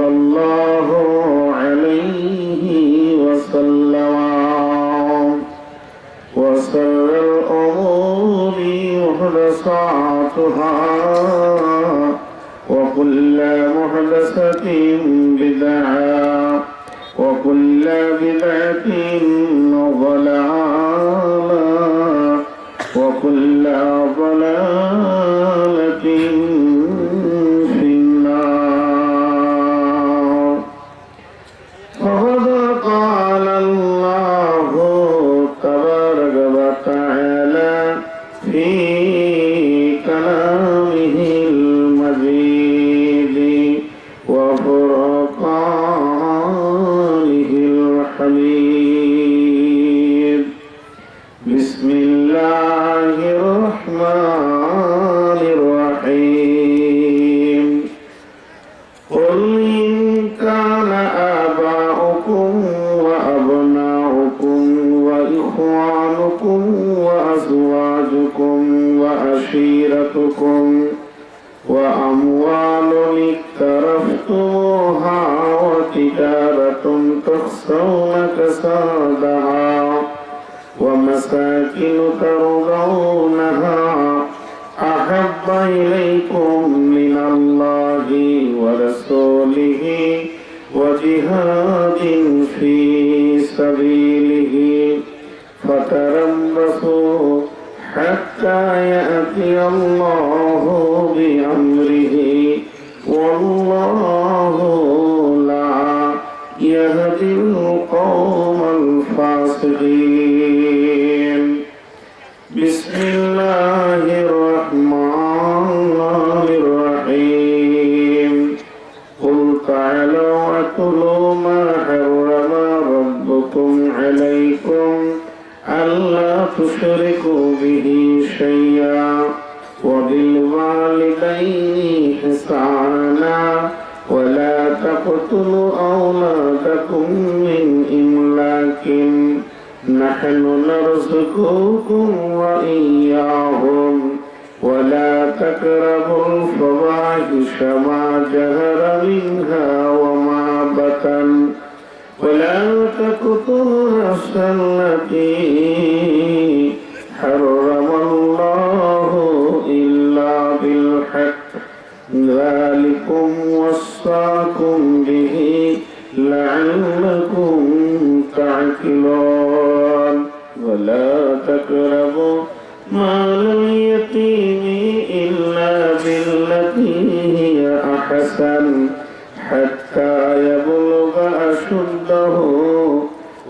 الله عليه وسلم وشر الأمور محدثاتها وكل محدثة بدعة وكل بدعة ضلالة وكل ضلالة في النار. فقد قال الله تبارك وتعالى في كلامه المجيد وفرقانه الحميد. بسم الله الرحمن الرحيم. قل إن كان آباؤكم وأبناؤكم وإخوانكم وأزواجكم وعشيرتكم وأموال اقترفتموها وتجارة تخشون كسادها ومساكن ترضونها أحب إليكم من الله ورسوله وجهاد في سبيله فتربصوا حتى يأتي الله بأمره والله لا يهدي القوم الفاسقين. بسم الله الرحمن الرحيم. قل تعالوا واتلوا ما حرم ربكم عليكم ألا تشركوا به شيئا وبالوالدين إحسانا ولا تقتلوا أولادكم من إملاق نحن نرزقكم وإياهم ولا تقربوا الفواحش ما ظهر منها وما بطن ولا تقتلوا النفس التي حرم الله إلا بالحق ذلكم وصاكم به لعلكم تعقلون. ولا تقربوا مال اليتيم إلا بالتي هي أحسن حتى يبلغ أشده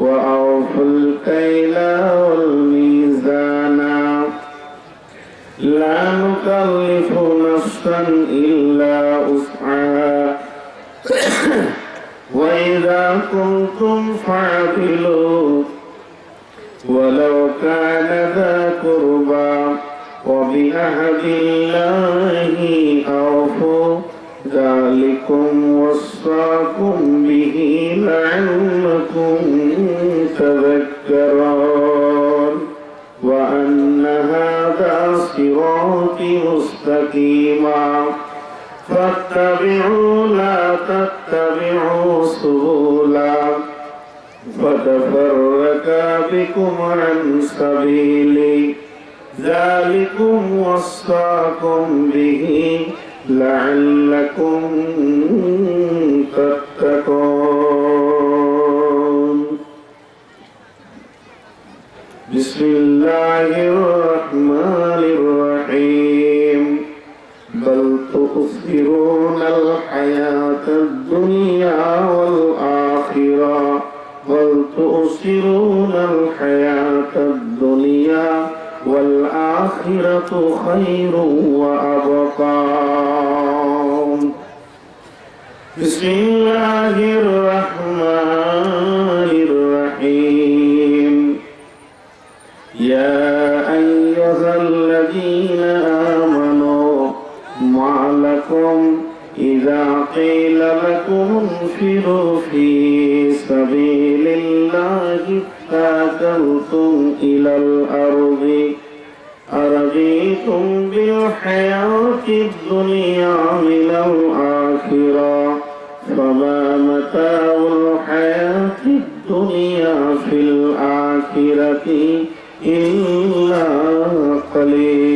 وأوفوا الكيل والميزان لا نكلف نفسا إلا وسعها وإذا كنتم فاعدلوا ولو كان ذا قربى وبعهد الله أوفوا ذلكم وصاكم به لعلكم تذكرون. وأن هذا صراطي مستقيما فاتبعوا لا تتبعوا سبلا فتفرق بكم عن سبيلي ذلكم وصاكم به لعلكم تتقون. بسم الله الرحمن الرحيم. بل تؤثرون الحياة الدنيا والآخرة بل تؤثرون الحياة الدنيا والآخرة خير وأبقى. بسم الله الرحمن الرحيم. يا أيها الذين آمنوا ما لكم إذا قيل لكم انفروا في سبيل الله ثاقلتم إلى الأرض أرضيتم بالحياة الدنيا من الآخرة فما وما متاع الحياة الدنيا في الآخرة إلا قليل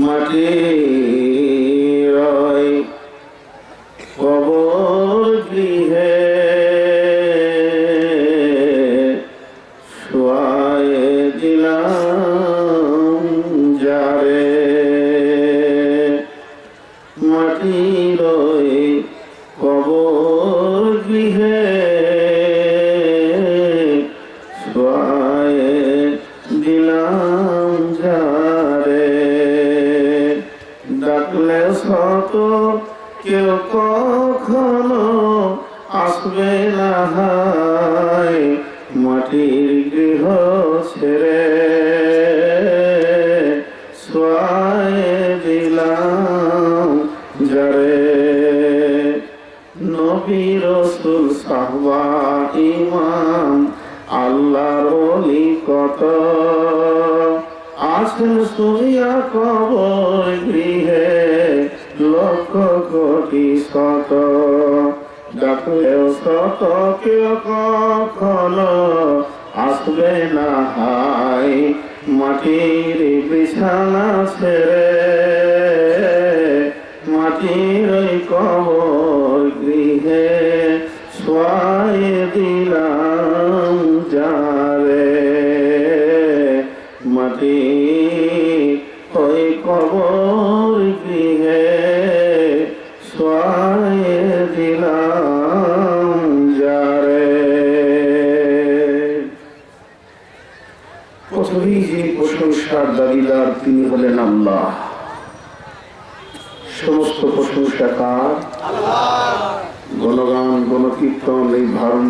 মাটির কবর গৃহে শোয়ায়ে দিলাম যারে মাটির কবর গৃহে শোয়ায়ে দিলাম যারে ডাকলে শত কেউ কখনো আসবে না হায় মাটির গৃহ ছেড়ে শোয়ায়ে দিলাম যারে নবী রাসূল সাহবা ইমাম আল্লাহর ওলি কত আছেন শুইয়া কবর গৃহে লক্ষ কোটি শত ডাকলেও শত কেউ কখনো আসবে না হায় মাটির বিছানা ছেড়ে মাটির কবর গৃহে শোয়ায়ে দিলাম যারে মাটির ওই কবর গৃহে শোয়ায়ে দিলাম যারে প্রথমেই যে প্রশংসার দাবিদার তিনি হলেন আল্লাহ। সমস্ত প্রশংসা কার? গণগান গণকীর্তন এই ভারণ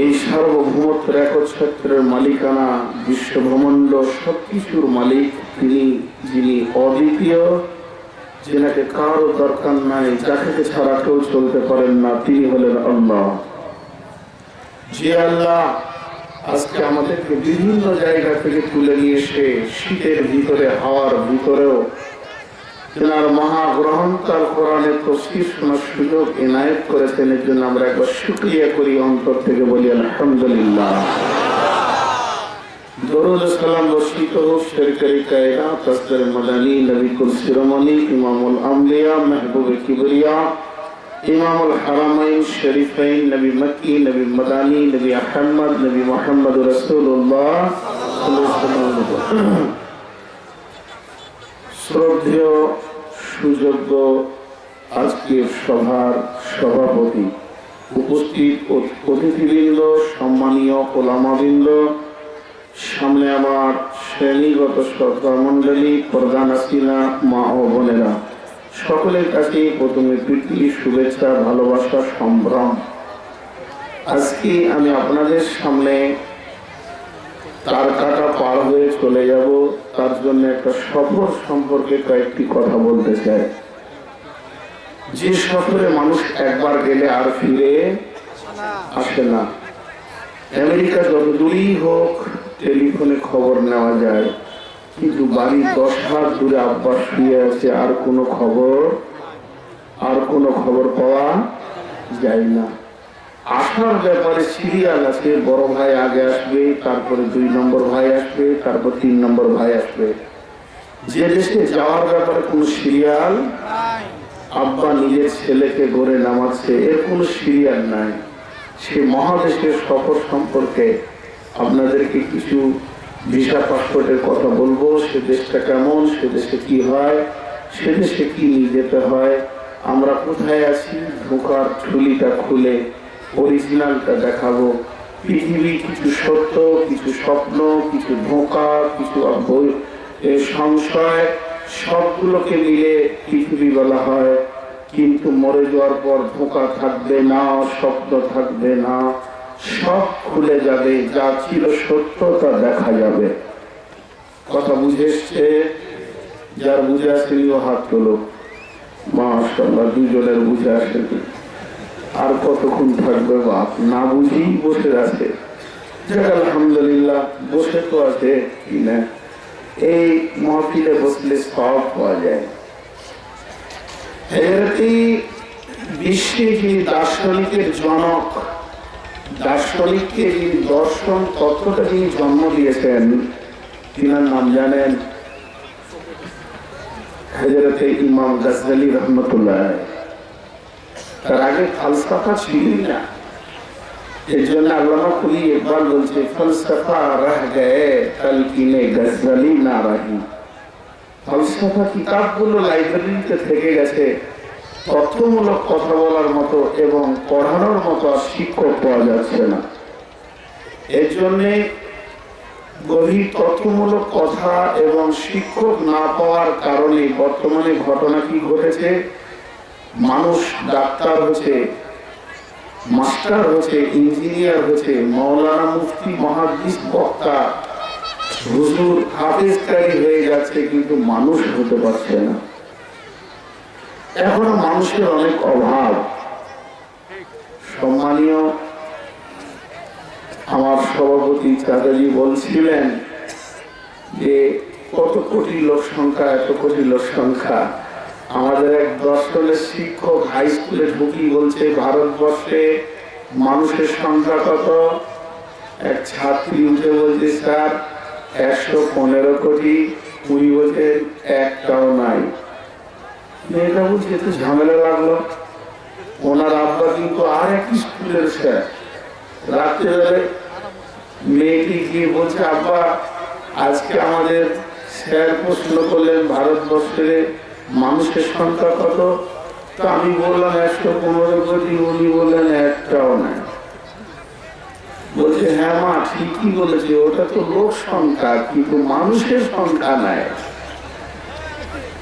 এই সার্বভৌমত্ব একচ্ছত্রের মালিকানা বিশ্বব্রহ্মাণ্ড সবকিছুর মালিক তিনি, যিনি অদ্বিতীয়, যেনাকে কারো দরকার নাই, যাকে ছাড়া কেউ চলতে পারেন না, তিনি হলেন আল্লাহ। যে আল্লাহ আজকে আমাদেরকে বিভিন্ন জায়গা থেকে তুলে নিয়ে এসে শীতের ভিতরে হাওয়ার ভিতরেও তেনার মহাগ্রহণকাল কোরআনের তাফসীর শোনার সুযোগ এনায়েত করেছেন, এর জন্য আমরা একবার শুকরিয়া করি, অন্তর থেকে বলি আলহামদুলিল্লাহ। দরুদ সালাম বর্ষিত হোক সরকারি কায়নাত তাজদার মাদানী নবী কুল শিরোমণি ইমামুল আম্বিয়া মেহবুবে কিবরিয়া ইমামুল হারামাইন শরীফাইন নবী মক্কি নবী মাদানী নবী আহমদ নবী মুহাম্মদ রাসূলুল্লাহ সাল্লাল্লাহু আলাইহি ওয়াসাল্লাম। শ্রদ্ধেয় সুযোগ্য আজকের সভার সভাপতি, উপস্থিত অতিথিবৃন্দ, সম্মানীয় ওলামাবৃন্দ, সামনে আমার শ্রেণীগত শ্রদ্ধামণ্ডলী, প্রধান আসিনা, মা ও বোনেরা, সকলের কাছে প্রথমে প্রীতি, শুভেচ্ছা, ভালোবাসা, সম্ভ্রম। আজকে আমি আপনাদের সামনে তার কাটা পার হয়ে চলে যাব, তার জন্য একটা সফর সম্পর্কে কয়েকটি কথা বলতে চাই। যে সফরে মানুষ একবার গেলে আর ফিরে আসে না। আমেরিকা যত দূরেই হোক টেলিফোনে খবর নেওয়া যায়, কিন্তু বাড়ির 10 হাত দূরে আব্বা শুয়ে আছে, আর কোনো খবর পাওয়া যায় না। আসার ব্যাপারে সিরিয়াল আছে, বড় ভাই আগে আসবে, তারপরে 2 নম্বর ভাই আসবে, তারপর 3 নম্বর ভাই আসবে। যে দেশে যাওয়ার ব্যাপারে কোনো সিরিয়াল, আব্বা নিজের ছেলেকে গড়ে নামাচ্ছে, এর কোনো সিরিয়াল নাই। সে মহাদেশের সফর সম্পর্কে আপনাদেরকে কিছু ভিসা পাসপোর্টের কথা বলবো। সে দেশটা কেমন, সে দেশে কি হয়, সে দেশে কি নিয়ে যেতে হয়, আমরা কোথায় আছি, ধোঁকার ঠুলিটা খুলে অরিজিনালটা দেখাবো। পৃথিবী কিছু সত্য, কিছু স্বপ্ন, কিছু ধোঁকা, কিছু সংশয়, সবগুলোকে মিলে পৃথিবী বলা হয়। কিন্তু মরে যাওয়ার পর ধোঁকা থাকবে না, স্বপ্ন থাকবে না, সব খুলে যাবে, যা ছিল সত্য তা দেখা যাবে। কথা বুঝে এসছে? যার বুঝে আসেনি ও হাত তোলো। মাশাআল্লাহ, 2 জনের বুঝে আসেনি। আর কতক্ষণ থাকবে বাপ, না বুঝেই বসে আছে। যাক আলহামদুলিল্লাহ, বসে তো আছে কিনা, এই মহফিলে বসলে সব পাওয়া যায়। বিশ্বে যিনি দার্শনিকের জনক, দার্শনিককে যিনি দর্শন তত্ত্বটা যিনি জন্ম দিয়েছেন, তিনার নাম জানেন? হযরতে ইমাম গাজ্জালী রহমতুল্লাহ। তার আগে ফালসাফা ছিলই না। এর জন্য আল্লামা কুলি ইকবাল বলছে, ফালসাফা রহ গয়ে তালকিনে গাজ্জালী না রাহি। ফালসাফা কিতাবগুলো লাইব্রেরিতে থেকে গেছে, তথ্যমূলক কথা বলার মতো এবং পড়ানোর মতো আর শিক্ষক পাওয়া যাচ্ছে না। এর জন্যে গভীর তথ্যমূলক কথা এবং শিক্ষক না পাওয়ার কারণে বর্তমানে ঘটনা কি ঘটেছে, মানুষ ডাক্তার হচ্ছে, মাস্টার হচ্ছে, ইঞ্জিনিয়ার হচ্ছে, মাওলানা, মুফতি, মুহাদ্দিস, বক্তা, হুজুর, হাফেজ কারি হয়ে যাচ্ছে, কিন্তু মানুষ হতে পারছে না। এখনো মানুষের অনেক অভাব। সম্মানীয় আমার সভাপতি চাচাজি বলছিলেন যে কত কোটি লোক সংখ্যা, এত কোটি লোক সংখ্যা। আমাদের এক দর্শনের শিক্ষক হাই স্কুলে ঢুকি বলছে, ভারতবর্ষে মানুষের সংখ্যা কত? এক ছাত্রী উঠে বলছে, স্যার 115 কোটি। উনি বলছেন একটাও নাই। মেয়েটা বলছে একটু ঝামেলা লাগলো। ওনার আব্বা কিন্তু আর এক স্কুলের স্যার। রাত্রেবেলায় মেয়েটি গিয়ে বলছে, আব্বা আজকে আমাদের স্যার প্রশ্ন করলেন ভারতবর্ষের মানুষের সংখ্যা কত? তো আমি বললাম 115 কোটি। উনি বললেন একটাও নাই। বলছে, হ্যাঁ মা ঠিকই বলেছে, ওটা তো লোক সংখ্যা, কিন্তু মানুষের সংখ্যা নাই।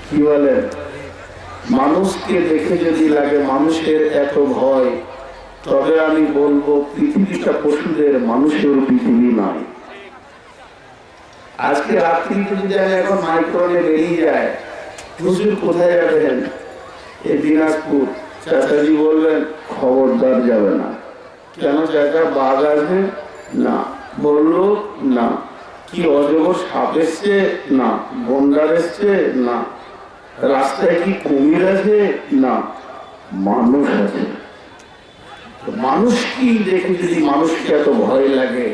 কি বলেন? মানুষকে দেখে যদি লাগে মানুষের এত ভয়, তবে আমি বলবো পৃথিবীটা পশুদের, মানুষের পৃথিবী নয়। আজকে রাত্রি যদি আমি এখন মাইক্রোনে বেরিয়ে যায়, হুজুর কোথায় যাবেন? এই দিনাজপুর। চাচাজি বলবেন খবরদার যাবে না। কেন? জায়গা বাঘ আছে না, বললো না। কি অজগর সাপ এসছে না, গন্ডার এসছে না, রাস্তায় কি কুমির আছে না, মানুষ আছে। মানুষ কি দেখে যদি মানুষকে এত ভয় লাগে,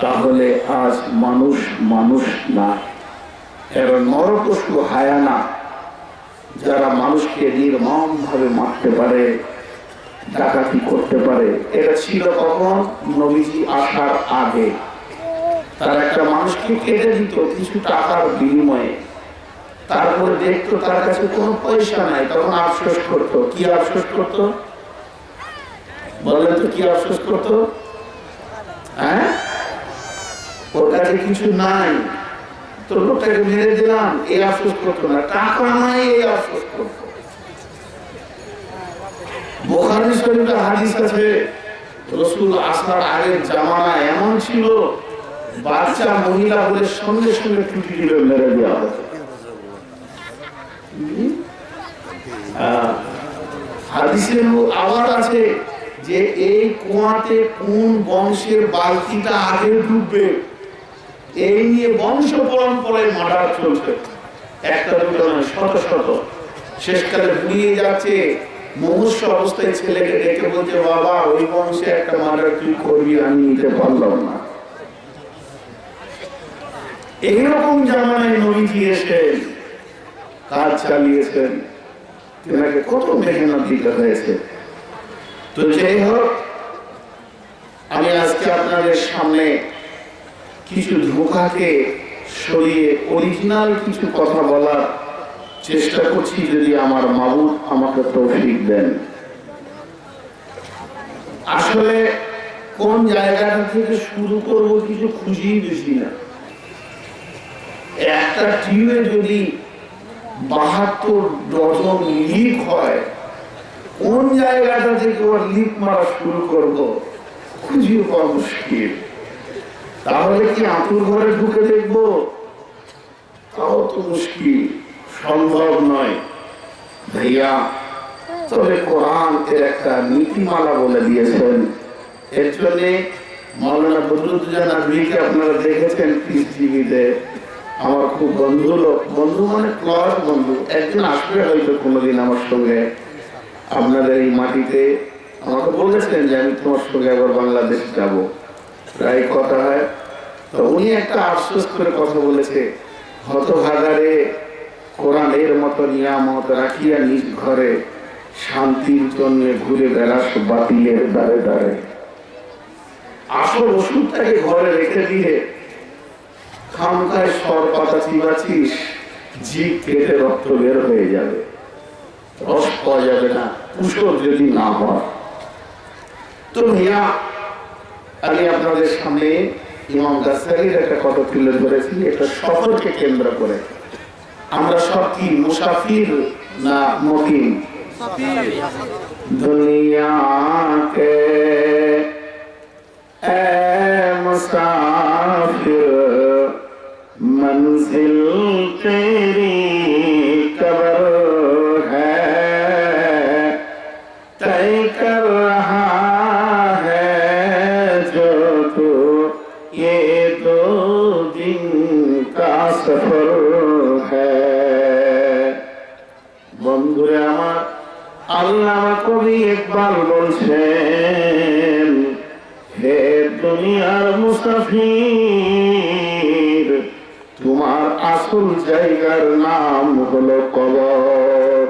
তাহলে আজ মানুষ মানুষ না। এরা নরপশু, হায়ানা, যারা মানুষকে নির্মম ভাবে মারতে পারে, ডাকাতি করতে পারে। এটা ছিল কখন? নবীজি আসার আগে। তার একটা মানুষকে কেটে দিত কিছু টাকার বিনিময়ে, তারপরে দেখতো তার কাছে কোনো পয়সা নাই, তখন আফসোস করতো। কি আফসোস করতো বলেন তো? কি আফসোস করতো? হ্যাঁ, ওর কাছে কিছু নাই, তো লোকটাকে মেরে দিলাম, এই আফসোস করতো না। টাকা নাই, এই আফসোস করতো। বুখারী শরীফে হাদিস আছে, রাসূল আসার আগের জামানা এমন ছিল, বাচ্চা মহিলা বলে সঙ্গে সঙ্গে টুটি দিলে মেরে দেওয়া হতো। হাদিসের আবার আছে যে এই কুয়াতে কোন বংশের বালতিটা আগে ডুববে, এই নিয়ে বংশ পরম্পরায় মার্ডার চলছে। একটা দুটো নয়, শত শত। শেষকালে ভুলিয়ে যাচ্ছে, মুমূর্ষু অবস্থায় ছেলেকে ডেকে বলছে, বাবা ওই বংশে একটা মার্ডার তুই করবি, আমি নিতে পারলাম না। এইরকম জামানায় নবীজি এসে কাজ চালিয়েছেন, তেনাকে কত মেহনত দিতে হয়েছে। তো যাই হোক, আমি আজকে আপনাদের সামনে কিছু ধোঁকাকে সরিয়ে অরিজিনাল কিছু কথা বলার চেষ্টা করছি, যদি আমার মাবুদ আমাকে তৌফিক দেন। আসলে কোন জায়গাটা থেকে শুরু করব কিছু খুঁজেই বেশি না। একটা টিউবে যদি 72 ডজন লিক হয়, কোন জায়গাটা থেকে ওর লিক মারা শুরু করব খুঁজিয়ে পাওয়া মুশকিল। তাহলে কি আঁতুর ঘরে ঢুকে দেখবো? তাও তো মুশকিল, সম্ভব নয় ভাইয়া। তবে কোরআন এর একটা নীতিমালা বলে দিয়েছেন। এর জন্য মাওলানা বদরুদ্দোজা নদভীকে আপনারা দেখেছেন টিভিতে। আমার খুব বন্ধু মানে ক্লস বন্ধু। একজন আসবে হয়তো কোনোদিন আমার সঙ্গে আপনাদের এই মাটিতে। আমাকে বলেছেন যে আমি তোমার সঙ্গে আবার বাংলাদেশ যাব, প্রায় কথা হয়। তো উনি একটা আফসোস করে কথা বলেছে, হতভাগারে কোরআনের মতো নিয়ামত রাখিয়া নিজ ঘরে শান্তির জন্য ঘুরে বেড়াস বাতিলের দ্বারে দ্বারে। আসল ওষুধটাকে ঘরে রেখে দিয়ে খামখায় সর পাতা চিবাছিস, জিভ কেটে রক্ত বের হয়ে যাবে, রস পাওয়া যাবে না, কুশল যদি না হয়। তো মিয়া আমি আপনাদের সামনে ইমাম গাজ্জালির একটা কথা তুলে ধরেছি, এটা সফরকে কেন্দ্র করে। আমরা সব কি মুসাফির না মুকিম? দুনিয়া কে এ মুসাফির मंजिल तेरी कब्र है, तय कर रहा है जो तू ये 2 दिन का सफर है। বন্ধুরে আমার, আল্লামা কবি ইকবাল বলছেন, হে দুনিয়ার মুসাফির, তোমার আসল জায়গার নাম হলো কবর।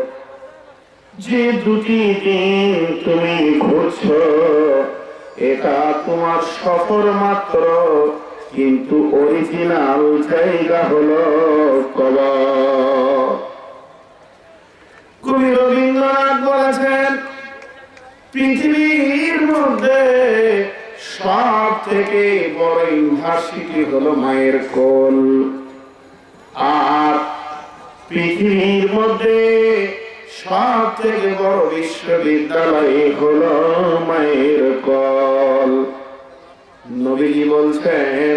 যে 2টি দিন তুমি ঘুরছো এটা তোমার সফর মাত্র, কিন্তু অরিজিনাল জায়গা হলো কবর। কবি রবীন্দ্রনাথ বলেছেন, পৃথিবীর মধ্যে সব থেকে বড় ইউনিভার্সিটি হলো মায়ের কোল, আর পৃথিবীর মধ্যে সব থেকে বড় বিশ্ববিদ্যালয় হলো মায়ের কোল। নবীজি বলছেন,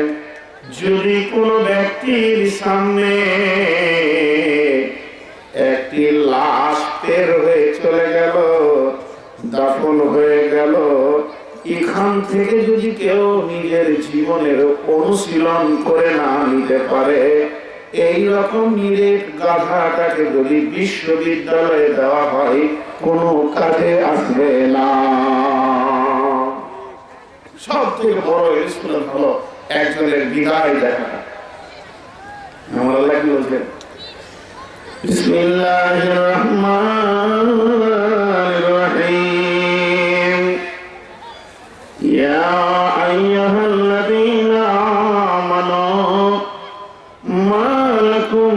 যদি কোনো ব্যক্তির সামনে একটি লাশ বের হয়ে চলে গেল, দাফন হয়ে গেল, এখান থেকে যদি কেউ নিজের জীবনের অনুশীলন করে না নিতে পারে, এই রকম নিরেট গাধাটাকে যদি বিশ্ববিদ্যালয়ে দেওয়া হয় কোনো কাজে আসবে না। সব থেকে বড় স্কুল হলো একজনের বিদায় দেখা। আমার আল্লাহ কি বলছেন, বিসমিল্লাহির রহমানির রহিম, ইয়া আইয়ুহাল্লাযীনা আমানু মা লাকুম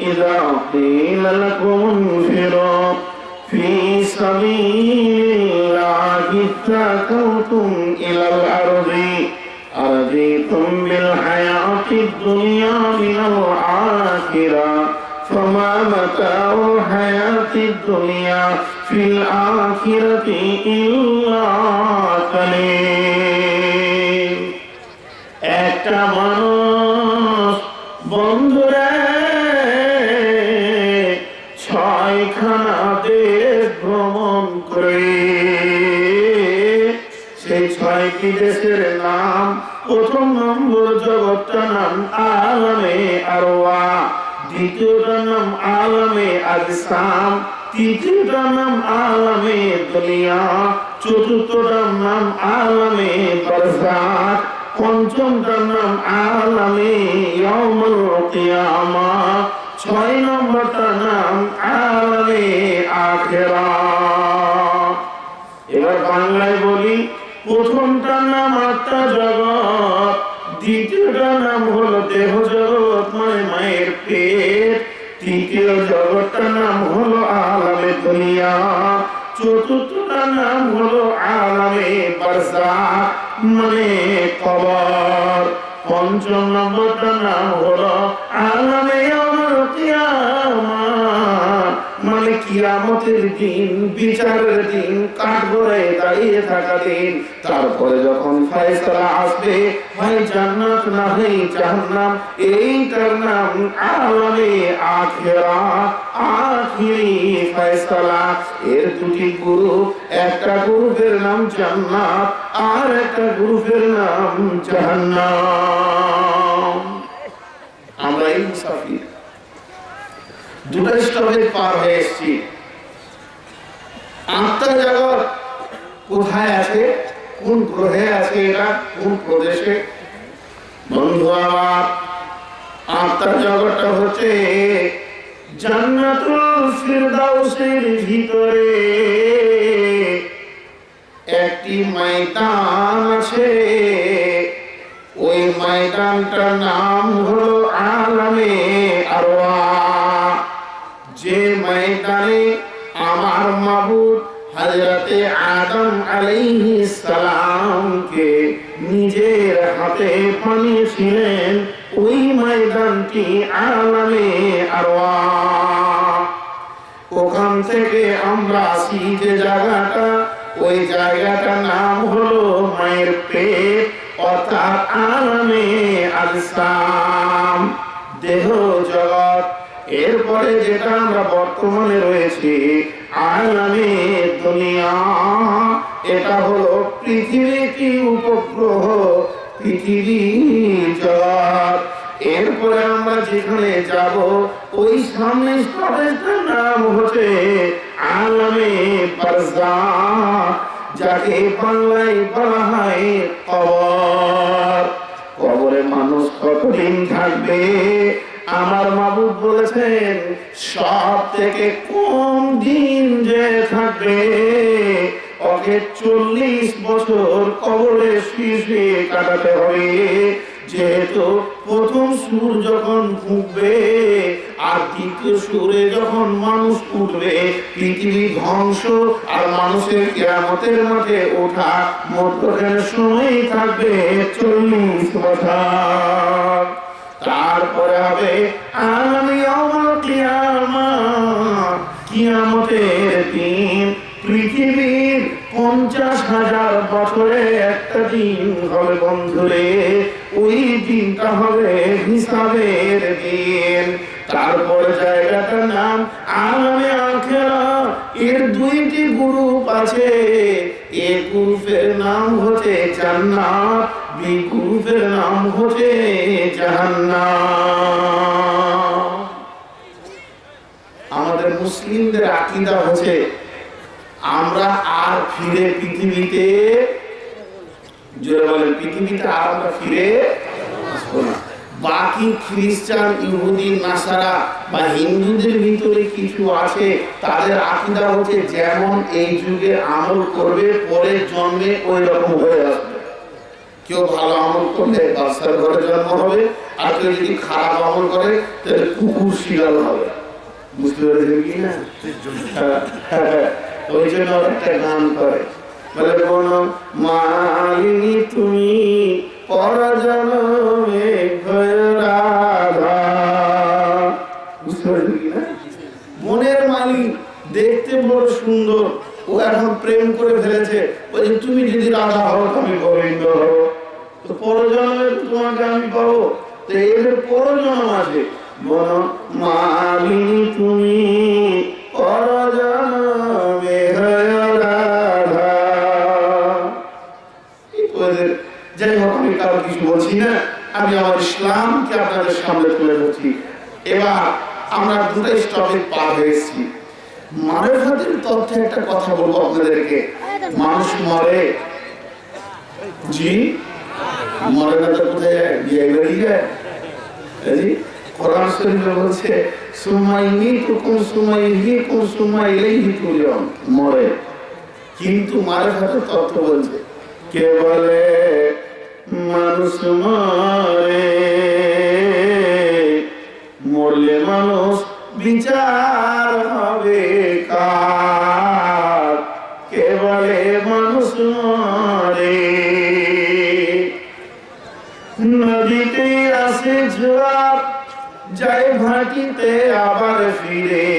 ইযা ক্বিলা লাকুম ইনফিরু ফী সাবিলিল্লাহি তাকাউতুম ইলাল আরদি আরদিতুম বিল হায়াতিদ দুনিয়া মিনাল আখিরাহ فما متاع الحياة الدنيا في الآخرة إلا قليل। একটা মানুষ বন্ধুরে 6খানা দেশ ভ্রমণ করে, সেই 6টি দেশের নাম, প্রথম নম্বর জগৎটার নাম আলামে আরওয়া, দ্বিতীয়টার নাম আলামে আজসাম, তৃতীয়টার নাম আলামে দুনিয়া, চতুর্থটার নাম আলামে বারজাখ, পঞ্চমটার নাম আলামে ইয়াউমুল কিয়ামাহ, 6 নম্বরটার নাম আলামে আখিরাহ। এবার বাংলায় বলি, প্রথমটার নাম আত্মা জগৎ, দ্বিতীয়টার নাম হলো দেহ জগৎ মানে মায়ের পেট, তৃতীয় জগৎটার নাম হলো আলামে দুনিয়া, চতুর্থটার নাম হলো আলামে বারজাখ মানে কবর, পঞ্চম নম্বরটার নাম হলো আলামে ইয়াউমুল কিয়ামাহ মানে কিয়ামতের দিন, বিচারের দিন, কাঠগড়ায় দাঁড়িয়ে থাকা দিন। তারপরে যখন ফয়সালা আসবে, হয় জান্নাত না হয় জাহান্নাম, এইটার নাম আলামে আখিরা, আখিরি ফয়সালা। এর দুটি গ্রুপ, একটা গ্রুপের নাম জান্নাত আর একটা গ্রুপের নাম জাহান্নাম। আমরা এই মুসাফির, দুটো স্টপেজ পার হয়ে এসেছি। আত্মা জগৎ কোথায় আছে, কোন গ্রহে আছে, এটা কোন প্রদেশে? বন্ধু আমার, আত্মা জগৎটা হচ্ছে জান্নাতুল ফিরদাউসের ভিতরে একটি ময়দান আছে। ওই ময়দানটার নাম হলো আলামে আরওয়াহ। যে ময়দানে আমার মাবুদ হযরতে আদম আলাইহিস সালামকে নিজের হাতে বানিয়েছিলেন, ওই ময়দানটি আলামে আরওয়াহ। ওখান থেকে আমরা আসি যে জায়গাটা, ওই জায়গাটার নাম হলো মায়ের পেট, অর্থাৎ আলামে আজসাম, দেহ জগৎ। এরপরে যেটা আমরা বর্তমানে রয়েছি আলামে দুনিয়া, এটা হলো পৃথিবীটি উপগ্রহ, পৃথিবী জগৎ। এরপরে আমরা যেখানে যাব, ওই সামনে স্টেশনটার নাম হচ্ছে আলামে বারজাখ, যাকে বাংলায় বলা হয় কবর। কবরে মানুষ কতদিন থাকবে? আমার মাবুদ বলেছেন সব থেকে কম দিন যে থাকবে, ওকে 40 বছর কবরে শুয়ে শুয়ে কাটাতে হবে। যেহেতু প্রথম সুর যখন ফুঁকবে আর দ্বিতীয় সুরে যখন মানুষ উঠবে, পৃথিবী ধ্বংস আর মানুষের কিয়ামতের মাঠে ওঠা মধ্যখানে সময় থাকবে 40 বছর। তারপরে হবে আলামে ইয়াউমুল কিয়ামাহ, কিয়ামতের দিন। পৃথিবীর 50,000 বছরে একটা দিন হবে বন্ধুরে, ওই দিনটা হবে হিসাবের দিন। তারপর জায়গাটার নাম আলামে আখিরা। এর দুইটি গ্রুপ আছে, এ গ্রুপের নাম হচ্ছে জান্নাত, বি গ্রুপের নাম হচ্ছে জাহান্নাম। আমাদের মুসলিমদের আকীদা হচ্ছে আমরা আর ফিরে পৃথিবীতে, জোরে বলেন, পৃথিবীতে আর আমরা ফিরে আসবো না। বাকি খ্রিস্টান, ইহুদি, নাসারা বা হিন্দুদের ভিতরে কিছু আছে, তাদের আকীদা হচ্ছে যেমন এই যুগে আমল করবে পরের জন্মে ওই রকম হয়ে আসবে। কেউ ভালো আমল করলে বাচ্চার ঘরে জন্ম হবে, আর কেউ যদি খারাপ আমল করে তাহলে কুকুর শিয়াল হবে। বুঝতে পেরেছেন কি না? ওই জন্য একটা গান করে, বলে কোন মালিনী তুমি পরজন্মে রাধা। বুঝতে পেরেছেন কি না? মনের মালিক দেখতে বড় সুন্দর, ও এখন প্রেম করে ফেলেছে, বলছে তুমি যদি রাধা হও আমি গোবিন্দ হবো, তো পরজন্মে তোমাকে আমি পাবো। তো এদের পরজন্ম আছে। বল মালিনী তুমি পরজন্মে রাধা। যাই হোক, আমি কারো কিছু বলছি না, আমি আমার ইসলামকে আপনাদের সামনে তুলে ধরছি। এবার আমরা দুটো স্টপেজ পার হয়েছি। মানবতার তথ্যে একটা কথা বলবো আপনাদেরকে। মানুষ মরে, জি মরে না তো কোথায় যায়? বিয়ে বেরিয়ে যায়। কোরআন শরীফে বলছে সুমাইমিতুকুম সুমাইহিকুম সুমাইলাইহি তুরজাউন, মরে। কিন্তু মারফাতের তথ্য বলছে, কে বলে মানুষ মরে, মরলে মানুষ বিচার হবে কার? কে বলে মানুষ মরে, নদীতে আসে জোয়ার, যায় ভাটিতে আবার ফিরে,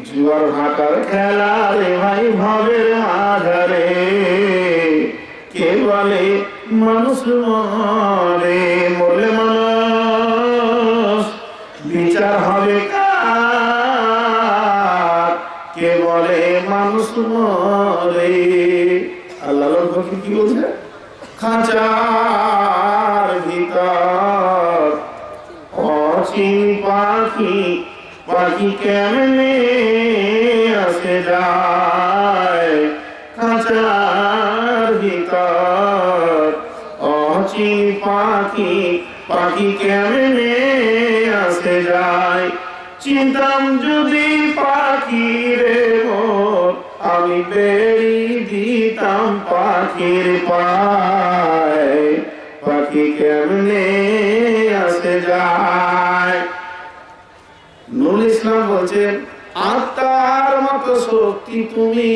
জুয়ার ভাটার খেলা রে ভাই ভাবের মাঝারে, কে বলে মানুষ মরে, মরলে মানুষ বিচার হবে কার, কে বলে মানুষ মরে। আল্লাহ কি বলছে? খাঁচার ভিতর অচিন পাখি, পাখি কেমনে আসে যায়, খাঁচার ভিতর অচিন পাখি, পাখি কেমনে আসে যায়। চিন্তাম যদি পাখি রে মোর, আমি বেরি দিতাম পাখির পায়, পাখি কেমনে আসে যায়। নুরুল ইসলাম বলছেন, আত্মার মতো শক্তি তুমি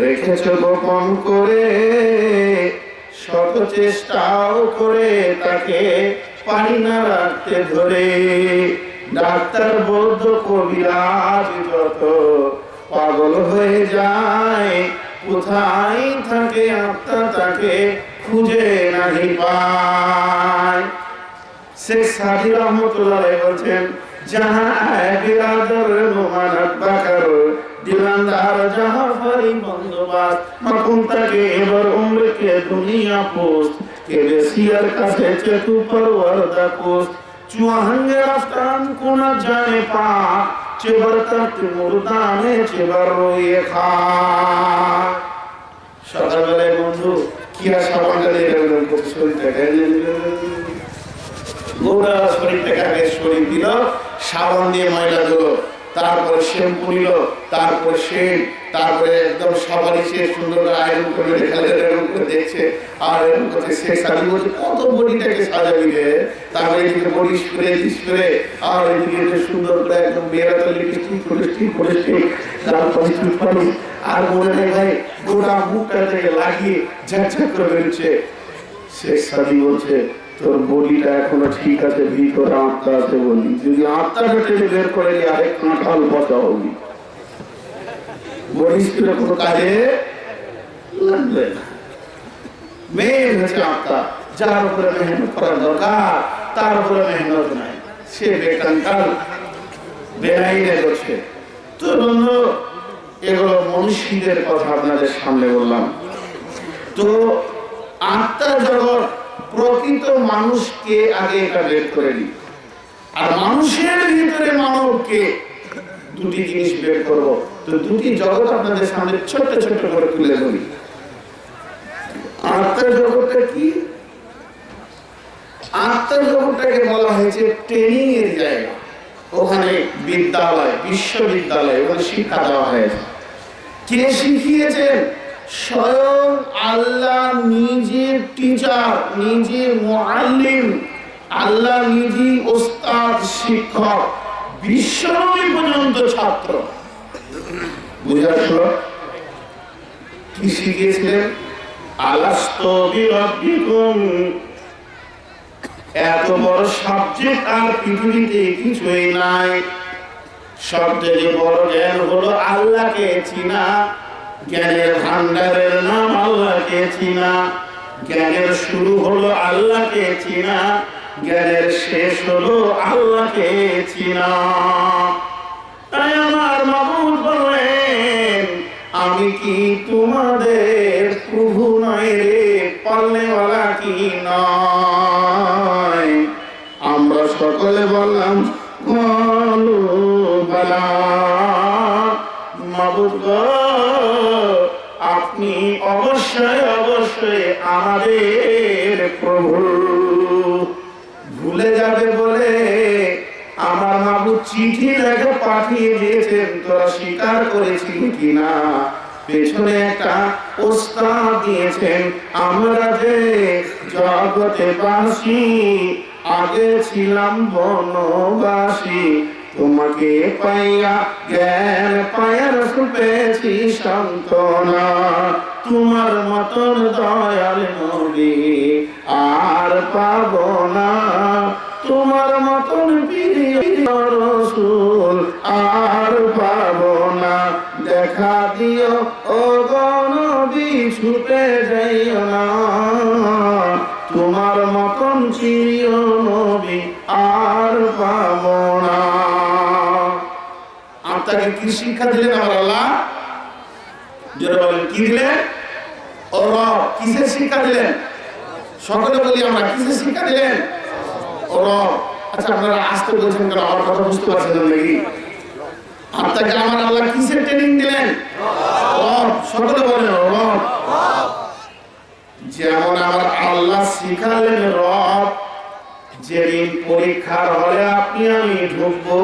রেখেছ গোপন করে, শত চেষ্টাও করে তাকে পারি না রাখতে ধরে। ডাক্তার বৌদ্ধ কবিরাজ যত পাগল হয়ে যায়, কোথায় থাকে আত্মা তাকে খুঁজে নাহি পায়। শেখ সাদি রহমতুল্লাহ বলছেন, जहाँ है बिरादर मुमानत बकर दिलंदार जहाँ फरी बंदोबस्त मकुम तके एबर उम्र के दुनिया पोस्ट के बेसियर का सेचे तू परवरदा कोस्ट चुहंगे रफ्तान कोना जाने पा चेबर तक मुर्दाने चेबर रोए खा সকালবেলা বন্ধু কি আর সাবানটা দিয়ে গেলেন শরীরটাকে গোটা শরীরটাকে আগে শরীর দিল, সাবান দিয়ে ময়লা দিল, তারপরে শ্যাম্পু নিল, তারপরে শেড, তারপরে একদম সবারই সে সুন্দর করে আয়রন করে এরকম করে দেখছে। আর এরকম করছে শেখ সাদি বলছে কত বডিটাকে সাজাবি রে, তারপরে এদিকে বডি স্প্রে আর এদিকে সুন্দর করে একদম বেরাতে লিপস্টিক করে তারপরে চুটপানি আর মনে নেই ভাই গোটা মুখটা থেকে লাগিয়ে ঝাঁকঝাঁক করে বেরোচ্ছে। শেখ সাদি বলছে তোর বডিটা এখনো ঠিক আছে, ভিতরে আত্মা আছে বলি, যদি আত্মাটা টেনে বের করে নিয়ে আরেক কাঁঠাল পচা হবি, বডি স্প্রে কোনো কাজে লাগবে না। মেন হচ্ছে আত্মা, যার উপরে মেহনত করার দরকার তার উপরে মেহনত নাই, সে বেকাঙ্কাল বেআইনে করছে। তো বন্ধু এগুলো মনীষীদের কথা আপনাদের সামনে বললাম। তো আত্মার জগৎ প্রকৃত মানুষকে আগে এটা বের করে দিই, আর মানুষের ভিতরে মানবকে দুটি জিনিস বের করব। তো দুটি জগৎ আপনাদের সামনে ছোট ছোট করে তুলে ধরি। আত্মার জগৎটা কি? আত্মার জগৎটাকে বলা হয়েছে ট্রেনিং এর জায়গা, ওখানে বিদ্যালয় বিশ্ববিদ্যালয় ওখানে শিক্ষা দেওয়া হয়েছে। কে শিখিয়েছেন? স্বয়ং আল্লাহ নিজে টিচার, নিজে মুআল্লিম, আল্লাহ নিজে ওস্তাদ শিক্ষক, বিশ্বনবী পর্যন্ত ছাত্র। বুঝা গেল কি শিখিয়েছিলেন? আলাস্তু বিরাব্বিকুম, এত বড় সাবজেক্ট আর পৃথিবীতে কিছুই নাই। সবথেকে বড় জ্ঞান হলো আল্লাহকে চিনা, জ্ঞানের ভান্ডারের নাম আল্লাহকে চিনা। জ্ঞানের শুরু হলো আল্লাহকে চিনা, জ্ঞানের শেষ হলো আল্লাহকে চিনা। তাই আমার মাবুদ বললেন, আমি কি তোমাদের প্রভু নয় রে, পালনেওয়ালা কি নয়? আমরা সকলে বললাম বলো বালা। মাবুদ গো, আপনি অবশ্যই অবশ্যই আমাদের প্রভু। ভুলে যাবে বলে আমার মাবুদ চিঠি লেখা পাঠিয়ে দিয়েছেন, তোরা স্বীকার করেছিলি কিনা? পেছনে একটা প্রস্তাব দিয়েছেন, আমরা যে জগতে বাসি, আগে ছিলাম বনবাসী, তোমাকে পাইয়া জ্ঞান পাইয়া রাসূল পেয়েছি সান্ত্বনা। তোমার মতন দয়াল নবী আর পাব না, তোমার মতন প্রিয় রাসূল আর পাব আপনাকে কি শিক্ষা দিলেন আমার আল্লাহ? জোরে বলেন, কি দিলেন? ও রব, কিসের শিক্ষা দিলেন? সকলে বলি আমরা, কিসের শিক্ষা দিলেন? ও রব। আচ্ছা, আপনারা আসতে বলছেন কেন? আমার কথা বুঝতে পারছেন নাকি? আপনাকে আমার আল্লাহ কিসের ট্রেনিং দিলেন? রব। সকলে বলেন রব। যেমন আমার আল্লাহ শিখালেন রব, যেদিন পরীক্ষার হলে আপনি আমি ঢুকবো,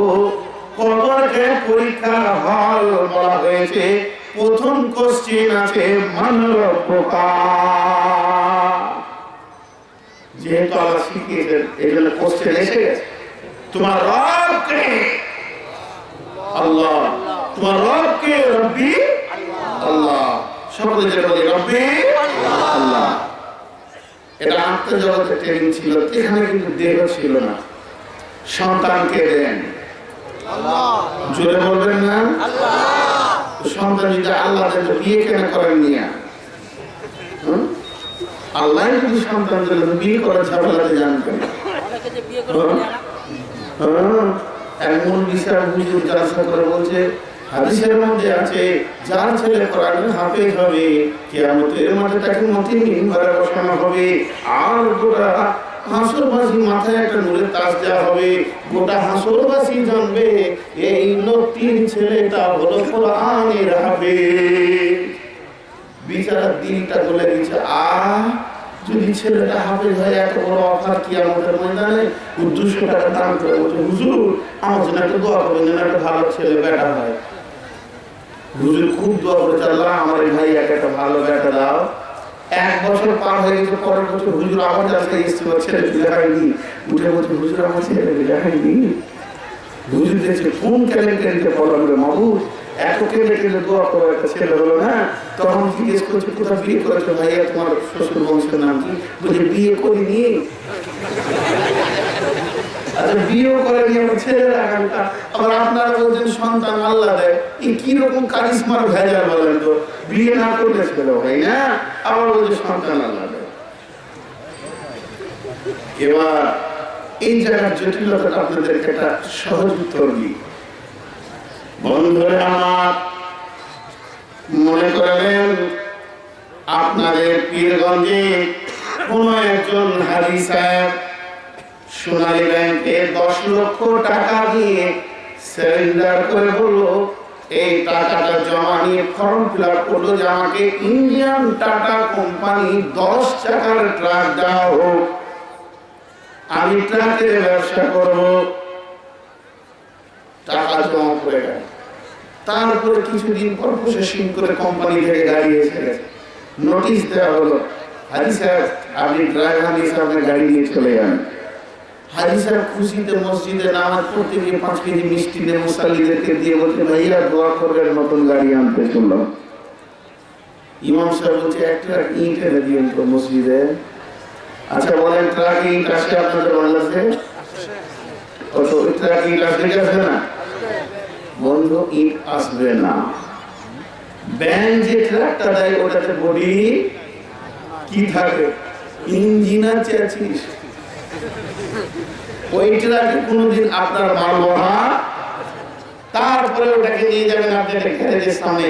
কবরকে পরীক্ষার হল বলা হয়েছে। প্রথম কোশ্চেন আছে মান রব্বুকা। যেহেতু আল্লাহ শিখিয়েছেন, এই জন্য কোশ্চেন এসে গেছে, তোমার রব কে? আল্লাহ। তোমার রব কে? রব্বি আল্লাহ। সকলে যেটা বলি রব্বি আল্লাহ। এটা আত্মজগতের ট্রেনিং ছিল, এখানে কিন্তু দেহ ছিল না। সন্তানকে দেন আল্লাহ। জোরে বলবেন না আল্লাহ। সন্তান যদি আল্লাহ দেন, বিয়ে কেন করেন নিয়া? আল্লাহ যদি সন্তান দিলেন, বিয়ে করার ঝামেলাতে জানতেন। এমন বিচার হুজুর জালসা করে বলছে, হাদিসের মধ্যে আছে যার ছেলে কোরআনের হাফেজ হবে, কিয়ামতের মাঠে তাকে মতি মিম্বারে বসানো হবে, আর গোটা হাসরবাসী মাথায় একটা নূরের তাজ দেওয়া হবে। গোটা হাসরবাসী জানবে এই লোকটির ছেলেটা হলো কোরআনের হাফেজ। বিচার দিনটা বলে দিচ্ছে, যদি ছেলেটা হাফেজ হয়, এত বড় অফার কিয়ামতের ময়দানে 200 টাকা দাম করে বলছে, হুজুর আমার জন্য একটা দোয়া করবেন যেন একটা ভালো ছেলে বেটা হয়। হুজুর খুব দোয়া করেছে, আল্লাহ আমার ভাই একটা ভালো বেটা দাও। 1 বছর পার হয়ে গেছে, পরের বছর হুজুর আবার যাচ্ছে এসেছিল, ছেলে বিয়ে হয়নি। উঠে বলছে, হুজুর আমার ছেলে বিয়ে হয়নি। হুজুর দেখছে কোন ক্যালেন্ডারিতে বলা বলে, মাহবুব এত কেঁদে কেঁদে দোয়া করো একটা ছেলে হলো না। তখন জিজ্ঞেস করছে, কোথাও বিয়ে করেছো ভাইয়া? তোমার শ্বশুর বংশের নাম কি? বলছে বিয়ে করিনি। আচ্ছা, বিয়েও করেনি, আমার ছেলের আকাঙ্ক্ষা। আবার আপনারা বলছেন সন্তান আল্লাহ দেয়। এই কি রকম কারিশমার ভেজা বলেন তো? বিয়ে না করলে ছেলে হয় না, আবার বলছে সন্তান আল্লাহ দেয়। এবার এই জায়গার জটিলতাটা আপনাদেরকে একটা সহজ উত্তর দিই। বন্ধুরা আমার, মনে করবেন আপনাদের পীরগঞ্জে কোন একজন হাজী সাহেব সোনালী ব্যাংকে 10 লক্ষ টাকা দিয়ে সারেন্ডার করে বললো, এই টাকাটা জমা নিয়ে ফর্ম ফিল আপ করলো যে আমাকে ইন্ডিয়ান টাটা কোম্পানি 10 চাকার ট্রাক দেওয়া হোক, আমি ট্রাকের ব্যবসা করব। টাকা জমা করে গেল। তারপরে কিছুদিন পর প্রসেসিং করে কোম্পানি থেকে গাড়ি এসে গেছে, নোটিশ দেওয়া হলো, হাজী সাহেব আপনি ড্রাইভার হিসাবে গাড়ি নিয়ে চলে যান। হাজী সাহেব খুশিতে মসজিদে নামাজ পড়তে গিয়ে 5 কেজি মিষ্টি দিয়ে মুসাল্লিদেরকে দিয়ে বলতে, ভাইয়া দোয়া করবেন নতুন গাড়ি আনতে শুনলাম। ইমাম সাহেব বলছে, এক ট্রাক ইট এনে দিয়েন তো মসজিদে। আচ্ছা বলেন, ট্রাক ইট আসে আপনাদের বাংলাদেশে? কত ট্রাক ইট আসে না? বন্ধু, ইট আসবে না। ব্যাংক যে ট্রাকটা দেয় ওটাতে বডি কি থাকে? ইঞ্জিন আছে। ওই ট্রাকে কোনোদিন আপনার মাল বহা, তারপরে ওটাকে নিয়ে যাবেন আপনি একটা গ্যারেজের সামনে।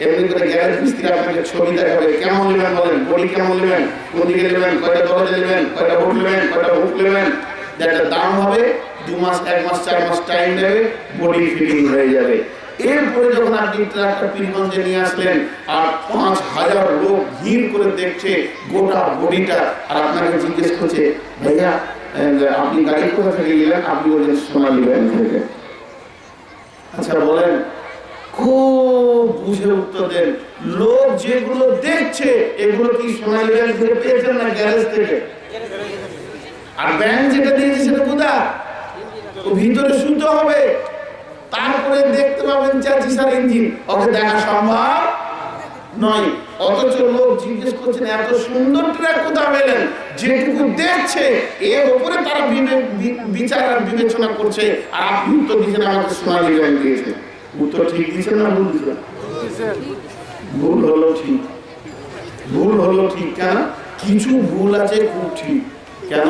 এমনি করে গ্যারেজ মিস্ত্রি আপনাকে ছবি দেখাবে, কেমন নেবেন বলেন, বডি কেমন নেবেন, কোনদিকে নেবেন, কয়টা দরজা নেবেন, কয়টা হুক নেবেন, কয়টা হুক নেবেন, যেটা দাম হবে 2 মাস 1 মাস 4 মাস টাইম নেবে, বডি ফিটিং হয়ে যাবে। এরপরে যখন আপনি ট্রাকটা পীরগঞ্জে নিয়ে আসলেন আর 5000 লোক ভিড় করে দেখছে গোটা বডিটা, আর আপনাকে জিজ্ঞেস করছে, ভাইয়া আপনি গাড়ি কোথা থেকে নিলেন? আপনি বলছেন সোনালী ব্যাংক থেকে। আচ্ছা বলেন, খুব বুঝে উত্তর দেন, লোক যেগুলো দেখছে এগুলো কি সোনালী ব্যাংক থেকে পেয়েছেন না গ্যারেজ থেকে? আর ব্যাংক যেটা দিয়েছে সেটা কোথা? ভিতরে শুনতে হবে, তারপরে দেখতে পাবেন চাচি স্যার ইঞ্জিন। ওকে দেখা সম্ভব নয়। অথচ লোক জিজ্ঞেস করছেন, এত সুন্দর ট্রাক কোথা পেলেন? যেটুকু দেখছে এর উপরে তারা বিচার আর বিবেচনা করছে, আর আপনি উত্তর দিচ্ছেন আমাকে সোনালী ব্যাংক দিয়েছে। উত্তর ঠিক দিচ্ছেন না ভুল দিচ্ছেন? ভুল হলো ঠিক, ভুল হলো ঠিক। কেন? কিছু ভুল আছে খুব ঠিক। কেন?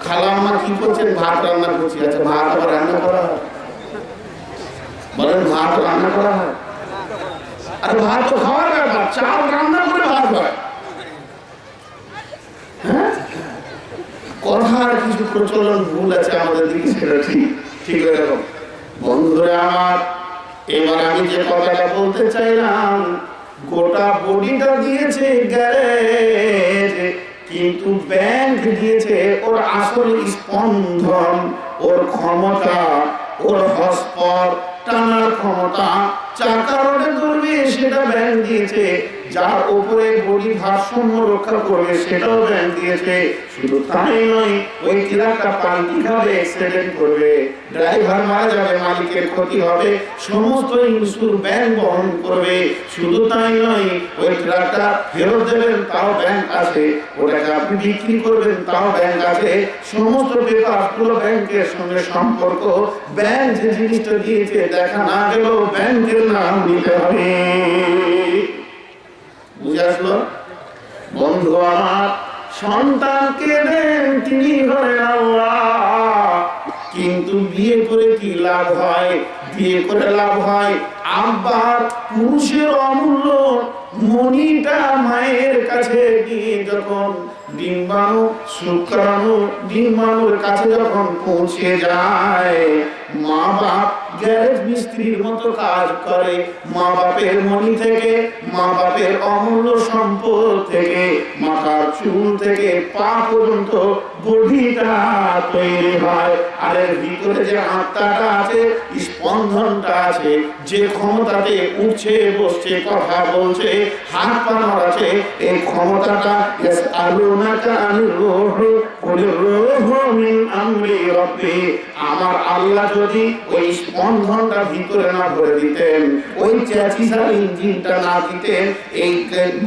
খালাম্মা কি করছেন? ভাত রান্না করছি। আচ্ছা ভাত আবার রান্না করা হয়? বলেন ভাত ভাত রান্না করা হয়? আর ভাত তো খাওয়ার ব্যাপার, চাল রান্না করে ভাত হয়। হ্যাঁ, কথার কিছু প্রচলন ভুল আছে আমাদের দিকে, সেটা ঠিক ঠিক এরকম। বন্ধুরা আমার, এবার আমি যে কথাটা বলতে চাইলাম, গোটা বডিটা দিয়েছে গ্যারেজ, কিন্তু ব্যাংক দিয়েছে ওর আসল স্পন্দন, ওর ক্ষমতা, ওর হসপট টানার ক্ষমতা, চাকা রোডে ধরবে সেটা ব্যাংক দিয়েছে, যার উপরে বডি ভারসাম্য রক্ষা করবে সেটাও ব্যাংক দিয়েছে। শুধু তাই নয়, ওই ট্রাকটা পাল্টি খাবে, অ্যাক্সিডেন্ট করবে, ড্রাইভার মারা যাবে, মালিকের ক্ষতি হবে, সমস্ত ইন্স্যুর ব্যাংক বহন করবে। শুধু তাই নয়, ওই ট্রাকটা ফেরত দেবেন তাও ব্যাংক আছে, ওটাকে আপনি বিক্রি করবেন তাও ব্যাংক আছে, সমস্ত পেপার পুরো ব্যাংকের সঙ্গে সম্পর্ক। ব্যাংক যে জিনিসটা দিয়েছে দেখা না গেলেও ব্যাংকের নাম নিতে হবে। বুঝে আসলো? বন্ধু আমার, সন্তানকে দেন তিনি হলেন আল্লাহ, কিন্তু বিয়ে করে কি লাভ হয়? বিয়ে করে লাভ হয় আব্বার পুরুষের অমূল্য মনিটা মায়ের কাছে গিয়ে যখন ডিম্বাণু শুক্রাণু ডিম্বাণুর কাছে যখন পৌঁছে যায়, মা বাপ গ্যারেজ মিস্ত্রির মতো কাজ করে। মা বাপের মনি থেকে, মা বাপের অমূল্য সম্পদ থেকে, মাথার চুল থেকে পা পর্যন্ত বডিটা তৈরি হয়। আর এর ভিতরে যে আত্মাটা আছে, স্পন্দনটা আছে, যে ক্ষমতাতে উঠছে বসছে কথা বলছে হাত পা নড়াচ্ছে, এই ক্ষমতাটা আমার আল্লাহ যদি ওই স্পন্দনটা ভিতরে না ভরে দিতেন, ওই চ্যাচিসার ইঞ্জিনটা না দিতেন, এই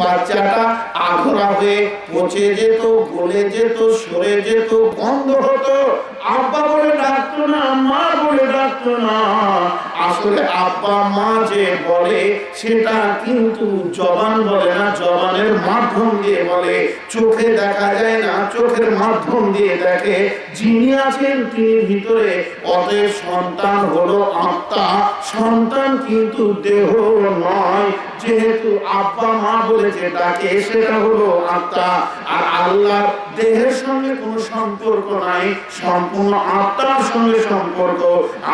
বাচ্চাটা আধরা হয়ে পচে যেত, গলে যেত, সরে যেত, বন্ধ হতো। আব্বা বলে ডাকতো না, মা বলে ডাকতো না। আসলে আব্বা মা যে বলে সেটা কিন্তু জবান বলে না, জবানের মাধ্যম দিয়ে বলে। চোখে দেখা যায় না, চোখের মাধ্যম দিয়ে দেখে। যিনি আছেন তিনি ভিতরে। অতএব সন্তান হলো আত্মা, সন্তান কিন্তু দেহ নয়। যেহেতু আব্বা মা বলে যে ডাকে সেটা হলো আত্মা। আর আল্লাহর দেহের সঙ্গে কোনো সম্পর্ক নাই, সম্পূর্ণ আত্মার সঙ্গে সম্পর্ক।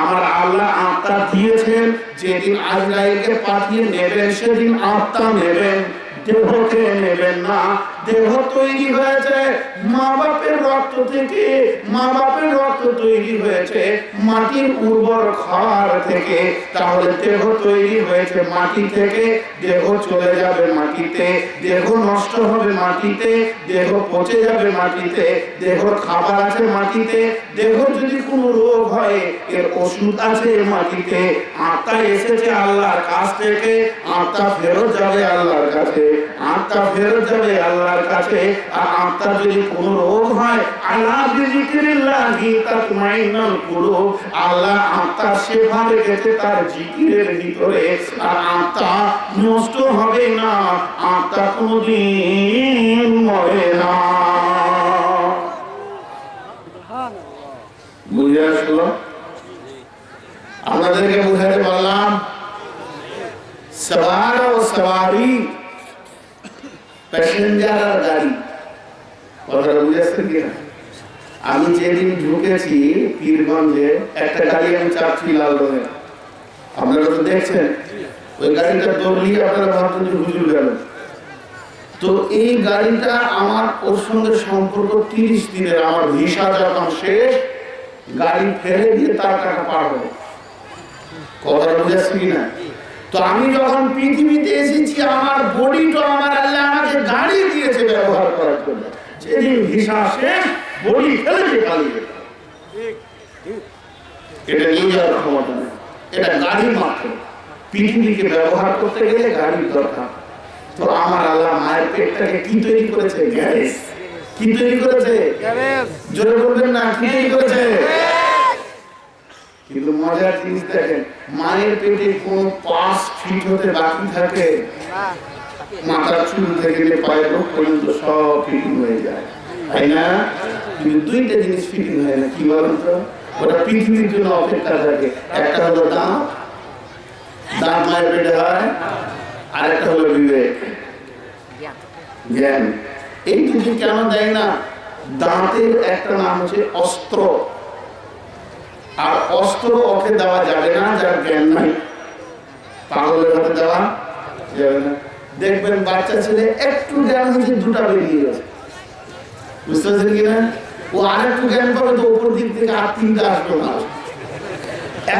আমার আল্লাহ আত্মা দিয়েছেন, যেদিন আজরাইলকে পাঠিয়ে নেবেন সেদিন আত্মা নেবেন, দেহকে নেবেন না। দেহ তৈরি হয়েছে মা বাপের রক্ত থেকে, মা বাপের রক্ত তৈরি হয়েছে মাটির উর্বর খাবার থেকে। তাহলে দেহ তৈরি হয়েছে মাটি থেকে, দেহ চলে যাবে মাটিতে, দেহ নষ্ট হবে মাটিতে, দেহ পচে যাবে মাটিতে, দেহর খাবার আছে মাটিতে। দেহ যদি কোনো রোগ হয় এর ওষুধ আছে মাটিতে। আত্মা এসেছে আল্লাহর কাছ থেকে, আত্মা ফেরত যাবে আল্লাহর কাছে, আত্মা ফেরত যাবে আল্লাহর কাছে। আর আত্মা যদি কোনো রোগ হয়, আল্লাহ বিযিকিরিল্লাহি তাতমাইন্নুল কুলুব, আল্লাহ আত্মা সেবা রেখেছে তার জিকিরের ভিতরে। আর আত্মা নষ্ট হবে না, আত্মা কোনদিন মরে না। বুঝে আসলো? আপনাদেরকে বুঝাতে পারলাম? সওয়ার ও সওয়ারি, প্যাসেঞ্জার আর গাড়ি, কথাটা বুঝেছেন কিনা? আমি যেদিন ঢুকেছি পীরগঞ্জে, একটা গাড়ি আমি চাপছি লাল রঙের, আপনারা তো দেখছেন। ওই গাড়িটা দৌড়িয়ে আপনারা ভাবছেন যে হুজুর গেল। তো এই গাড়িটা আমার ওর সঙ্গে সম্পর্ক 30 দিনের। আমার ভিসা যখন শেষ, গাড়ি ফেলে দিয়ে তার টাকা পার হবে। কথাটা বুঝেছেন কিনা? তো আমি যখন পৃথিবীতে এসেছি, আমার বডিটা আমার আল্লাহ আমাকে গাড়ি দিয়েছে ব্যবহার করার জন্য। যেদিন ভিসা শেষ, বডি ফেলে দিয়ে পালিয়ে গেল। এটা নিয়ে যাওয়ার ক্ষমতা নেই, এটা গাড়ি মাত্র। পৃথিবীকে ব্যবহার করতে গেলে গাড়ির দরকার। তো আমার আল্লাহ মায়ের পেটটাকে কি তৈরি করেছে? গ্যারেজ। কি তৈরি করেছে? গ্যারেজ। জোরে বলবেন না, কি তৈরি করেছে? কিন্তু মজার জিনিস দেখেন, মায়ের পেটে কোন 5 ফিট হতে বাকি থাকে? মাথার চুল থেকে পায়ের রোগ পর্যন্ত সব ফিটিং হয়ে যায়, তাই না? কিন্তু 2টা জিনিস ফিটিং হয় না, কি বলেন তো? ওটা পৃথিবীর জন্য অপেক্ষা থাকে। একটা হলো দাঁত, দাঁত মায়ের পেটে হয়, আরেকটা হলো বিবেক, জ্ঞান। এই দুটি কেন দেয় না? দাঁতের একটা নাম হচ্ছে অস্ত্র, আর অস্ত্র ওকে দেওয়া যাবে না যার জ্ঞান নাই। পাগলের হাতে দেওয়া যাবে না। দেখবেন বাচ্চা ছেলে একটু জ্ঞান হয়েছে, দুটা বেরিয়ে গেছে, বুঝতে পারছেন কিনা? ও আরেকটু জ্ঞান পাবে তো ওপর দিক থেকে আর তিনটা আসবে না।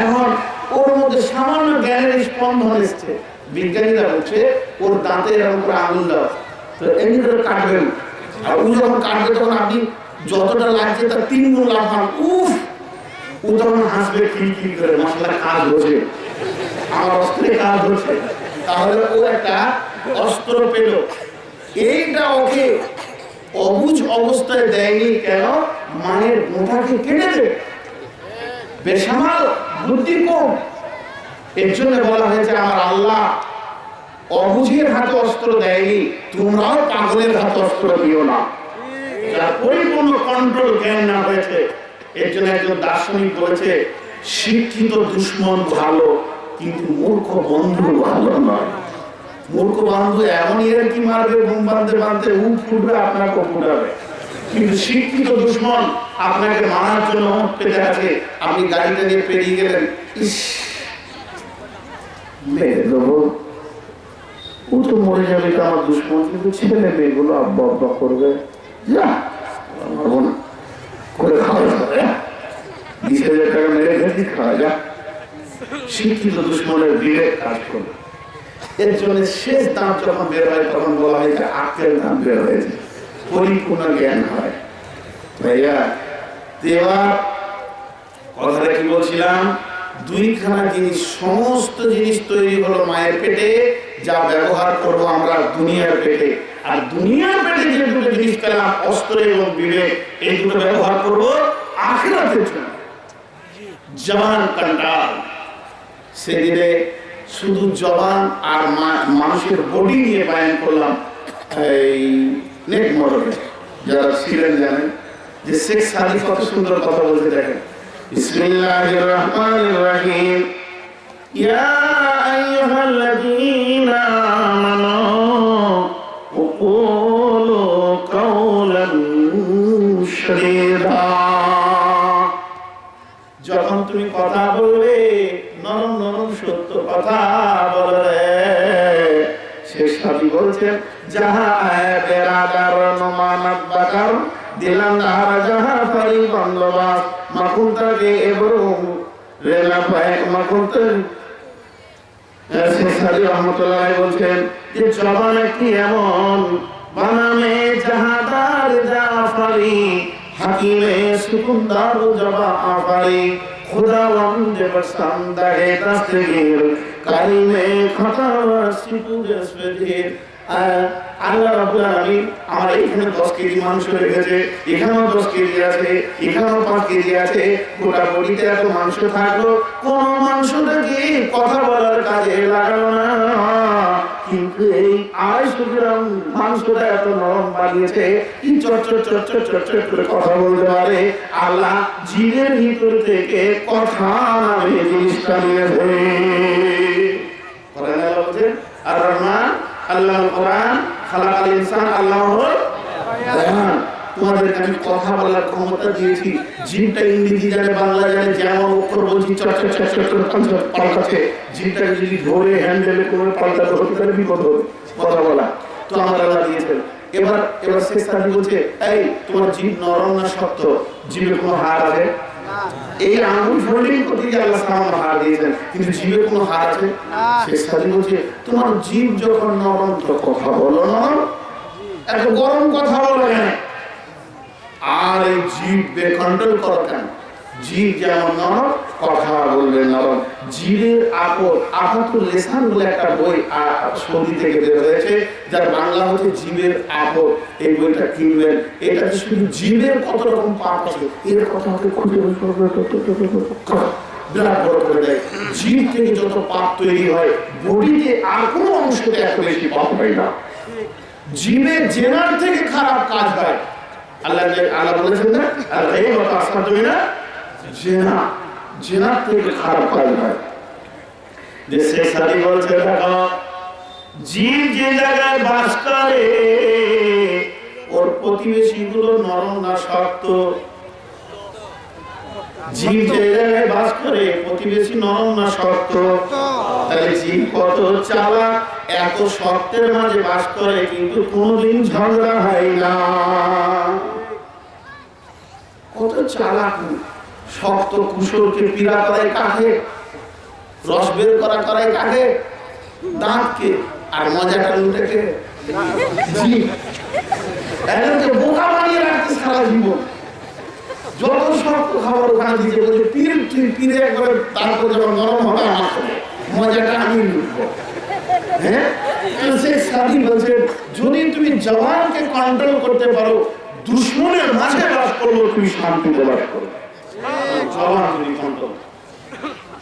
এখন ওর মধ্যে সামান্য জ্ঞানের স্পন্দন এসছে, বিজ্ঞানীরা বলছে ওর দাঁতে এরকম করে আঙুল দেওয়া, তো এমনি করে কাটবেন, আর ও যখন কাটবে তখন আপনি যতটা লাগছে তার 3 গুণ লাফান, উফ, ও তখন হাসবে খিলখিল করে, মশলা কাজ হচ্ছে, আমার অস্ত্রে কাজ হচ্ছে। তাহলে ও একটা অস্ত্র পেল। এইটা ওকে অবুঝ অবস্থায় দেয়নি, কেন? মায়ের মোটাকে কেটে দেবে, বেসামাল, বুদ্ধি কম। এর জন্য বলা হয়েছে আমার আল্লাহ অবুঝের হাতে অস্ত্র দেয়নি, তোমরাও পাগলের হাতে অস্ত্র দিও না, যার পরিপূর্ণ কন্ট্রোল জ্ঞান না হয়েছে। এর জন্য একজন দার্শনিক বলেছে, শিক্ষিত দুশ্মন ভালো, কিন্তু মূর্খ বন্ধু ভালো নয়। মূর্খ বন্ধু এমনই এর কি মারবে, বোম বাঁধতে বাঁধতে উঠ ফুটবে, আপনাকে ফুটাবে। কিন্তু শিক্ষিত দুশ্মন আপনাকে মারার জন্য পেতে আছে। আপনি গাড়িটা নিয়ে পেরিয়ে গেলেন, ইস মেরে দেবো, ও তো মরে যাবে, তো আমার দুশ্মন, কিন্তু ছেলে মেয়েগুলো আব্বা আব্বা করবে, যা মারবো না, করে খাওয়া যাবে, 20,000 টাকা মেরে ফেলছি, খাওয়া যা। শিক্ষিত দুশ্মনের বিবেক কাজ করবে। এর জন্য শেষ দাম যখন বের হয় তখন বলা হয়েছে আখের দাম বের হয়েছে, পরিপূর্ণ জ্ঞান হয়। ভাইয়া দেওয়া কথাটা কি বলছিলাম, দুইখানা জিনিস, সমস্ত জিনিস তৈরি হলো মায়ের পেটে, যা ব্যবহার করবো আমরা দুনিয়ার পেটে। আর দুনিয়ার পেটে যে দুটো জিনিস পেলাম, অস্ত্র এবং বিবেক, এই দুটো ব্যবহার করবো আখিরাতের জন্য। জবান কন্ট্রোল, সেদিনে শুধু জবান আর মানুষের বডি নিয়ে বায়ান করলাম। এই নেট মডেলে যারা ছিলেন জানেন যে শেখ সাদি কত সুন্দর কথা বলতে দেখেন। বিসমিল্লাহির রহমানির রহিম, ইয়া আইয়ুহাল্লাযীনা আমানু কুলু কাওলান সাদীদা। যখন তুমি কথা বলবে নরম নরম সত্য কথা বলবে। শেষ সাদি বলছেন, যাহা আয় বেরাদার নমানাত বাকার দিলাম তাহারা যাহা ফারি বন্দবাস মাকুন্তাকে এবং রেলা পায় মাকুন্তা। শেষ সাদি রহমতুল্লাহ বলছেন যে জবান একটি এমন বানামে জাহাদার জাফারি হাকিমে সুকুন্দার জবা আফারি खुदावंद बसंदा है दस्तगीर कारिमे खता वसिपुरे स्वेदीर। আল্লাহ রাব্বুল আলামিন আমার এখানে 10 কেজি মাংস রেখেছে, এখানেও 10 কেজি আছে, এখানেও 5 কেজি আছে, গোটা বডিতে এত মাংস থাকলো, কোন মাংসটাকে কথা বলার কাজে লাগালো না। কিন্তু এই 250 গ্রাম মাংসটা এত নরম বানিয়েছে, কি চটচট চটচট চটচট করে কথা বলতে পারে। আল্লাহ জিনের ভিতর থেকে কথা নামে জিনিসটা নিয়েছে। কোরআনে আল্লাহ বলছেন, আর রহমান আল্লাহুল কোরআন খালাকাল ইনসান আল্লাহুল বায়ান। তোমাদেরকে আমি কথা বলার ক্ষমতা দিয়েছি। জিনটা ইংরেজি জানে, বাংলা জানে, যেমন অক্ষর বলছি চটচট চটচট করে পাল্টাচ্ছে। জিনটাকে যদি ধরে হ্যান্ডেলে করে পাল্টাতে হতে তাহলে বিপদ হবে কথা বলা। তো আমার আল্লাহ দিয়েছেন। এবার শেষ সাদি বলছে, এই তোমার জিভ নরম না শক্ত? জিভে কোনো হাড় আছে? এই আঙ্গুল ফোল্ডিং করতে গিয়ে আল্লাহ সামান্য হাড় দিয়েছেন, কিন্তু জিভে কোনো হাড় আছে? শেষ সাদি বলছে, তোমার জিভ যখন নরম তো কথা বলো নরম, এত গরম কথা বলো কেন? আর এই জিভ বেকন্ট্রোল করো কেন? জিভ যেমন নরম, কথা বলবে নরম। জিভের আফাতুল লিসান বলে একটা বই সৌদি থেকে বের হয়েছে, যার বাংলা হচ্ছে জিভের আপদ। এই বইটা কিনবেন। এটা শুধু জিভের কত রকম পাপ আছে এর কথা আমাকে খুঁজে বিরাট বড় করে দেয়। জিভ থেকে যত পাপ তৈরি হয়, বডিতে আর কোনো অংশতে এত বেশি পাপ হয় না। জিভের জেনার থেকে খারাপ কাজ হয়। আল্লাহ বলেছেন না, আর এই কথা আসতে না, জেনা থেকে খারাপ কাজ হয়। যে শেখ সাদি বলছে দেখো জীব যে জায়গায় বাস করে ওর প্রতিবেশী গুলো নরম না শক্ত। জীব যে জায়গায় বাস করে প্রতিবেশী নরম না শক্ত। তাহলে জীব কত চালাক, এত শক্তের মাঝে বাস করে কিন্তু কোনোদিন ঝগড়া হয় না। কত চালাক, শক্ত কুশলকে পীড়া করায় কাকে, রস বের করায় কাকে, দাঁতকে, আর মজাটা লুটেকে জীব। এদেরকে বোকা বানিয়ে রাখতে সারা জীবন। যত শক্ত খাবার ওখানে দিতে বলছে পীরে একবারে, তারপর যখন নরম হবে আমার মজাটা আমি লুটবো। হ্যাঁ, সে সাথী বলছে যদি তুমি জওয়ানকে কন্ট্রোল করতে পারো, দুশ্মনের মাঝে বাস করলো তুমি শান্তিতে বাস করো। জওয়ান যদি কন্ট্রোল,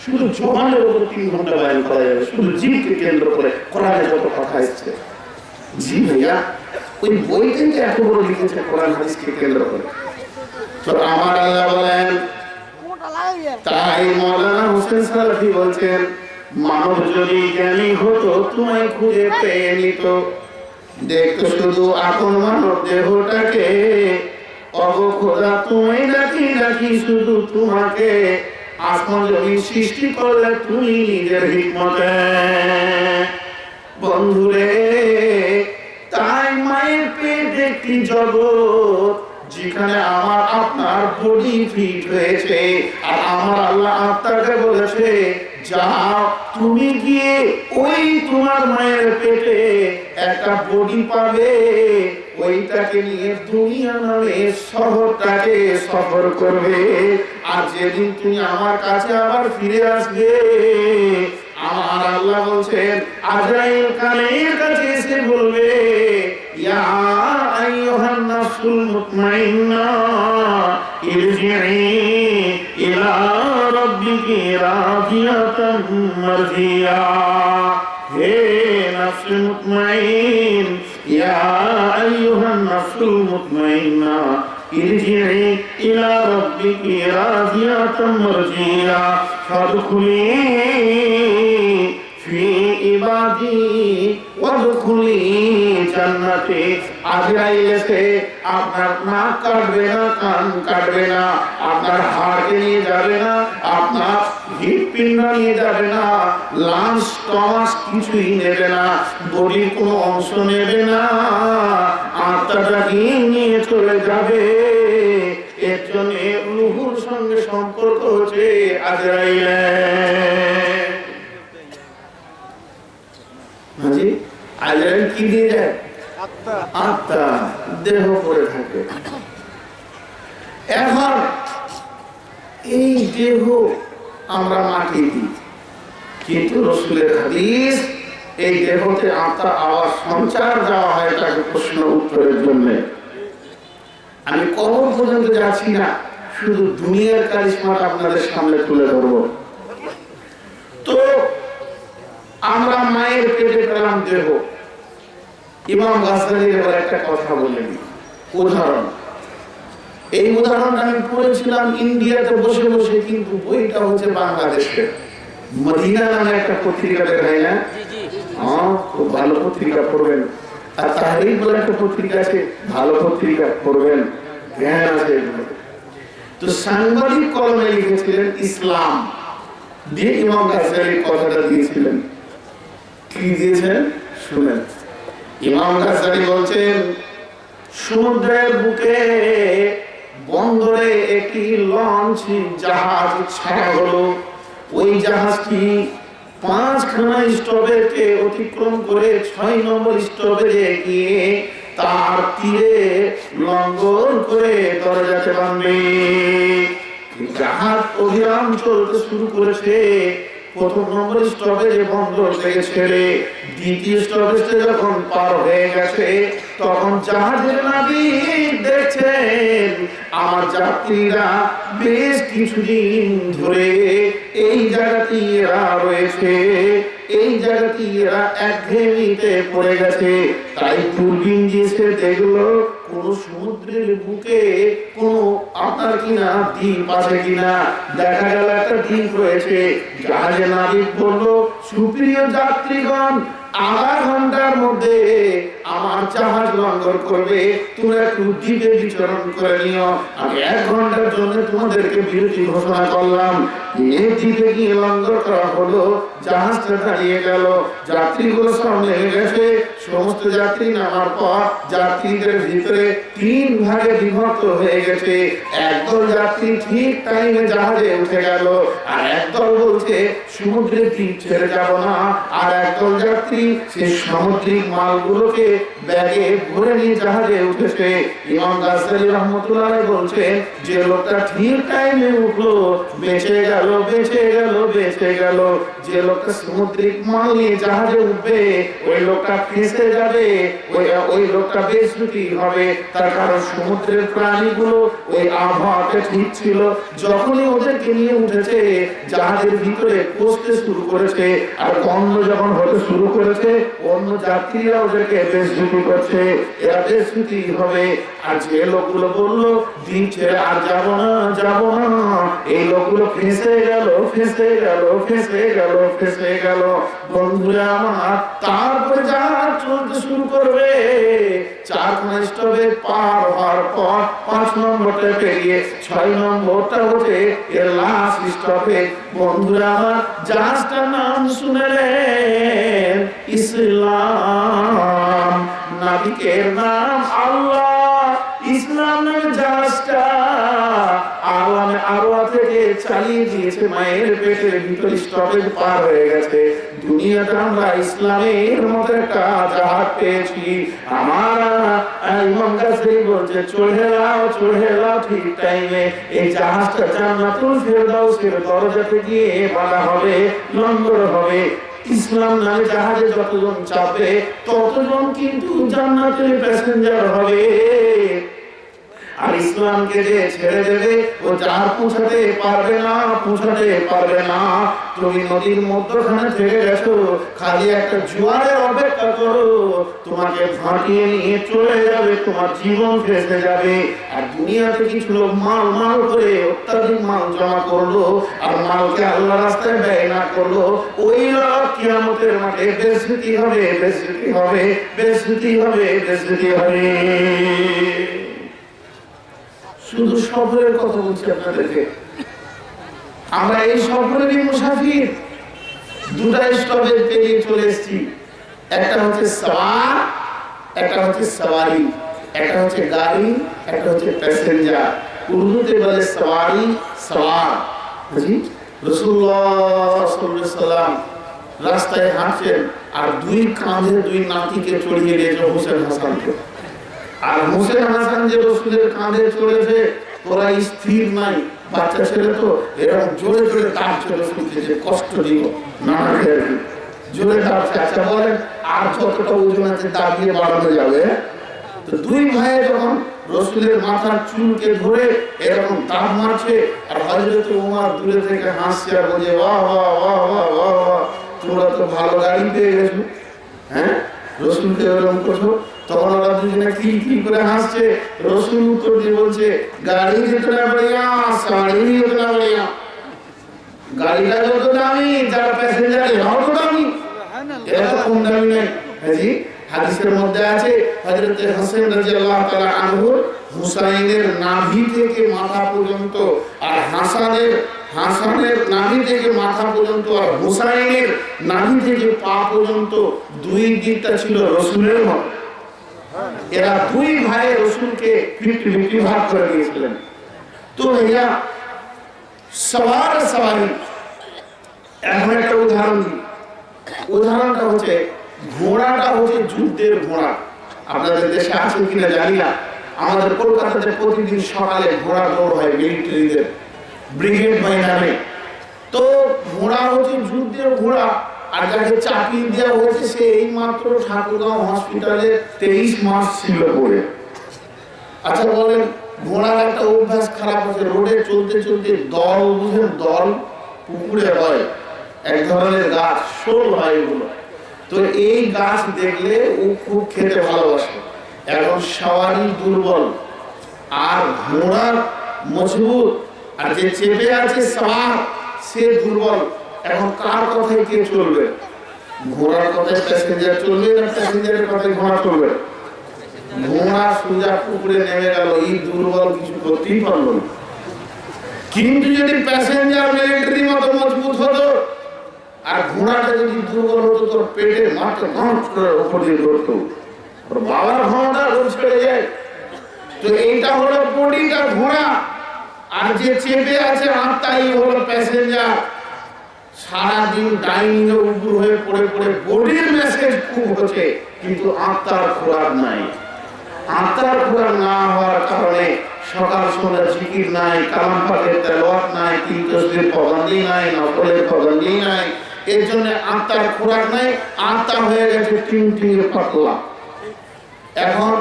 শুধু জওয়ানের উপর 3 ঘন্টা বয়ান করা যাবে, শুধু জীবকে কেন্দ্র করে কোরআনে যত কথা এসছে। জি ভাইয়া, ওই বই থেকে এত বড় লিখেছে কোরআন হাদিসকে কেন্দ্র করে। তো আমার আল্লাহ বলেন, তাই মৌলানা হোসেন সালাফি বলছেন মানব যদি জ্ঞানী হতো তোমায় খুঁজে পেয়ে নিত। দেখতো শুধু আপন মানব দেহটাকে, অগো খোদা তুমি ডাকি শুধু তোমাকে। আসমান জমিন সৃষ্টি করলে তুমি নিজের হিকমতে। বন্ধুরে, তাই মায়ের পেট একটি জগৎ যেখানে আমার আপনার বডি ফিট হয়েছে। আর আমার আল্লাহ আত্মাকে বলেছে যাও তুমি গিয়ে ওই তোমার মায়ের পেটে একটা বডি পাবে, ওইটাকে নিয়ে দুনিয়া নামে শহরটাকে সফর করবে। আর যেদিন তুমি আমার কাছে আবার ফিরে আসবে, আমার আল্লাহ বলছেন আজরাইল কানের কাছে এসে বলবে ইয়া আইয়ুহান নাফসুল মুতমাইন্না ইরজিই ইলা রাব্বিকি রাদিয়াতাম মারদিয়া। হে নাফসুল মুতমাইন, ইয়া আইয়ুহান নাফসুল মুতমাইন্না ইরজিই ইলা রাব্বিকি রাদিয়াতাম মারদিয়া ফাদখুলি ফি ইবাদি ওয়াদখুলি জান্নাতি। আজরাইল এসে আপনার নাক কাটবে না, কান কাটবে না, আপনার হাড়কে নিয়ে যাবে না, আপনার হৃৎপিণ্ড নিয়ে যাবে না, লাংস স্টমাক কিছুই নেবে না, বডির কোনো অংশ নেবে না, আত্মাটাকে নিয়ে চলে যাবে। এর জন্য রূহুর সঙ্গে সম্পর্ক হচ্ছে আজরাইলের। হাজি আজরাইল কি দিয়ে যায়? আত্মা, দেহ পড়ে থাকে। এখন এই দেহ আমরা মাটি দিই, কিন্তু রাসূলের হাদিস এই দেহতে আত্মা আবার সঞ্চার দেওয়া হয় তাকে প্রশ্ন উত্তরের জন্য। আমি কবর পর্যন্ত যাচ্ছি না, শুধু দুনিয়ার কারিশমাটা আপনাদের সামনে তুলে ধরবো। তো আমরা মায়ের পেটে পেলাম দেহ। ইমাম গাজজালীর এবার একটা কথা বলেন, উদাহরণ। এই উদাহরণটা আমি পড়েছিলাম ইন্ডিয়াতে বসে বসে, কিন্তু বইটা হচ্ছে বাংলাদেশে। মদিনা নামে একটা পত্রিকা দেখায় না? খুব ভালো পত্রিকা পড়বেন। আর তাহরিক বলে একটা পত্রিকা আছে, ভালো পত্রিকা পড়বেন, জ্ঞান আছে। তো সাংবাদিক কলমে লিখেছিলেন ইসলাম দিয়ে ইমাম গাজজালীর কথাটা দিয়েছিলেন। কি দিয়েছেন শুনেন। ইমাম গাজজালী বলছেন সমুদ্রের বুকে বন্দরে একটি লঞ্চ জাহাজ ছাড়া হলো। ওই জাহাজটি 5খানা স্টপেজকে অতিক্রম করে 6 নম্বর স্টপেজে গিয়ে তার তীরে লঙ্ঘন করে দরজাতে বাঁধবে। জাহাজ অভিযান চলতে শুরু করেছে। প্রথম নম্বর স্টপেজে বন্দর থেকে ছেড়ে দ্বিতীয় স্টপেজে যখন পার হয়ে গেছে, তখন জাহাজের নাবিক দেখছেন আমার যাত্রীরা বেশ কিছুদিন ধরে এই জায়গাতে এরা রয়েছে, এই জায়গাতে এরা একঘেয়েমিতে পড়ে গেছে। তাই দূরবীন দিয়ে সে দেখলো কোন সমুদ্রের বুকে কোন আপনার কিনা দ্বীপ আছে কিনা। দেখা গেল একটা দিক রয়েছে। জাহাজে নাবিক বলল, সুপ্রিয় যাত্রীগণ, আধা ঘন্টার মধ্যে আমার জাহাজ লঙ্ঘন করবে, তোমরা একটু দ্বীপে বিচরণ করে নিও। আমি 1 ঘন্টার জন্য তোমাদেরকে বিরতি ঘোষণা করলাম। এই দ্বীপে গিয়ে লঙ্ঘন করা হলো, জাহাজটা দাঁড়িয়ে গেল, যাত্রীগুলো সব নেমে গেছে। সমস্ত যাত্রী নামার পর যাত্রীদের ভিতরে 3 ভাগে বিভক্ত হয়ে গেছে। একদল যাত্রী ঠিক টাইমে জাহাজে উঠে গেল, আর একদল বলছে সমুদ্রের দ্বীপ ছেড়ে যাব না, আর একদল যাত্রী সেই সামুদ্রিক মালগুলোকে ব্যাগে ভরে নিয়ে জাহাজে উঠেছে। ইমাম গাজ্জালী রহমাতুল্লাহ বলছেন, যে লোকটা ঠিক টাইমে উঠলো বেঁচে গেল, বেঁচে গেল, বেঁচে গেল। যে লোকটা সামুদ্রিক মাল নিয়ে জাহাজে উঠবে ওই লোকটা ফেঁসে যাবে, ওই লোকটা বেজ্জতি হবে। তার কারণ সমুদ্রের প্রাণীগুলো ওই আবহাওয়াতে ঠিক ছিল, যখনই ওদেরকে নিয়ে উঠেছে জাহাজের ভিতরে পৌঁছতে শুরু করেছে, আর গন্ধ যখন হতে শুরু করেছে অন্য যাত্রীরা ওদেরকে বেজ্জতি করছে, এরা বেজ্জতি হবে। আর যে লোকগুলো বললো দিন ছেড়ে আর যাবো না, যাবো না, এই লোকগুলো ফেঁসে গেল, ফেঁসে গেল, ফেঁসে গেল, ফেঁসে গেল। বন্ধুরা আমার, তারপরে জাহাজ চলতে শুরু করবে। 4 স্টপে পার হওয়ার পর 5 নম্বরটা পেরিয়ে 6 নম্বরটা হচ্ছে এর লাস্ট স্টপে। বন্ধুরা আমার, জাহাজটার নাম শুনেলেন ইসলাম, নাবিকের নাম আল্লাহ। ইসলাম নামে জাহাজটা আলামে আরওয়া থেকে চালিয়ে দিয়েছে মায়ের পেটের ভিতর, স্টপেজ পার হয়ে গেছে। দুনিয়াতে আমরা ইসলামের মতো একটা জাহাজ পেয়েছি। আমার ইমাম গাজ্জালী বলছে, চড়ে যাও, চড়ে যাও ঠিক টাইমে। এই জাহাজটা জান্নাতুল ফেরদাউসের দরজাতে গিয়ে বাঁধা হবে, লঙ্গর হবে। ইসলাম নামে জাহাজে যতজন চাপবে ততজন কিন্তু জান্নাতের প্যাসেঞ্জার হবে। আর ইসলামকে যে ছেড়ে দেবে ও যার পৌঁছাতে পারবে না, পৌঁছাতে পারবে না। তুমি নদীর মধ্যখানে থেকে গেছো, খালি একটা জোয়ারের অপেক্ষা করো, তোমাকে ভাটিয়ে নিয়ে চলে যাবে, তোমার জীবন ফেসে যাবে। আর দুনিয়াতে কিছু লোক মাল মাল করে অত্যাধিক মাল জমা করলো, আর মালকে আল্লাহ রাস্তায় ব্যয় না করলো, ওই লোক কিয়ামতের মাঠে বেজ্জতি হবে, বেজ্জতি হবে, বেজ্জতি হবে, বেজ্জতি হবে। শুধু সফরের কথা বলছি আপনাদেরকে, আমরা এই সফরেরই মুসাফির। 2টা স্টপে পেরিয়ে চলে এসেছি, একটা হচ্ছে সওয়ার, একটা হচ্ছে সওয়ারি, একটা হচ্ছে গাড়ি, একটা হচ্ছে প্যাসেঞ্জার। উর্দুতে বলে সওয়ারি, সওয়ার। রাসূলুল্লাহ সাল্লাল্লাহু আলাইহি ওয়াসাল্লাম রাস্তায় হাঁটছেন, আর 2 কাঁধে 2 নাতিকে চড়িয়ে দিয়েছে হোসেন হাসানকে। আর হোসেন হাসান যে রসুলের কাঁধে চড়েছে, ওরা স্থির নাই, বাচ্চা ছেলে তো এরকম জোরে জোরে কাঁপছে, রসুলকে যে কষ্ট দিব না খেয়ে জোরে কাঁপছে। আচ্ছা বলেন, আর যতটা ওজন আছে দাবিয়ে বাড়ানো যাবে? তো 2 ভাইয়ে যখন রসুলের মাথার চুলকে ধরে এরকম দাব মারছে, আর হযরত ওমর দূরে থেকে হাসছে আর বলছে, বাহ বাহ বাহ বাহ বাহ বাহ, তোমরা তো ভালো গাড়ি পেয়ে গেছো, হ্যাঁ রসুলকে এরকম করছো। তখন ওরা দুজনে কি কি করে হাসছে। রসুল উত্তর দিয়ে বলছে, গাড়ি जितना बढ़िया साड़ी उतना बढ़िया। গাড়িটা যত দামি, যারা প্যাসেঞ্জার এরাও তো দামি, এরা তো কম দামি নেই। হ্যাঁ জি, হাদিসের মধ্যে আছে হযরত হোসেন রাদিয়াল্লাহু তাআলা আনহু হুসাইনের নাভি থেকে মাথা পর্যন্ত, আর হাসানের নাভি থেকে মাথা পর্যন্ত, আর হুসাইনের নাভি থেকে পা পর্যন্ত 2 দিকটা ছিল রসুলের মতো। এরা 2 ভাই রসুলকে 50-50 ভাগ করে দিয়েছিলেন। তো ভাইয়া, সওয়ার সওয়ারি, এখন একটা উদাহরণ দিই। উদাহরণটা হচ্ছে, ঘোড়াটা হচ্ছে যুদ্ধের ঘোড়া। আপনাদের দেশে আছে কিনা জানি না, আমাদের কলকাতাতে প্রতিদিন সকালে ঘোড়া দৌড় হয় মিলিটারিদের, ব্রিগেড বাই নামে। তো ঘোড়া হচ্ছে যুদ্ধের ঘোড়া, আর যাকে চাকরি দেওয়া হয়েছে সে এই মাত্র ঠাকুরগাঁও হসপিটালে 23 মাস ছিল পড়ে। আচ্ছা বলেন, ঘোড়ার একটা অভ্যাস খারাপ হচ্ছে, রোডে চলতে চলতে দল, বুঝেন দল, পুকুরে হয় এক ধরনের গাছ, শোল হয় এগুলো। তো এই গাছ দেখলে ও খুব খেতে ভালোবাসে। এখন সওয়ারি দুর্বল আর ঘোড়া মজবুত, আর যে চেপে আছে সওয়ার, সে দুর্বল। এখন কার কথায় কে চলবে? ঘোড়ার কথায় প্যাসেঞ্জার চলবে না প্যাসেঞ্জারের কথায় ঘোড়া চলবে? ঘোড়া সোজা পুকুরে নেমে গেল, এই দুর্বল কিছু করতেই পারলো না। কিন্তু যদি প্যাসেঞ্জার মিলিটারি মতো মজবুত হতো আর ঘোড়াটা যদি দুর্বল হতো, তোর পেটে মাত্র উপর দিয়ে ধরতো, বাবার ঘোড়াটা রোজ ছেড়ে যায়। তো এইটা হলো বডিটা ঘোড়া, আর যে চেপে আছে আত্মাই হলো প্যাসেঞ্জার। সারাদিন ডাইনিং এ উপর হয়ে পড়ে পড়ে বডির মেসেজ খুব হচ্ছে, কিন্তু আত্মার খোরাক নাই। আত্মার খোরাক না হওয়ার কারণে সকাল সন্ধ্যা জিকির নাই, কালাম পাকের তেলাওয়াত নাই, তিন তাসবিহের পাবন্দি নাই, নফলের পাবন্দি নাই। এর জন্য আত্মার খোরাক নাই, আত্মা হয়ে গেছে টিনটিনে পাতলা। এখন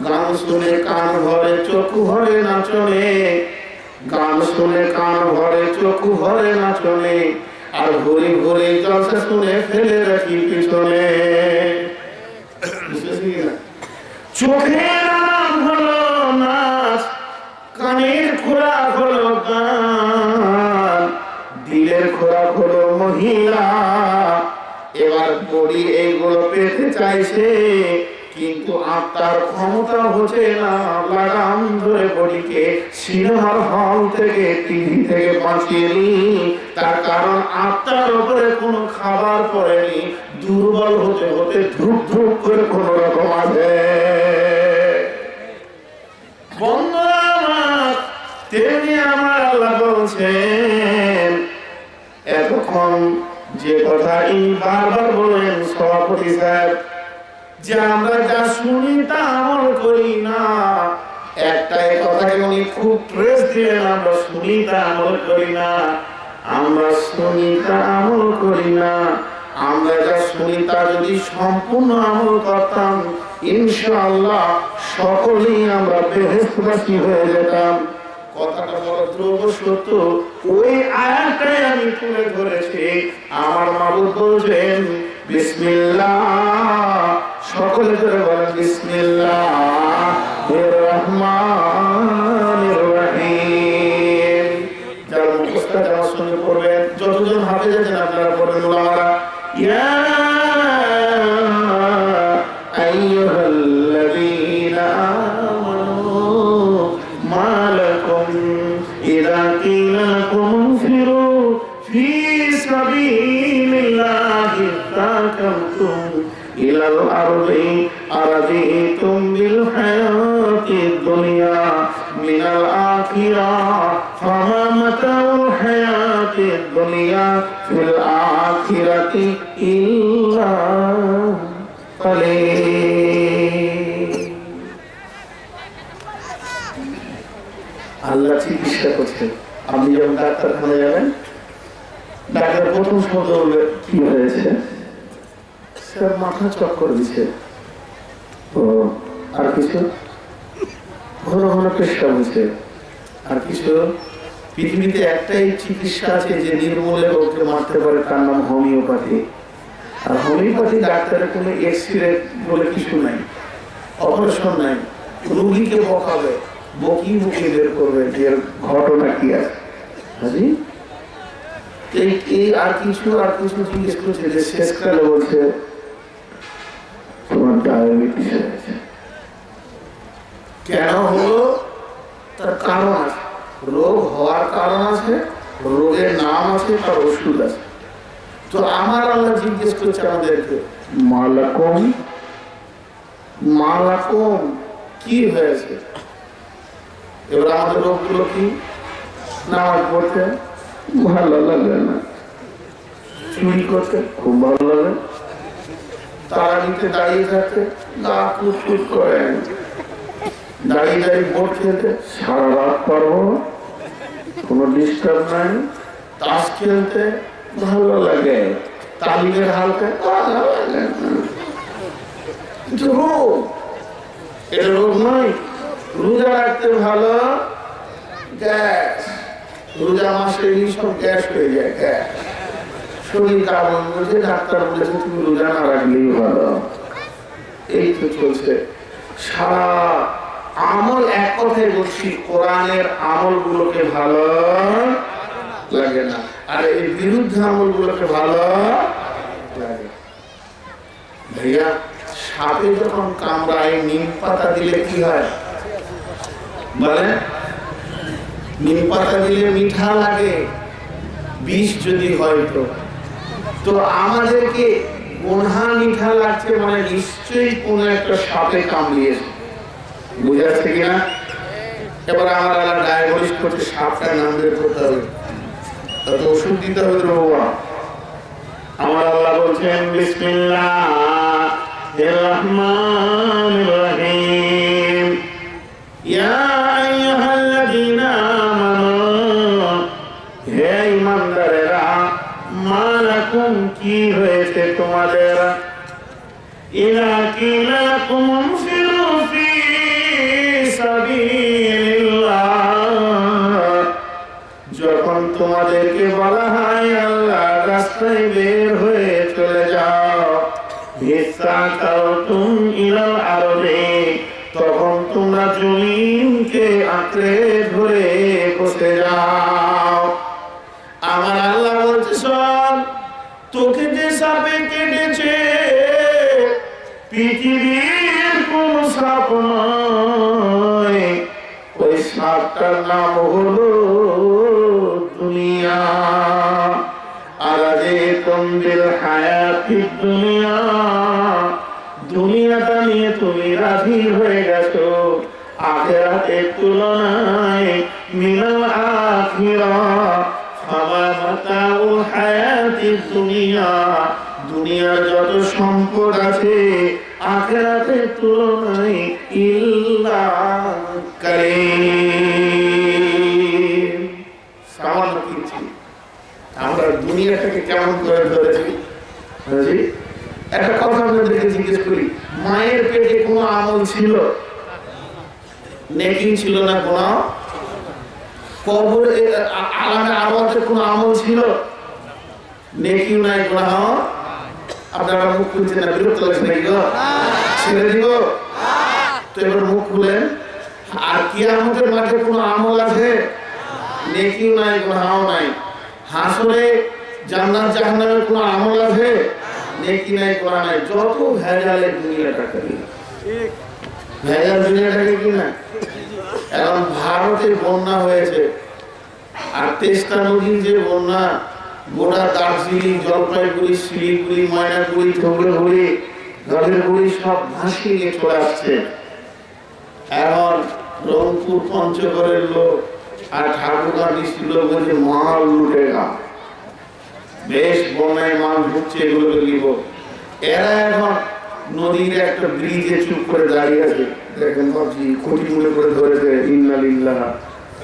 গান শুনে কান ভরে চক্ষু ভরে নাচনে, গান শুনে কান ভরে চক্ষু ভরে নাচনে, আর ঘুরি ঘুরি জলসা শুনে ফেলে রাখি পিছনে। চোখের নাম হলো নাচ, কানের খোরাক হলো গান, দিলের খোরাক হলো মহিলা। এবার বডি এইগুলো পেতে চাইছে, কিন্তু আত্মার ক্ষমতা হচ্ছে না। লাগাম ধরে বডিকে সিনেমার হল থেকে টিভি থেকে বাঁচিয়ে নি, তার কারণ আত্মার উপরে কোনো খাবার পড়েনি। দুর্বল হতে হতে ধূপ ধূপ করে কোন রকম আছে। বন্ধুরা আমার, তেমনি আমার আল্লাহ বলছেন, এতক্ষণ যে কথা ইনি বারবার বলেন সভাপতি সাহেব, যে আমরা যা শুনি তা আমল করি না। একটাই কথাকে উনি খুব প্রেস দিলেন, আমরা শুনি তা আমল করি না। আমরা শুনি তা আমল করি না। আমরা যা শুনি তা যদি সম্পূর্ণ আমল করতাম, ইনশাআল্লাহ সকলেই আমরা বেহেশতবাসী হয়ে যেতাম। কথাটা বড় ধ্রুব সত্য। ওই আয়াতটাই আমি তুলে ধরেছি। আমার মাবুদ বলছেন বিসমিল্লাহ, সকলে করে বলেন বিসমিল্লাহির রহমানির রহিম। যারা মুখস্থ আমার সঙ্গে পড়বেন, যতজন হাফেজ আছেন আপনারা পড়বেন। ওলামারা ইয়া আইয়ুহাল্লাযীনা আমানু মা লাকুম ইযা কিলা লাকুম ইনফিরু ফী সাবিলিল্লাহি তাকামতুম ইলাল আরদি আরাদিতুম বিল হায়াতিদ দুনিয়া মিনাল আখিরাহ ফামা মাতাউল হায়াতিদ দুনিয়া ফিল আখিরাতি ইল্লা কালিল। আল্লাহ চিকিৎসা করছেন। আপনি যখন ডাক্তারখানায় যাবেন, ডাক্তার প্রথম শব্দ বলবে কি হয়েছে, মাথা চক্কর দিচ্ছে, ও আর কিছু ঘন ঘন পেশাব হচ্ছে, আর কিছু। পৃথিবীতে একটাই চিকিৎসা আছে যে নির্মূলে রোগকে মারতে পারে, তার নাম হোমিওপ্যাথি। আর হোমিওপ্যাথি ডাক্তারের কোনো এক্সরে বলে কিছু নাই, অপারেশন নাই। রোগীকে বকাবে, বকি মুখে বের করবে যে ঘটনা কি আছে। হাজি এই আর কিছু জিজ্ঞেস করছে, যে শেষকালে বলছে তোমার ডায়াবেটিস হয়েছে। কেন হলো? তার কারণ আছে। রোগ হওয়ার কারণ আছে, রোগের নাম আছে, তার ওষুধ আছে। তো আমার আল্লাহ জিজ্ঞেস করছে আমাদেরকে মালাকুম কি হয়েছে। এবার আমাদের রোগগুলো কি? নামাজ পড়তে ভালো লাগে না, চুরি করতে খুব ভালো লাগে, তারাবিতে দাঁড়িয়ে থাকতে গা কুটকুট করে, দাঁড়িয়ে দাঁড়িয়ে ভোট খেলতে সারা রাত পারবো, কোনো ডিস্টার্ব নাই, তাস খেলতে ভালো লাগে, তালিমের হালকা ভালো লাগে। রোগ, এটা রোগ নয়। রোজা রাখতে ভালো, গ্যাস, রোজা মাসে সব গ্যাস হয়ে যায়, গ্যাস, শরীর কারণ বলছে, ডাক্তার বলেছে তুমি রোজা না রাখলেই ভালো। এই তো চলছে সারা আমল। এক কথায় বলছি, কোরআনের আমল গুলোকে ভালো লাগে না। আর এই বিরুদ্ধে আমলগুলোকে ভালো লাগে। ভাইয়া, সাপে যখন কামড়ায় নিম পাতা দিলে কি হয় বলেন? নিম পাতা দিলে মিঠা লাগে, বিষ যদি হয় তো আমাদেরকে গোনা মিঠা লাগছে, মানে নিশ্চয়ই কোন একটা সাপে কামড়িয়েছে। বুঝাচ্ছে কিনা? এবার আমার আল্লাহ ডায়াগনোস করতে সাপটার নাম বের করতে হবে, তত ওষুধ দিতে হবে বাবা। আমার আল্লাহ বলছেন বিসমিল্লাহির রহমানির রহিম, ইয়া আইয়ুহাল্লাযীনা আমানু, হে ঈমানদারেরা, মা লাকুম, কি হয়েছে তোমাদের, ইযা কিলা লাকুম ইনফিরু ফী সাবিলিল্লাহ, যখন তোমাদেরকে বলা হয় আল্লাহর রাস্তায় বের হয়ে চলে যাও, ইসতাকাউতুম ইলাল আরদি, তখন তোমরা জমিনকে আঁকড়ে ধরে বসে যাও। আমার আল্লাহ বলছে, শোন, তোকে যে সাপে কেটেছে পৃথিবীর কোন সাপ নয়, ওই সাপটার নাম হলো দুনিয়া। আরাদিতুম বিল হায়াতিদ দুনিয়া, দুনিয়াটা নিয়ে তুমি রাজি হয়ে গেছো আখিরাতের তুলনায়, মিনাল আখিরাহ ফামা মাতাউল হায়াতিদ দুনিয়া, দুনিয়ার যত সম্পদ আছে আখিরাতের তুলনায় ইল্লা কালিল, সামান্য কিছু। আমরা দুনিয়াটাকে কেমন করে ধরেছি? একটা কথা আপনাদেরকে জিজ্ঞেস করি, মায়ের পেটে কোনো আমল ছিল? নেকি ছিল না? কোনো কবরে আলামে আরওয়াতে কোনো আমল ছিল? নেকিও নাই, গুনাহ। আপনারা মুখ খুলছেন না, বিরক্ত লাগছে নাকি গো? ছেড়ে দিব তো? এবার মুখ খুলেন। আর কিয়ামতের মাঠে কোনো আমল আছে? নেকিও নাই, গুনাহও নাই। হাসরে জান্নাত জাহান্নামের কোনো আমল আছে? নেকি নাই, গুনাহ নাই। যত ভেজালের দুনিয়াটাকে, ঠিক ভেজাল দুনিয়াটাকে কি না। এখন ভারতে বন্যা হয়েছে, আর তেস্তা নদীর যে বন্যা, গোটা দার্জিলিং, জলপাইগুড়ি, শিলিগুড়ি, ময়নাগুড়ি, ঠোকরগুড়ি, গাজীপুরি সব ভাসিয়ে নিয়ে চলে আসছে। এখন রংপুর, পঞ্চগড়ের লোক আর ঠাকুরগাঁ ডিস্ট্রিক্ট লোক বলছে মাল লুটেগা, বেশ বন্যায় মাল ঢুকছে, এগুলোকে নিব। এরা এখন নদীর একটা ব্রিজে চুপ করে দাঁড়িয়ে আছে, দেখেন ভাবছি খুঁটি মনে করে ধরেছে, ইন্নালিল্লাহ,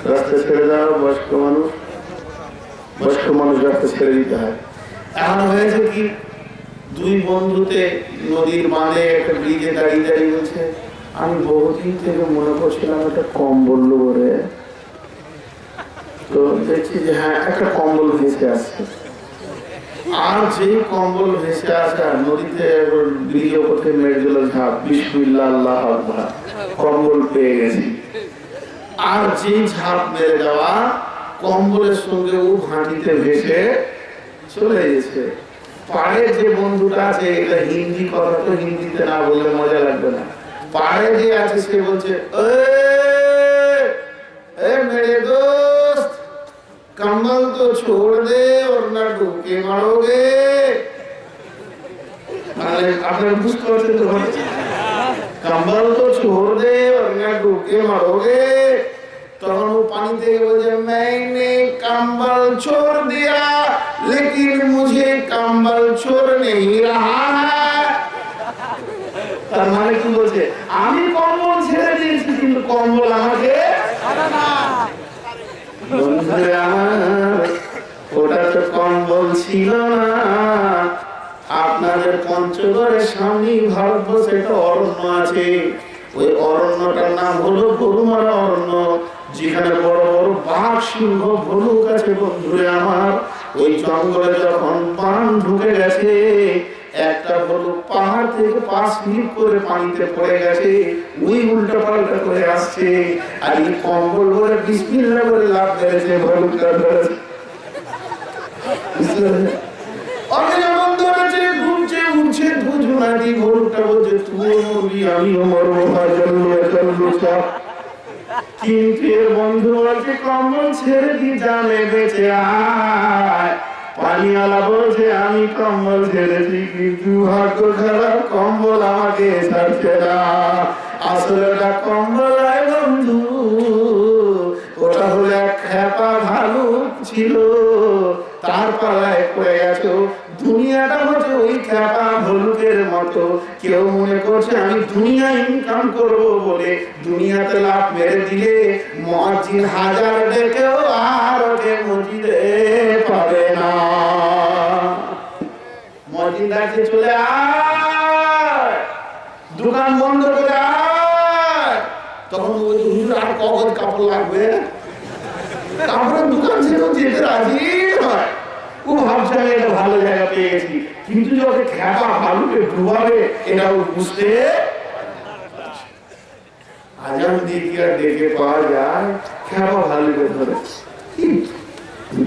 রাস্তা ছেড়ে দাও। বয়স্ক মানুষ রাস্তা ছেড়ে দিতে হয়। এখন হয়েছে কি, দুই বন্ধুতে নদীর বাঁধে একটা ব্রিজে দাঁড়িয়ে দাঁড়িয়ে বলছে, আমি বহুদিন থেকে মনে করছিলাম একটা কম্বল করে, তো দেখছি যে হ্যাঁ একটা কম্বল ভেসে আসছে। আর যে কম্বল ভেসে আসা নদীতে ব্রিজের উপর থেকে মেরে দিল ঝাঁপ, বিসমিল্লাহ আল্লাহ আকবার, কম্বল পেয়ে গেছি। আর যে ঝাঁপ মেরে যাওয়া, কম্বলের সঙ্গে ও ভাঁটিতে ভেসে চলে গেছে। পাড়ে যে বন্ধুটা আছে, এটা হিন্দি কথা, তো হিন্দিতে না বললে মজা লাগবে না। পাড়ে যে আছে সে বলছে, মেরে দোস্ত, कम्बल तो छोड़ दे वरना डूबके मरोगे। आपने बुझते पारছেন তো? कम्बल तो छोड़ दे वरना डूबके मरोगे। तখন ও পানি থেকে বলছে, मैंने कम्बल छोड़ दिया लेकिन मुझे कम्बल छोड़ नहीं रहा है। তার মানে কি বলছে? আমি কম্বল ছেড়ে দিয়েছি কিন্তু কম্বল আমাকে ছাড়ে না। বন্ধুরা আমার, ওটা তো কম্বল ছিল না। আপনাদের পঞ্চগড়ের সামনে ভারতবর্ষে একটা অরণ্য আছে, ওই অরণ্যটার নাম হলো গরুমারা অরণ্য, যেখানে বড় বড় বাঘ, সিংহ, ভলুক আছে। বন্ধুরা আমার, ওই জঙ্গলে যখন পান ঢুকে গেছে, একটা ভলুক পাহাড় থেকে 5 মিনিট করে পানিতে পড়ে গেছে, ওই উল্টা পাল্টা করে আসছে, আর এই কম্বল করে বিসমিল্লাহ করে লাফ মেরেছে, ভলুকটা ধরেছে। কিন্তু এর বন্ধু বলছে কম্বল ছেড়ে দিয়ে জানে বেঁচে আয়। পানিওয়ালা বলছে আমি কম্বল ছেড়েছি, কিন্তু ভাগ্য খারাপ কম্বল আমাকে ছাড়ছে না। আসলে ওটা কম্বল নয় বন্ধু, ওটা হলো এক খেপা ভালুক ছিল, তার পালায় পড়ে গেছো। দুনিয়াটা হচ্ছে ওই খেপা ভালুকের মতো। কেউ মনে করছে আমি দুনিয়া ইনকাম করবো বলে দুনিয়াতে লাভ মেরে দিলে মুয়াজ্জিন হাজার ডেকেও আর ওকে মসজিদে পাবে না। মুয়াজ্জিন ডাকে চলে আয়, দোকান বন্ধ করে আয়। তখন ওই হুজুর আর কখন কাপড় লাগবে, কাপড়ের দোকান ছিল যেতে রাজি হয়। ও ভাবছে আমি একটা ভালো জায়গা পেয়ে গেছি, কিন্তু যখন খেপা ভালুকে ডুবাবে এটাও বুঝতে। আজান দিকে আর ডেকে পাওয়া যায় খেপা ভালুকে ধরে।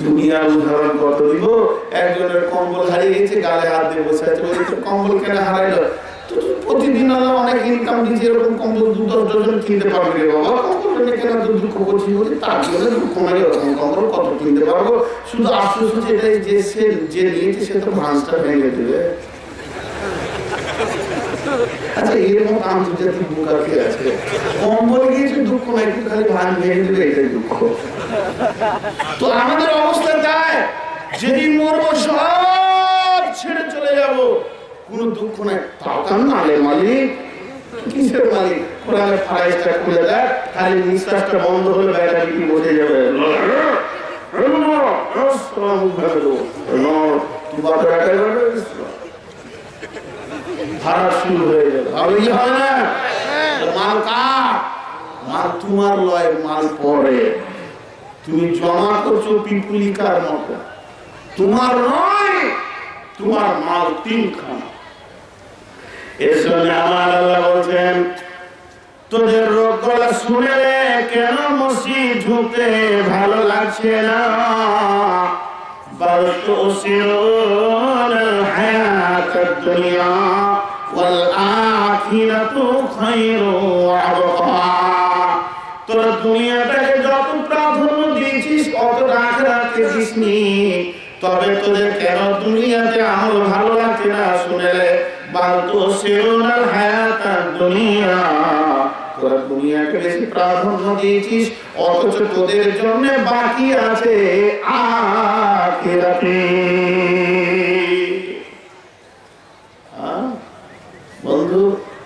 দুনিয়ার উদাহরণ কত দিব। একজনের কম্বল হারিয়ে গেছে, গালে হাত দিয়ে বসে আছে, কম্বল কেন হারাইলো? প্রতিদিন অনেক ইনকাম দিচ্ছে, এরকম কম্বল 2-10 ডজন কিনতে পারবে রে বাবা। কম্বল কেন দুঃখ করছি বলছি, তার জন্য দুঃখ নাই, ওরকম কম্বল কত কিনতে পারবো। শুধু আফসোস হচ্ছে এটাই যে সে যে নিয়েছে সে তো ভাঁজটা ভেঙে দেবে। আচ্ছা এর মতো আন্তর্জাতিক বুকা কে আছে? কম্বল গিয়েছে দুঃখ নাই, একটু খালি ভাঁজ ভেঙে দেবে, এটাই দুঃখ। তো আমাদের অবস্থা তাই, যেদিন মরবো সব ছেড়ে চলে যাবো, কোন দুঃখ নাই। তাও কান মালে মালিক, কিসের মালিক? কোরআনের ফারাইজটা খুলে দেয়, খালি নিঃশ্বাসটা বন্ধ হলে ব্যাটারি কি বোঝে যাবে। ভাড়া শুরু হয়ে যাবে, হবে না? মাল কার? মাল তোমার লয়, মাল পরে। তুমি জমা করছো পিপুলিকার মতো, তোমার নয়, তোমার মাল 3খানা। এর জন্য আমার আল্লাহ বলছেন তোদের রোগ গলা শুনে কেন মসজিদ ঢুকতে ভালো লাগছে না? বল তুসিরুনাল হায়াতাদ দুনিয়া ওয়াল আখিরাতু খায়রু ওয়া আবকা। তোরা দুনিয়াটাকে যত প্রাধান্য দিয়েছিস অত আখিরাতকে দিসনি। তবে তোদের কেন দুনিয়াতে আমল ভালো লাগছে না? শুনে বাল তুসিরুনাল হায়াতাদ দুনিয়া, তোরা দুনিয়াকে বেশি প্রাধান্য দিয়েছিস, অথচ তোদের জন্য বাকি আছে আখিরাতে। বন্ধু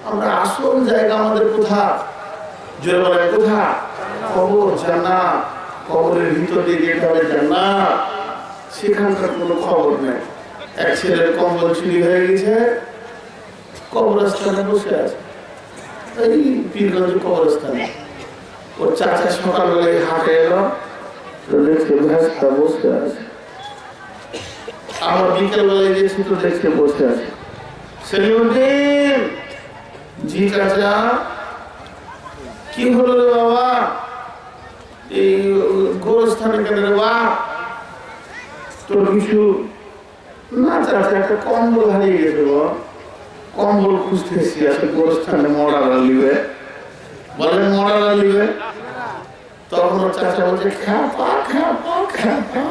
আমরা আসল জায়গা আমাদের কোথায়? জোরে বলে কোথায়? কবর, জান্নাত। কবরের ভিতর দিয়ে যেতে হবে জান্নাত, সেখানকার কোনো খবর নেই। এক ছেলের কম্বল চুরি হয়ে গেছে, কবরস্থানে বসে আছে, এই পীরগঞ্জ কবরস্থানে। ওর চাচা সকালবেলায় হাটে এলো, তো দেখছে ভেস্তা বসে আছে। আবার বিকেলবেলায় গেছি, তো দেখছে বসে আছে। সেলিমউদ্দিন, জি চাচা। কি হলো রে বাবা? এই গোরস্থানে কেন রে বাবা? তোর কিছু না চাচা, একটা কম্বল হারিয়ে গেছে বাবা, কম্বল খুঁজতেছি। আছে গোরস্থানে মরারা লিবে, বলেন মরারা লিবে। তখন ওর চাচা বলছে খ্যাপা খ্যাপা খ্যাপা,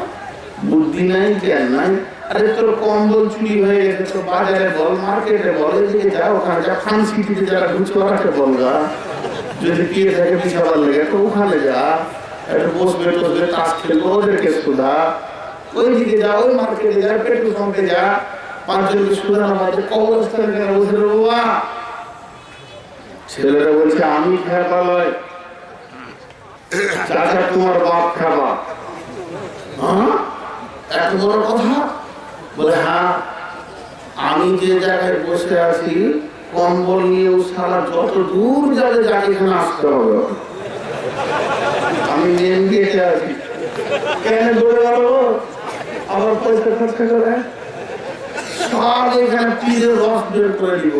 বুদ্ধি নাই, জ্ঞান নাই। আরে তোর কম্বল চুরি হয়ে গেছে, তো বাজারে বল, মার্কেটে বল, এদিকে যা, ওখানে যা, ফান সিটিতে যারা ঘুরছে ওরাকে বলবা। যদি পেয়ে থাকে বিছাবার লেগে তো ওখানে যা, একটু বসবে টসবে, তাস খেলবো, ওদেরকে সুধা। ওইদিকে যা, ওই মার্কেটে যা, পেট্রোল পাম্পে যা, 5 জনকে সুধানো মাঝে কবরস্থানে কেন বসে রে বাবা? ছেলেরা বলছে আমি খেপা লয় চাচা, তোমার বাপ খেপা। হ্যাঁ, এত বড় কথা? বলে হ্যাঁ, আমি যে জায়গায় বসে আছি কম্বল নিয়ে সারা যত দূর যাবে যাকে এখানে আসতে হবে। আমি মেন গেটে আছি, কেন দৌড়ে গেল? আবার পয়সা খরচা করে সব এখানে পীরের রস বের করে দিব।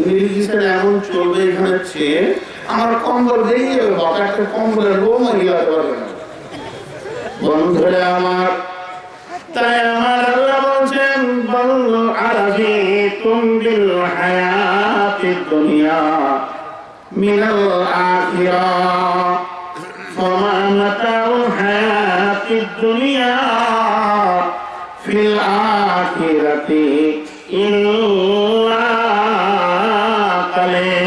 মেডিকেশন এমন চলবে এখানে চেয়ে আমার কম্বল বেরিয়ে যাবে বাবা, একটা কম্বলের রোম হিলাতে পারবে না। বন্ধুরা আমার, তাই আমার بل أرضيتم بالحياة الدنيا من الآخرة فما متاع الحياة الدنيا في الآخرة إلا قليل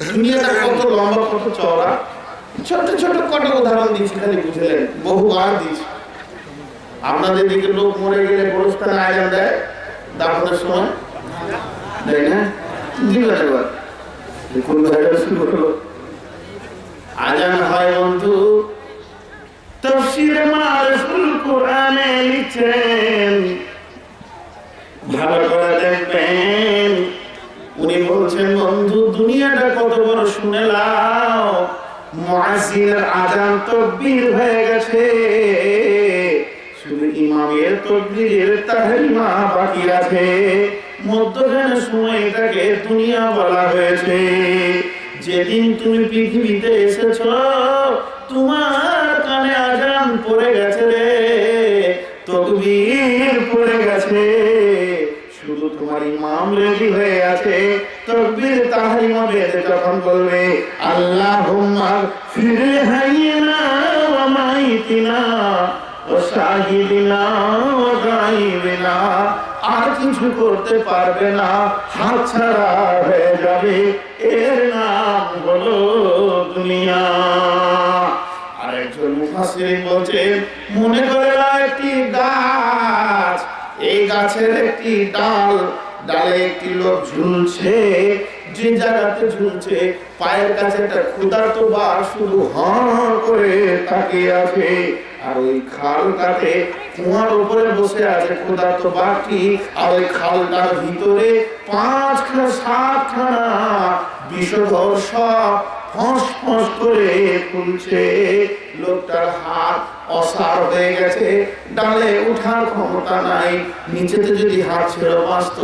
দুনিয়াটা কত লম্বা কত চওড়া ছোট ছোট কটা উদাহরণ দিয়েছি খালি বুঝলেন বহুবার দিয়েছি আপনাদের দিকে লোক মরে গেলে গোরস্থানে আয়োজন দেয় দাফনের সময় দেয় না দিবেন এবার কোন জায়গায় শুরু হলো আজান হয় বন্ধু তাফসীরে মারিফুল কোরআনে লিখেন ভালো করে দেখবেন উনি বলছেন বন্ধু দুনিয়াটা কত বড় শুনে লাও মুয়াজ্জিনের আজান তাকবীর হয়ে গেছে শুধু ইমামের তাকবীরের তাহরিমা বাকি আছে মধ্যখানে সময়টাকে দুনিয়া বলা হয়েছে যেদিন তুমি পৃথিবীতে এসেছো তোমার কানে আজান পড়ে গেছে রে তাকবীর পড়ে গেছে শুধু তোমার ইমাম রেডি হয়ে আছে তাকবীর তাহরিমা বেদে যখন বলবে আল্লাহুম্মা ফির হাইনা ওয়া মাইতিনা ওয়া শাহিদিনা ওয়া গায়বিনা আর কিছু করতে পারবে না হাত ছাড়া হয়ে যাবে এর নাম হলো দুনিয়া আরেকজন মুফাসসির বলছেন মনে করে একটি গাছ এই গাছের একটি ডালে একটি লোক ঝুলছে যে জায়গাতে ঝুলছে পায়ের কাছে একটা ক্ষুধার্ত বাঘ শুধু হাঁ করে তাকিয়ে আছে আর ওই খালটাতে কুয়ার উপরে বসে আছে ক্ষুধার্ত বাঘটি আর ওই খালটার ভিতরে 5-7খানা বিষধর সাপ ফস ফস করে ফুলছে লোকটার হাত অসাড় হয়ে গেছে ডালে ওঠার ক্ষমতা নাই নিচেতে যদি হাত ছেড়ে বাঁচত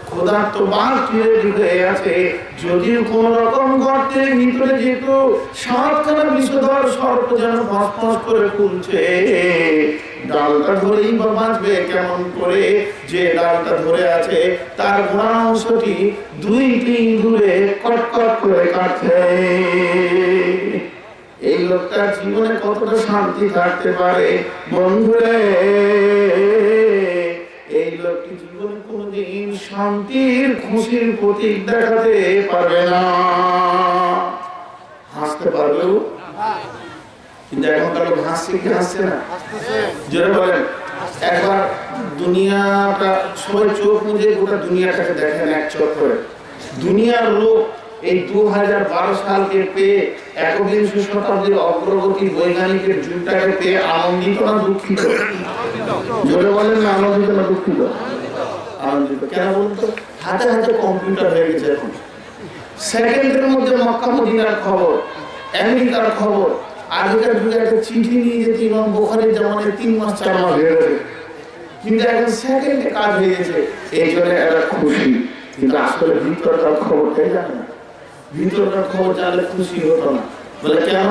ক্ষুধার্ত বাঘটি রেডি হয়ে আছে যদিও কোন রকম গর্তের ভিতরে যেত 7খানা বিষধর সর্প যেন ফস ফস করে ফুলছে ডালটা ধরেই বা বাঁচবে কেমন করে যে ডালটা ধরে আছে তার গোড়া অংশটি 2-3 দূরে কটকট করে কাটছে এই লোকটার জীবনে কতটা শান্তি থাকতে পারে বন্ধুরে এই লোকটি জীবনে কোনোদিন শান্তির খুশির প্রতীক দেখাতে পারবে না হাসতে পারবে কিন্তু এখনকার লোক হাসছে কি হাসছে না জোরে বলেন একবার দুনিয়াটা সবাই চোখ মুজে গোটা দুনিয়াটাকে দেখেন এক চোখ করে দুনিয়ার লোক এই 2012 সালকে পেয়ে একবিংশ শতাব্দীর অগ্রগতি বৈজ্ঞানিকের যুগটাকে পেয়ে আনন্দিত না দুঃখিত জোরে বলেন না আনন্দিত না দুঃখিত আনন্দিত কেন বলুন তো হাতে হাতে কম্পিউটার হয়ে গেছে এখন সেকেন্ডের মধ্যে মক্কা মদিনার খবর আমেরিকার খবর আগেকার যুগে একটা চিঠি নিয়ে যেতে ইমাম বুখারীর জামানায় 3 মাস 4 মাস হয়ে গেছে কিন্তু এখন সেকেন্ডে কাজ হয়ে গেছে এই জন্য এরা খুশি কিন্তু আসলে ভিতরকার খবরটাই জানে না ভিতরকার খবর জানলে খুশি হতো না বলে কেন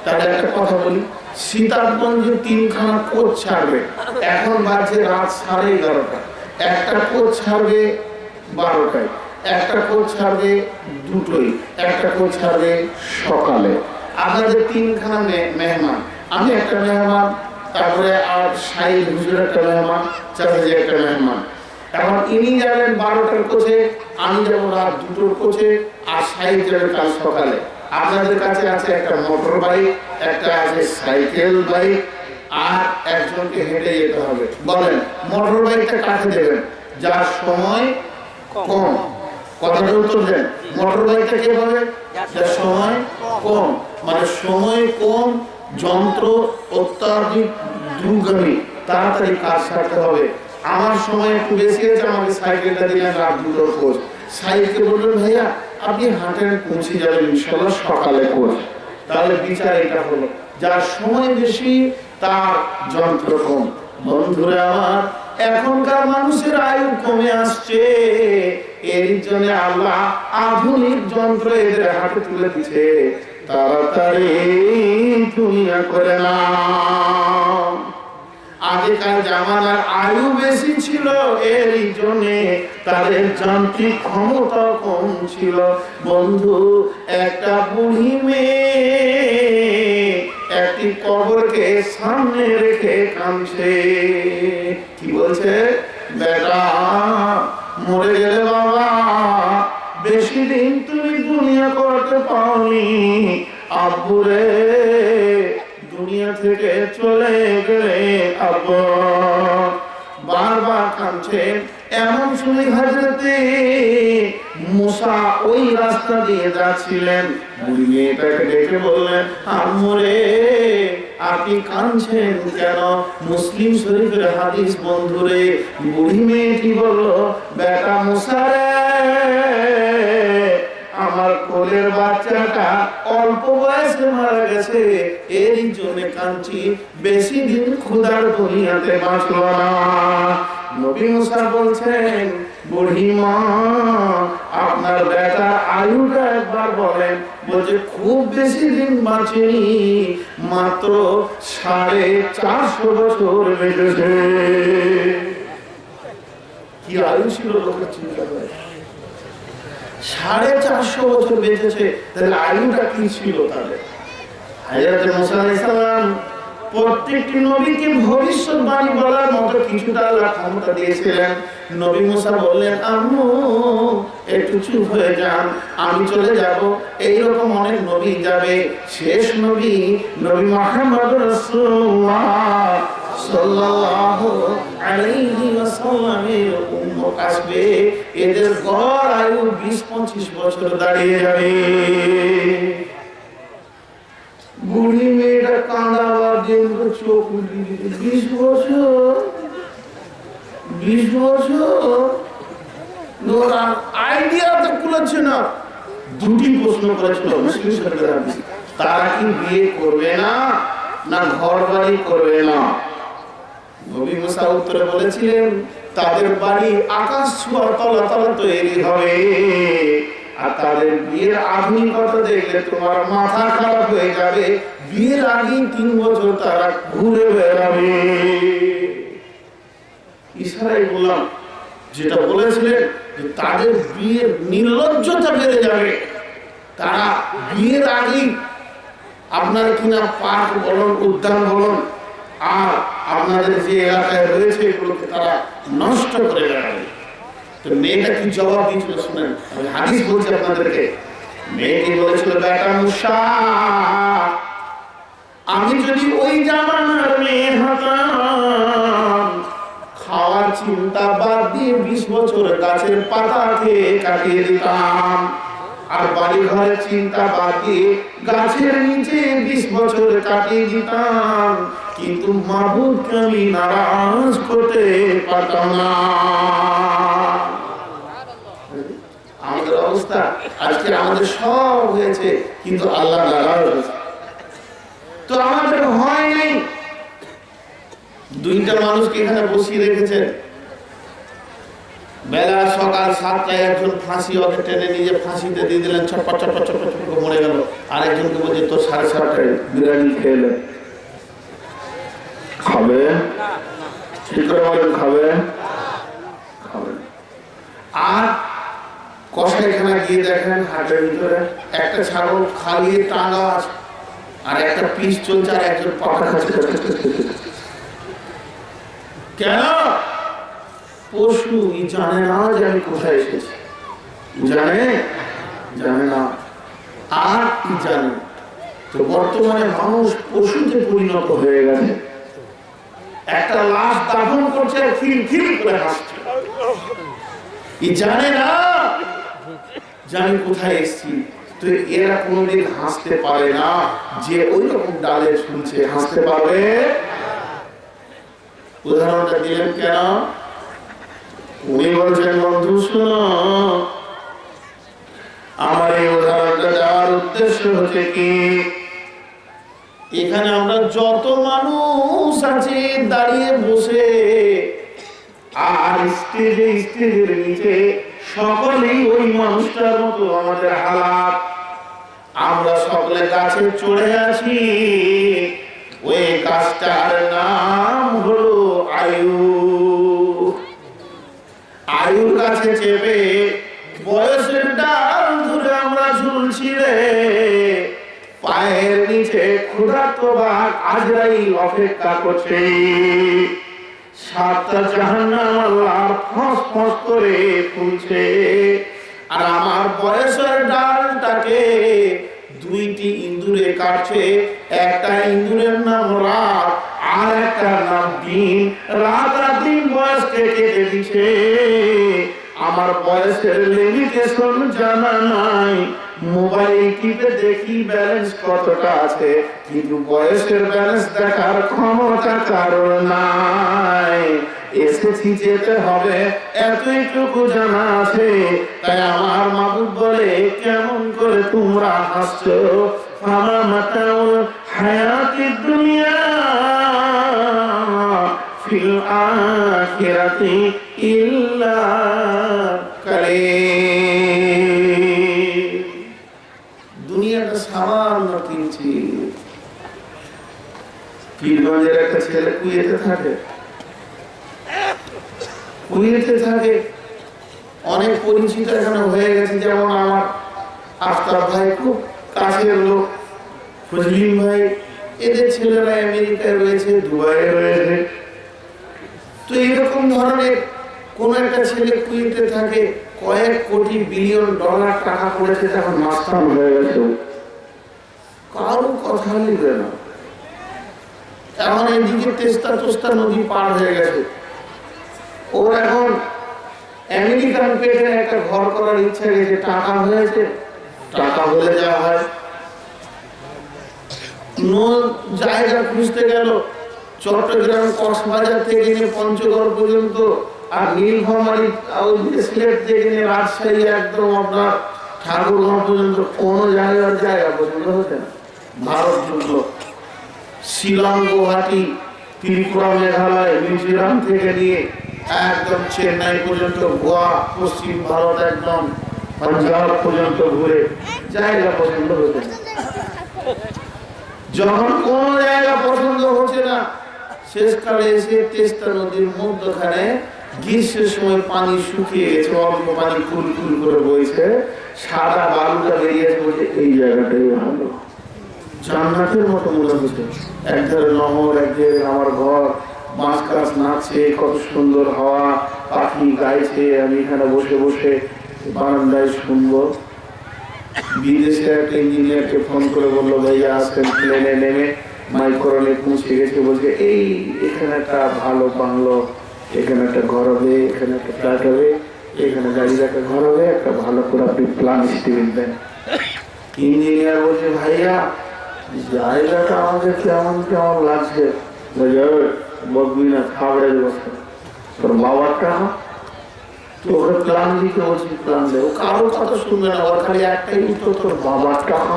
তাহলে একটা কথা বলি সীতারগঞ্জে 3খানা কোচ ছাড়বে এখন বাজে রাত 11:30 একটা কোচ ছাড়বে 12টায় একটা কোচ ছাড়বে 2টোয় একটা কোচ ছাড়বে সকালে আপনাদের 3খানা মেহমান আমি একটা মেহমান তারপরে আর শাহী হুজুর একটা মেহমান চাচাজি একটা মেহমান এখন ইনি যাবেন 12টার কোচে আমি যাব রাত 2টোর কোচে আর শাহী যাবে কাল সকালে আপনাদের কাছে আছে একটা মোটর বাইক একটা আছে সাইকেল বাইক আর একজনকে হেঁটে যেতে হবে বলেন মোটর বাইকটা কাকে দেবেন যার সময় কম কথাটা উত্তর দেন মোটর বাইকটা কে পাবে যার সময় কম মানে সময় কম যন্ত্র অত্যাধিক দ্রুতগামী তাড়াতাড়ি কাজ সারতে হবে আমার সময় একটু বেশি আছে আমাকে সাইকেলটা দিলেন রাত 2টোর কোচ সাইকেল বললেন ভাইয়া আপনি হাঁটেন পৌঁছে যাবেন ইনশাআল্লাহ সকালে কোচ তাহলে বিচার এটা হলো যার সময় বেশি তার যন্ত্র কম বন্ধুরা আমার এখনকার মানুষের আয়ু কমে আসছে এর জন্য আল্লাহ আধুনিক যন্ত্র এদের হাতে তুলে দিচ্ছে তাড়াতাড়ি দুনিয়া করে নাও আগেকার জামানার আয়ু বেশি ছিল, এই জন্যে তাদের যান্ত্রিক ক্ষমতা কম ছিল। বন্ধু, একটা বুড়ি মেয়ে একটি কবরকে সামনে রেখে কাঁদছে। কি বলছে? বেটা, মরে গেলে বাবা বেশি দিন তুমি দুনিয়া করতে পাওনি। আব্বুরে দুনিয়া থেকে চলে গেলে আব্বা। বারবার কাঁদছে। এমন সময় হযরতে মুসা ওই রাস্তা দিয়ে যাচ্ছিলেন। বুড়ি মেয়েটাকে দেখে বললেন, আম্মু রে, আপনি কাঁদছেন কেন? মুসলিম শরীফের হাদিস বন্ধুরে। বুড়ি মেয়েটি বলল, বেটা মুসা রে, আমার কোলের বাচ্চাটা অল্প বয়সে মারা গেছে, এর জন্য কাঁদছি, বেশি দিন ক্ষুধার দুনিয়াতে বাঁচল না। নবী মুসা বলছেন, বুড়ি মা, আপনার বেটার আয়ুটা একবার বলেন। বলছে, খুব বেশি দিন বাঁচেনি, মাত্র 450 বছর বেঁচেছে। কি আয়ু ছিল লোকের চিন্তা করে। 450 বছর বেঁচেছে, তাহলে আয়ুটা কি ছিল তাদের? হযরত মুসা আলাইহিস সালাম প্রত্যেকটি নবীকে ভবিষ্যৎবাণী বলার মতো কিছুটা আল্লাহ ক্ষমতা দিয়েছিলেন। নবী মুসা বললেন, আম্মু একটু চুপ হয়ে যান, আমি চলে যাব। এইরকম অনেক নবী যাবে, শেষ নবী নবী মুহাম্মদ রাসূলুল্লাহ সাল্লাল্লাহু আলাইহি ওয়াসাল্লামের উম্মত আসবে, এদের গড় আয়ু 20-25 বছর দাঁড়িয়ে যাবে। বুড়ি মেয়েটা কাঁদাবার জন্য চোখ উঠিয়ে দিল। 20 বছর, 20 বছর আইডিয়া তো কুলাচ্ছে না। দুটি প্রশ্ন করেছিল মুসলিম সরকার, তারা কি বিয়ে করবে না, না ঘর বাড়ি করবে না? নবী মুসা উত্তরে বলেছিলেন, তাদের বাড়ি আকাশ ছোঁয়ার তলা তৈরি হবে, আর তাদের বিয়ের আধুনিকতা দেখলে তোমার মাথা খারাপ হয়ে যাবে। বিয়ের আগে 3 বছর তারা ঘুরে বেড়াবে। ইশারায় বললাম, যেটা বলেছিলেন যে তাদের বিয়ের নির্লজ্জতা বেড়ে যাবে। তারা বিয়ের আগে আপনার কিনা পার্ক বলুন, উদ্যান বলুন, আর আপনাদের যে এলাকায় রয়েছে এগুলোকে তারা নষ্ট করে বেড়াবে। তো মেয়েটা কি জবাব দিয়েছিল শুনেন, আমি হাদিস বলছি আপনাদেরকে। মেয়েটি বলেছিল, বেটা মুসা, আমি যদি ওই জামানার মেয়ে হতাম, খাওয়ার চিন্তা বাদ দিয়ে 20 বছর গাছের পাতা খেয়ে কাটিয়ে দিতাম, আর বাড়ি ঘরের চিন্তা বাদ দিয়ে গাছের নিচে 20 বছর কাটিয়ে দিতাম, কিন্তু মাবুদকে আমি নারাজ করতে পারতাম না। আমাদের অবস্থা আজকে, আমাদের সব হয়েছে কিন্তু আল্লাহ নারাজ হয়েছে। তো আমাদের ভয় নেই। 2টা মানুষকে এখানে বসিয়ে রেখেছে, বেলা সকাল 7টায় একজন ফাঁসি ওকে টেনে নিজে ফাঁসিতে দিয়ে দিলেন, ছটপট ছটপট ছটপট করে মরে গেল। আরেকজনকে বলছে, তোর 7:30টায় বিরিয়ানি খেয়ে এলেন, খাবে? ঠিক করে বলেন, খাবে? খাবে। আর কসাইখানা গিয়ে দেখেন হাটের ভিতরে একটা ছাগল খালিয়ে টাঙ্গা আছে, আর একটা পিস চলছে, আর একজন পাতা খাচ্ছে। কেন? পশু জানে না যে আমি কোথায় এসেছি, জানে না। আর কি জানে? তো বর্তমানে মানুষ পশুতে পরিণত হয়ে গেছে। একটা লাশ দাফন করছে, খিল করে হাসছে। জানে না যে আমি কোথায় এসেছি। তো এরা কোনোদিন হাসতে পারে না। যে ওই রকম ডালে শুনছে, হাসতে পারবে? উদাহরণটা দিলেন কেন? উনি বলছেন, বন্ধু শোনো, আমার এই উদাহরণটা দেওয়ার উদ্দেশ্য হচ্ছে কি, এখানে আমরা যত মানুষ আছি দাঁড়িয়ে বসে আর স্টেজের নিচে, সকলেই ওই মানুষটার মতো আমাদের হালাত। আমরা সকলে গাছে চড়ে আছি, ওই গাছটার নাম হলো আয়ু, আয়ুর কাছে চেপে বয়সের ডাল ধরে আমরা ঝুলছি রে। পায়ের নিচে ক্ষুধার্ত বাঘ আজরাইল অপেক্ষা করছে। সাতটা জাহান্নাম আল্লাহর ফস ফস করে ফুলছে। আর আমার বয়সের ডালটাকে দুইটি ইঁদুরে কাটছে। একটা ইঁদুরের নাম রাত, আর একটা নাম দিন। রাত আর দিন বয়সকে কেটে দিছে। আমার বয়সের লিমিটেশন জানা নাই। মোবাইল টিপে দেখি ব্যালেন্স কতটা আছে, কিন্তু বয়সের ব্যালেন্স দেখার ক্ষমতা কারোর নাই। এসেছি যেতে হবে এতটুকু জানা আছে। তাই আমার মাবুদ বলে, কেমন করে তোমরা হাসছো? ফামা মাতাউল হায়াতিদ দুনিয়া ফিল আখিরাতি ইল্লা কালিল। দুনিয়াটা সামান্য কিনছি। পীরগঞ্জের একটা ছেলে কুয়েতে থাকে, কুয়েতে থাকে। অনেক পরিচিত এখানে হয়ে গেছে, যেমন আমার আফতাব ভাই খুব কাছের লোক, ফজলিম ভাই, এদের ছেলেরা আমেরিকায় রয়েছে, দুবাইয়ে রয়েছে। তো এইরকম ধরনের কোন একটা ছেলে কুয়েতে থাকে, কয়েক কোটি বিলিয়ন ডলার টাকা পড়েছে, তখন মাস্তান হয়ে গেছে, কারো কথা লিখবে না। এখন এইদিকে তেস্তা তোস্তা নদী পার হয়ে গেছে। ও এখন আমেরিকান পেটে একটা ঘর করার ইচ্ছা গেছে, টাকা হয়েছে, টাকা হলে যা হয়। জায়গা খুঁজতে গেল চট্টগ্রাম কক্সবাজার থেকে নিয়ে পঞ্চগড় পর্যন্ত, আর নীলফামারী সিলেট থেকে নিয়ে রাজশাহী একদম আপনার ঠাকুরগাঁও পর্যন্ত, কোনো জায়গা পর্যন্ত হচ্ছে না। ভারত জুড়ল, শিলং, গুয়াহাটি, ত্রিপুরা, মেঘালয়, মিজোরাম থেকে নিয়ে একদম চেন্নাই পর্যন্ত, গোয়া, পশ্চিম ভারত একদম পাঞ্জাব পর্যন্ত ঘুরে জায়গা পছন্দ হচ্ছে না। যখন কোন জায়গা পছন্দ হচ্ছে না, শেষকালে এসে তেস্তা নদীর মধ্যখানে গ্রীষ্মের সময় পানি শুকিয়ে গেছে, অল্প পানি কুল কুল করে বইছে, সাদা বালুটা বেরিয়েছে, বলছে এই জায়গাটাই ভালো, জান্নাতের মতো মনে হচ্ছে। একধারে নহর, একধারে আমার ঘর, মাছ গাছ নাচছে, কত সুন্দর হাওয়া, পাখি গাইছে, আমি এখানে বসে বসে বারান্দায় শুনবো। বিদেশে একটা ইঞ্জিনিয়ারকে ফোন করে বললো, ভাইয়া আসেন, প্লেনে নেমে মাইক্রোনে পৌঁছে গেছে। বলছে এই এখানে একটা ভালো বাংলো, এখানে একটা ঘর হবে, এখানে একটা ফ্ল্যাট হবে, এখানে গাড়ি রাখা ঘর হবে, একটা ভালো করে আপনি প্ল্যান স্টিমেন্ট দেন। ইঞ্জিনিয়ার বলছে, ভাইয়া জায়গাটা আমাদের কেমন কেমন লাগছে। বলবি না, খাবারের বসে তোর বাবার টাকা, তোকে প্ল্যান দিতে বলছি, প্ল্যান দেবো, কারো কথা শুনবে না, ওর খালি একটাই উত্তর, তোর বাবার টাকা।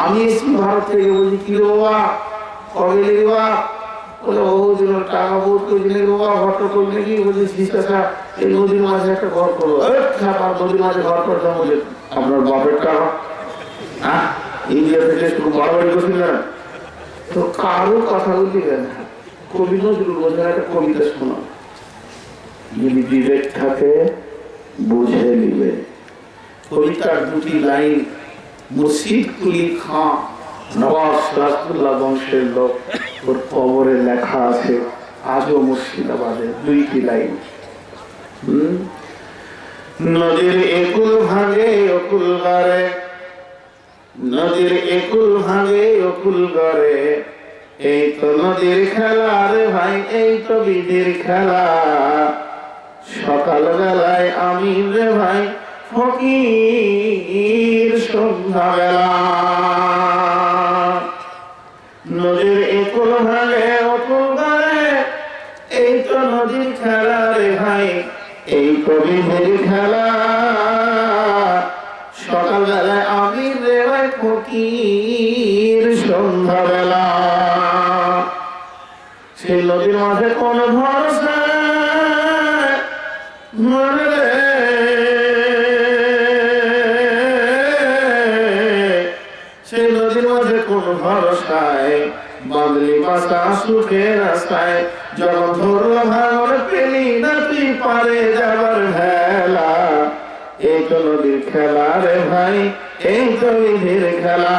আমি এসছি ভারত থেকে, বলছি কি রে বাবা, কবে লেগে বাবা? বলে ও টাকা বোধ করে লেগে বাবা, ঘরটা করবে নাকি? বলছি শিশা এই নদীর মাঝে একটা ঘর করবো। নদীর মাঝে ঘর করতাম, বলে আপনার বাপের টাকা। হ্যাঁ, ইন্ডিয়া থেকে একটু বাড়াবাড়ি করছিল না তো, কারো কথা বলবে না। কবি নজরুল বলছেন, একটা কবিতা শোনা, যদি বিবেক থাকে বুঝে নিবে। কবিতার দুটি লাইন, মুর্শিদ কুলি খাঁ নবাব সিরাজউদ্দৌলা বংশের লোক, ওর কবরে লেখা আছে আজও মুর্শিদাবাদে, দুইটি লাইন। নদীর একুল ভাঙে অকুল গড়ে, নদীর একুল ভাঙে অকুল গড়ে, এই তো নদীর খেলা রে ভাই, এই তো বিধির খেলা। সকাল বেলায় আমি রে ভাই ফকির, সন্ধ্যা বেলা নদীর একুল ভাঙে অকুল গড়ে, এই তো নদীর খেলা রে ভাই, এই তো বিধির খেলা। সকাল বেলায় আমি রে ভাই ফকির, সন্ধ্যা বেলা। সেই নদীর মাঝে কোন ভরসা সেই নদীর মাঝে কোন ভরসায় বাঁধলি বাসা সুখের রাস্তায়, যখন ধরলো ভাঙর পেলি না তুই পারে যাবার ভেলা। এই তো নদীর খেলা রে ভাই, এই তো বিধির খেলা।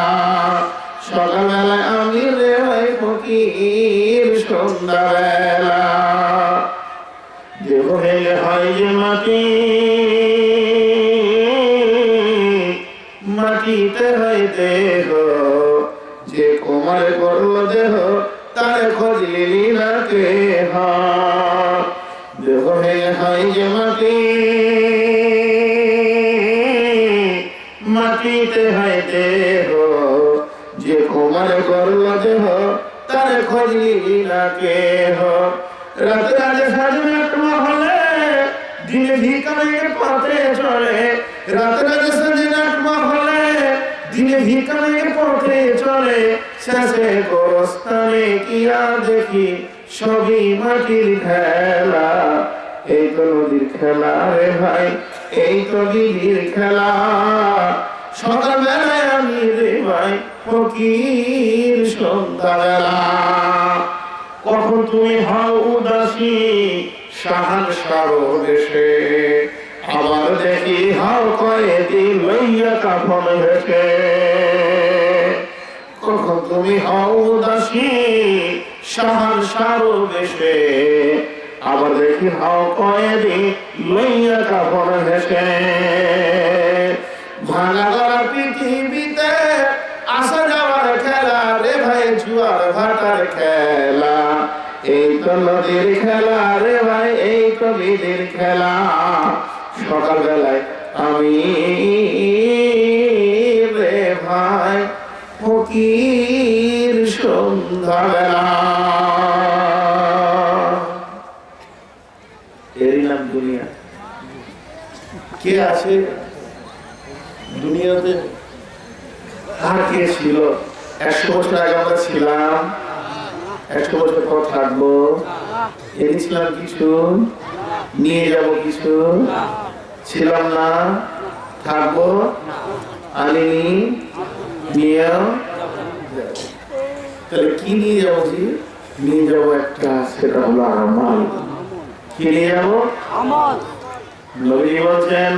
সকালবেলায় আমি রে ভাই ফকির, সন্ধ্যাবেলা দেহ হেলে হয় যে মাটি, মাটিতে হয় দেহ। যে কুমার করল দেহ তার খোঁজ লিলি না কেহ। দেহ হেলে হয় যে মাটি, মাটিতে হয় দেহ। যে কুমার করল দেহ তার খোঁজ লিলি না কেহ। রাতে রাতে সাজনাট মহলে, দিনে ভিখারির পথে চলে। রাতে রাতে সাজনাট মহলে, দিনে ভিখারির পথে চলে। শেষে গোরস্থানে কিয়া দেখি সবই মাটির খেলা। এই তো নদীর খেলা রে ভাই, এই তো বিধির খেলা। সকালবেলায় আমি রে ভাই ফকির, সন্ধ্যাবেলা কখন তুমি হও উদাসী শাহান সারদেশে। আবার দেখি হাও কয়েদি লইয়া কাফন ভেসে। কখন তুমি হও উদাসী শাহান সারদেশে, আবার দেখি হাও কয়েদি লইয়া কাফন ভেসে। ভাঙা গড়া পৃথিবীতে আসা যাওয়ার খেলা রে ভাই, জুয়ার ভাটার খেলা। এই তো নদীর খেলা রে ভাই, এই তো বিধির খেলা। সকালবেলায় আমি রে ভাই ফকির, সন্ধ্যাবেলা। এরই নাম দুনিয়া। কে আছে দুনিয়াতে? আর কে ছিল? 100 বছর আগে আমরা ছিলাম, 100 বছর পর থাকবো। এনেছিলাম কিছু, নিয়ে যাব কিছু। ছিলাম না, থাকবো, আনিনি, নিয়েও। তাহলে কি নিয়ে যাবো? নিয়ে যাবো একটা, সেটা হলো আমাল। কি নিয়ে যাবো? আমাল। নবী বলছেন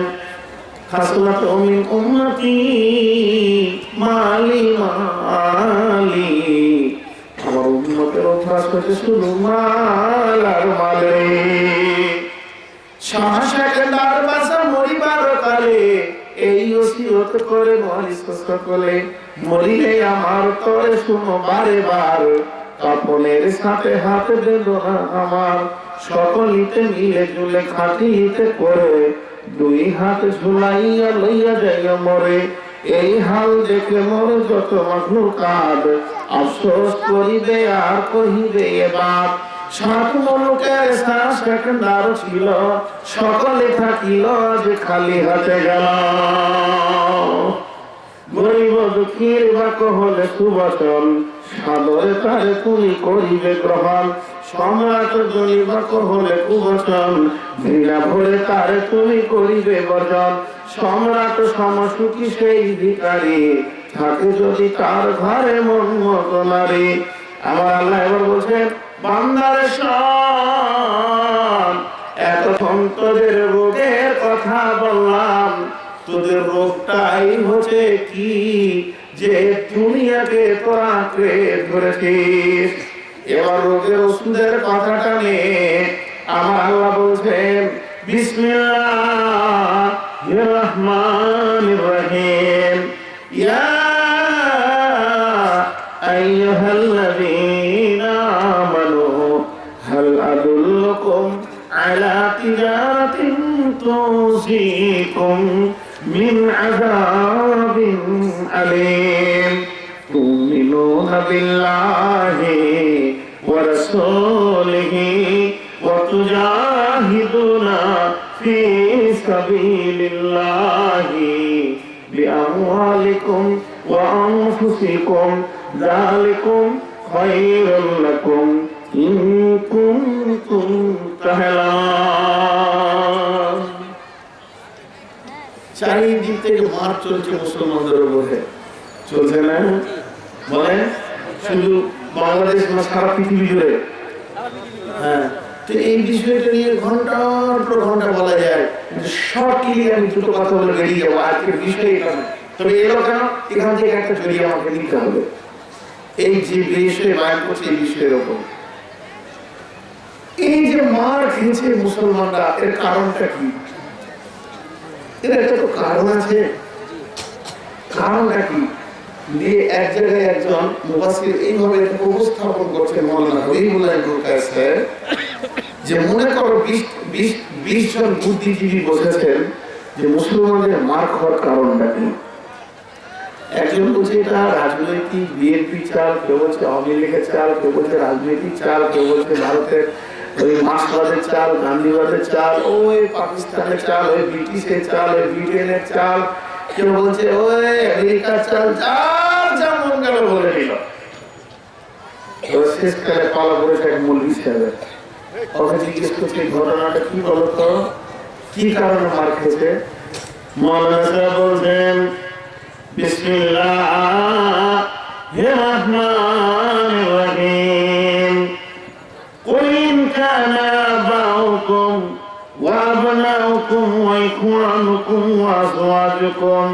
খাসলাত মিন উম্মতি মালি মালি। আমার উম্মতের অভ্যাস হচ্ছে শুধু মাল আর মালে। শাহসাকার বাসা মরিবার কালে এই ওসিয়ত করে মরিস সকলে। মরিলে আমার তরে শুনো বারে বার, কাপনের সাথে হাত দেব না আমার। সকলিতে মিলে জুলে খাটিতে করে, দুই হাত ঝুলাইয়া লইয়া যাইয়া মরে। এই হাল দেখে মোর যত মাখলুকাত, আফসোস করিবে আর কহিবে এবার। 7 মুলুকের শাসকের ছিল, সকলে থাকিল যে খালি হাতে গেল। গরিব দুঃখীর বাক হলে সুবচন, সাদরে তারে তুমি করিবে গ্রহণ। সম্রাট গরিবাক হলে কুবচন, ঘৃণা ভরে তারে তুমি করিবে বর্জন। সম্রাট সমসুখী সেই ভিখারি, থাকে যদি তার ঘরে মন মতো নারী। আমার আল্লাহ এবার বলছেন বান্দারে শোন, এতক্ষণ তোদের রোগের কথা বললাম। তোদের রোগটাই হচ্ছে কি, যে দুনিয়াকে তোরা আঁকড়ে ধরেছিস। এবার রোগের ওষুধের কথাটা নিয়ে আমার আল্লাহ বলছেন বিসমিল্লাহির রহমানির রহিম। ইয়া আইয়ুহাল্লাযীনা আমানু হাল আদুল্লুকুম আলা তিজারাতিন তুনজিকুম মিন আযাবিন আলীম। তুমিনুনা বিল্লাহি ওয়া রাসূলিহি ওয়া তুজাহিদুনা ফি সাবিলিল্লাহি বিআমওয়ালিকুম ওয়া আনফুসিকুম, যালিকুম খায়রুল লাকুম ইন কুনতুম তা'লামুন। চারিদিক থেকে মার চলছে মুসলমানদের উপরে, চলছে না? বলেন শুধু বাংলাদেশ না সারা পৃথিবী জুড়ে। হ্যাঁ, তো এই বিষয়টা নিয়ে ঘন্টার পর ঘন্টা বলা যায়, শর্টলি আমি দুটো কথা বলে বেরিয়ে যাবো। আজকের বিষয় এটা না, তবে এলো কেন, এখান থেকে একটা জড়িয়ে আমাকে নিতে হবে। এই যে বিষয়ে বায়ান করছে এই বিষয়ের ওপর, এই যে মার খেয়েছে মুসলমানরা, এর কারণটা কি? এর একটা তো কারণ আছে। কারণটা কি? দিয়ে এক জায়গায় একজন মুফাসসির এইভাবে উপস্থাপন করছেন, মাওলানা হবিবুল্লাহ বুরকায় স্যার, যে মনে করো 20 জন বুদ্ধিজীবী বসেছেন যে মুসলমানদের মার খাওয়ার কারণটা কি। একজন বলছে এটা রাজনৈতিক বিএনপি চাল, কেউ বলছে আওয়ামী লীগের চাল, কেউ বলছে রাজনৈতিক চাল, কেউ বলছে ভারতের ওই মার্ক্সবাদের চাল, গান্ধীবাদের চাল, ওই পাকিস্তানের চাল, ওই ব্রিটিশের চাল, ওই ব্রিটেনের চাল, কেউ বলছে ওই আমেরিকার চাল, যার যেমন গেল বলে নিল। শেষকালে পালা করেছে এক মৌলভী সাহেব, ওকে জিজ্ঞেস করছে ঘটনাটা কি বলতো, কি কারণে মার খেয়েছে? মাওলানা সাহেব বলছেন বিসমিল্লাহির রহমানির রহিম, কুল ইন কানা আবাউকুম ওয়া আবনাউকুম ওয়া ইখওয়ানুকুম ওয়া আযওয়াজুকুম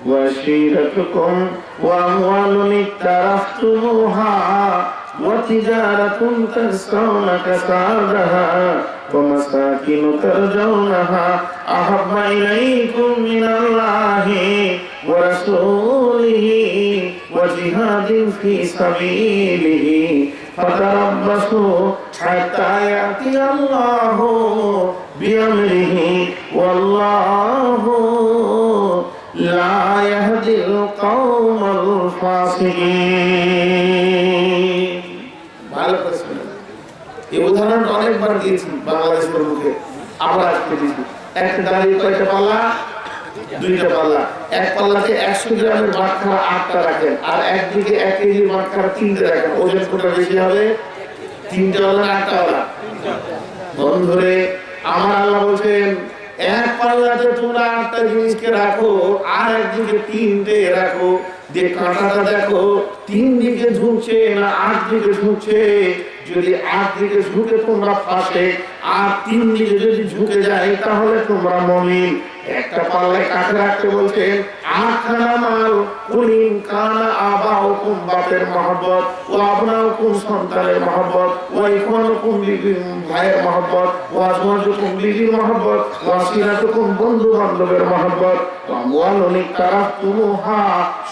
ওয়া আশীরাতুকুম ওয়া আমওয়ালুন ইক্তারাফতুমুহা ওয়া তিজারাতুন তাখশাউনা কাসাদাহা ওয়া মাসাকিন তারজাউনাহা আহাব্বা ইলাইকুম মিনাল্লাহি ওয়া রাসূলিহি ওয়া জিহাদিন ফি সাবিলিহি ফাতারাব্বাসু হাত্তা ইয়াতিয়াল্লাহু বিআমরিহি ওয়াল্লাহু লা ইয়াহদিল কওমাল ফাসিকিন। ভালো করে শুনুন, এই উদাহরণ অনেকবার দিয়েছি বাংলাদেশের মুখে, আবার আজকে দিয়েছি। একটা দাঁড়িয়ে কয়টা পাল্লা? 2টা পাল্লা। এক পাল্লাতে 100 গ্রামের বাটখারা 8টা রাখেন, আর একদিকে 1 কেজির বাটখারা 3টে রাখেন। ওজন কোনটা বেশি হবে? 3টে ওলা না 8টা ওলা? বন্ধুরে আমার আল্লাহ বলছেন এক পাল্লাতে তোমরা 8টা জিনিসকে রাখো, আর একদিকে 3টে রাখো। যে কাঁটাটা দেখো 3 দিকে ঝুঁকছে না 8 দিকে ঝুঁকছে। যদি 8 দিকে ঝুঁকে তোমরা ফাঁসে, আর 3 দিকে যদি ঝুঁকে যায় তাহলে তোমরা মুমিন। একটা পাল্লায় কাকে রাখতে বলছেন? 8খানা মাল। কুলিন কানা আবাউকুম, বাপের মহব্বত, ও আবনাউকুম, সন্তানের মহব্বত, ও ইখওয়ানুকুম, ভাইয়ের মহব্বত, ও আজওয়াজুকুম, বিবির মহব্বত, ও আশিরাতুকুম, বন্ধু বান্ধবের মহব্বত, ও আমওয়ালুন ইক্তারাফতুমুহা,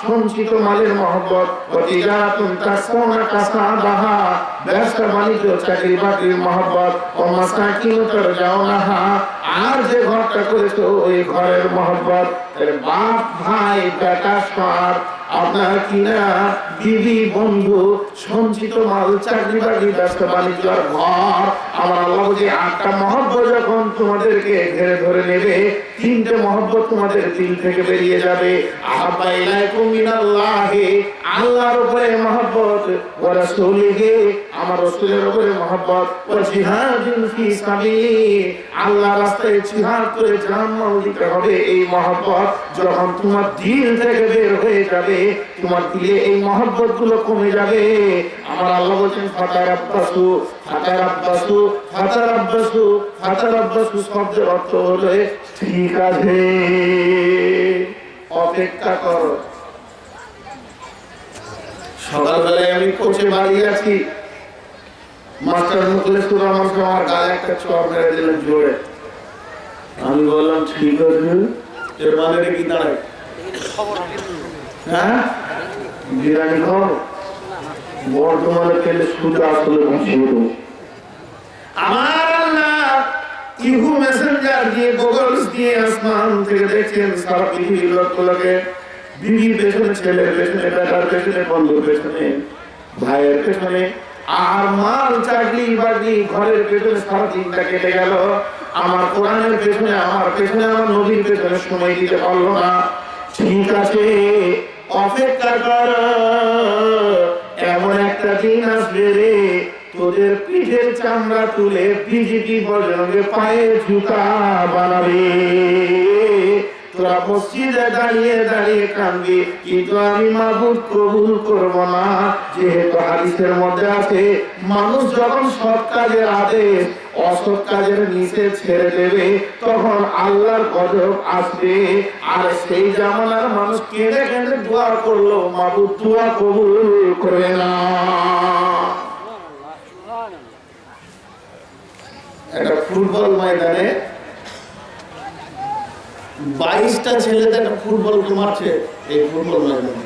সঞ্চিত মালের মহব্বত, ও তিজারাতুন তাখশাউনা কাসাদাহা, ব্যবসা বাণিজ্য চাকরি বাকরির মহব্বত, ও মাসাকিন তারজাউনাহা, আর যে ঘরটা করেছো ওই ঘরের মহব্বত। বাপ ভাই বেটা সার আপনার কিনা বিবি বন্ধু সঞ্চিত মাল চাকরি বাকরি ব্যবসা বাণিজ্য আর ঘর। আমার আল্লাহ বলছে 8টা মহব্বত যখন তোমাদেরকে ঘেরে ধরে নেবে, 3টে মহব্বত তোমাদের দিল থেকে বেরিয়ে যাবে। আহাব্বা ইলাইকুম মিনাল্লাহি, আল্লাহর উপরে মহব্বত, ওয়া রাসূলিহি, আমার রাসূলের উপরে মহব্বত, ওয়া জিহাদিন ফি সাবিলি, আল্লাহর রাস্তায় জিহাদ করে জান মাল দিতে হবে। এই মহব্বত যখন তোমার দিল থেকে বের হয়ে যাবে, তোমার দিলে এই মহব্বত গুলো কমে যাবে। আমার আল্লাহ বলছেন ফাতারাব্বাসু ফাতারাব্বাসু ফাতারাব্বাসু ফাতারাব্বাসু শব্দের অর্থ হলো ঠিক আছে, অপেক্ষা করো। সকালবেলায় আমি কোচে বাড়ি আছি, মাস্টার মুখলেসুর রহমান আমার গায়ে একটা চর মেরে দিলেন জোরে। আমি বললাম ঠিক আছে, এর মানে কি দাঁড়ায়? হ্যাঁ, বিরিয়ানি খাও, বর্তমানে খেলে শুধু আসলে বসিয়ে দেবো। আমার আল্লাহ ইহু মেসেঞ্জার দিয়ে গুগলস দিয়ে আসমান থেকে দেখছেন সারা পৃথিবীর লোকগুলোকে, বিবির পেছনে, ছেলের পেছনে, বেটার পেছনে, বন্ধুর পেছনে, ভাইয়ের পেছনে, আর মাল চাকরি বাকরি ঘরের পেছনে সারা দিনটা কেটে গেল। আমার কোরআনের পেছনে, আমার পেছনে, আমার নবীর পেছনে সময় দিতে পারলো না। ঠিক আছে, অপেক্ষা কর, এমন একটা দিন আসবে রে, তোদের পিঠের চামড়া তুলে বিজেপি বজরঙ্গে পায়ে জুতা বানাবে। তোরা মসজিদে দাঁড়িয়ে দাঁড়িয়ে কাঁদবি, কিন্তু আমি মাবুদ কবুল করব না। যেহেতু হাদিসের মধ্যে আছে মানুষ যখন সৎ কাজের আদেশ অসৎ কাজের নিষেধ ছেড়ে দেবে তখন আল্লাহর গজব আসবে। আর সেই জামানার মানুষ কেঁদে কেঁদে দোয়া করলো, মাবুদ দোয়া কবুল করে না। একটা ফুটবল ময়দানে 22টা ছেলেদের একটা ফুটবল মারছে। এই ফুটবল ময়দানে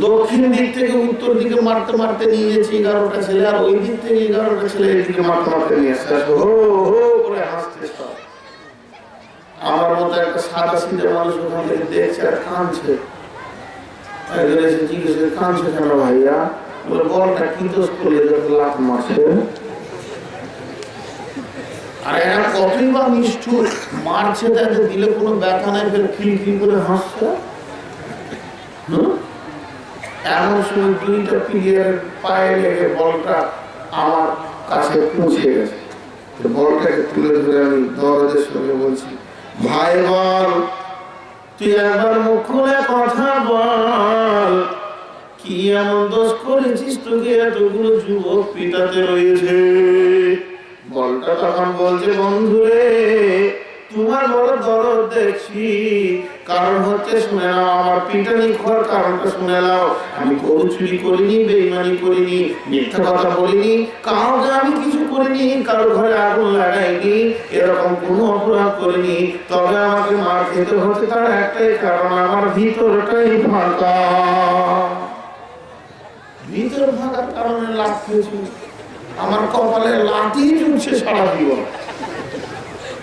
দক্ষিণ দিক থেকে উত্তর দিকে মারতে মারতে নিয়ে গেছে 11টা ছেলে, আর ওই দিক থেকে 11টা ছেলে এইদিকে মারতে মারতে নিয়ে আসছে। হো হো করে হাসছে সব। আমার মতো একটা সাদা সিধে মানুষ ওখান থেকে দেখছে আর কাঁদছে। একজন এসে জিজ্ঞেস করে, কাঁদছে কেন ভাইয়া? বলে, বলটা কি দোষ করলে যত লাভ মারছে? আর এরা কতই বা নিষ্ঠুর, মারছে তাকে দিলে কোনো ব্যথা নাই, ফের খিলখিল করে হাসছে। এমন সময় 2টা প্লেয়ারের পায়ে লেগে বলটা আমার কাছে পৌঁছে গেছে। বলটাকে তুলে ধরে আমি দরদের সঙ্গে বলছি, ভাই বল, তুই একবার মুখ খুলে কথা বল, কি এমন দোষ করেছিস তোকে এতগুলো যুবক পিটাতে রয়েছে? বলটা তখন বলছে, বন্ধুরে তোমার বড় দরদ দেখছি, কারণ হচ্ছে শুনে নাও, আমার পিটানি খাওয়ার কারণটা শুনে নাও। আমি গরু চুরি করিনি, বেইমানি করিনি, মিথ্যা কথা বলিনি, কাউকে আমি কিছু করিনি, কারো ঘরে আগুন লাগাইনি, এরকম কোনো অপরাধ করিনি। তবে আমাকে মার খেতে হচ্ছে তার একটাই কারণ, আমার ভিতরটাই ফাঁকা। ভিতর ফাঁকার কারণে লাভ খেয়েছি, আমার কপালে লাঠি চুলছে সারা জীবন।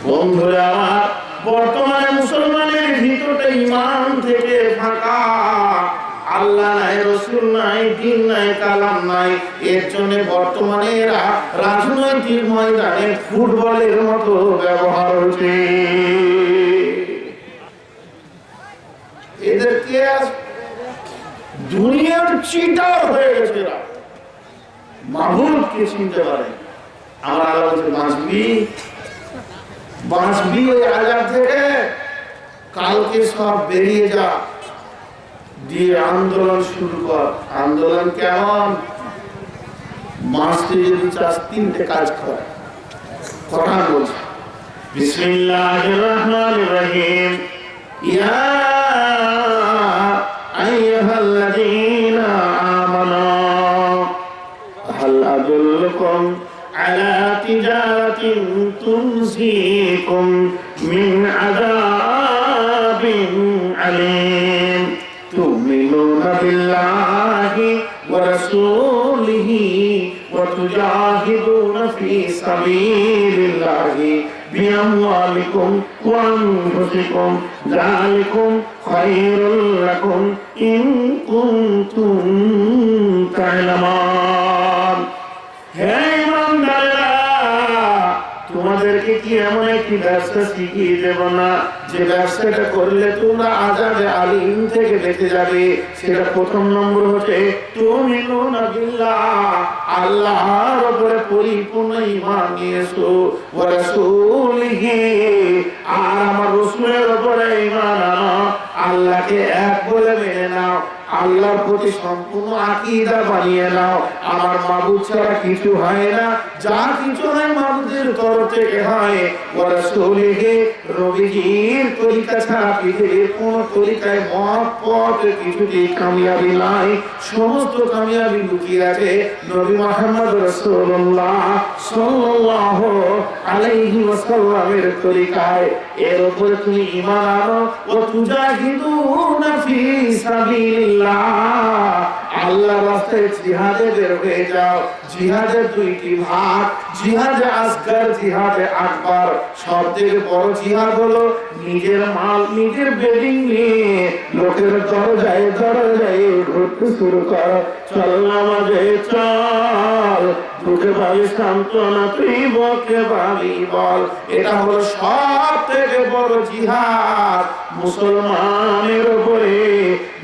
বন্ধুরা আমার, বর্তমানে মুসলমানের ভিতরটা ঈমান থেকে ফাঁকা। আল্লাহ নাই, রসুল নাই, দ্বীন নাই, কালাম নাই। এর জন্য বর্তমানে এরা রাজনৈতিক ময়দানে ফুটবলের মতো ব্যবহার হচ্ছে। এদেরকে দুনিয়ার চিটার হয়ে গেছে। এরা মাহবুবকে চিনতে পারে। আমার আল্লাহ বলছে, বাঁচবি ওই আজাদ থেকে, কালকে সব বেরিয়ে যা, দিয়ে আন্দোলন শুরু কর। আন্দোলন কেমন? বাঁচতে যদি চাস 3টে কাজ কর। কথা বলছে, বিসমিল্লাহির রহমানির রহিম, ইয়া আইয়ুহাল্লাযীনা আমানু হাল আদুল্লুকুম আলা তিজারাতিন তুনজিকুম মিন আযাবিন আলীম তু'মিনুনা বিল্লাহি ওয়া রাসূলিহি ওয়া তুজাহিদুনা ফি সাবিলিল্লাহি বিআমওয়ালিকুম ওয়া আনফুসিকুম যালিকুম খায়রুল লাকুম ইন কুনতুম তা'লামুন। হে ইমানদাররা, তোমাদেরকে কি এমন একটি ব্যবসা শিখিয়ে দেব না যে ব্যবসাটা করলে তোমরা আযাবে আলীম থেকে বেঁচে যাবে? সেটা প্রথম নম্বর হচ্ছে তুমিনুনা বিল্লাহ, আল্লাহর উপরে পরিপূর্ণ ঈমান নিয়ে এসো, ওয়া রাসূলিহি, আর আমার রাসূলের উপরে ঈমান আনো, আল্লাহকে এক বলে মেনে নাও, আল্লাহর প্রতি সম্পূর্ণ আকীদা বানিয়ে নাও। আমার মাবুদ ছাড়া কিছু হয় না, যা কিছু হয় মাবুদের তরফ থেকে হয়। ওয়া রাসূলিহি, নবীজির তরিকা ছাড়া পৃথিবীর কোন তরিকায় মহব্বত কিছুতেই কামিয়াবি নাই। সমস্ত কামিয়াবি লুকিয়ে আছে নবী মুহাম্মদ রাসূলুল্লাহ সাল্লাল্লাহু আলাইহি ওয়াসাল্লামের তরিকায়। এর উপরে তুমি ঈমান আনো, ও তুজাহিদুনা ফি সাবিলিল্লাহ, আল্লাহর রাস্তায় জিহাদে বের হয়ে যাও। জিহাদের 2টি ভাগ, জিহাদে আসগর, জিহাদে আকবার। সবথেকে বড় জিহাদ হলো নিজের মাল, নিজের বেডিং নিয়ে লোকের দরজায় দরজায় ঘুরতে শুরু কর। চল নামাজে চল, তোকে ভাবি সান্ত্বনা, তুই বকে ভাবি বল। এটা হলো সব থেকে বড় জিহাদ। মুসলমানের উপরে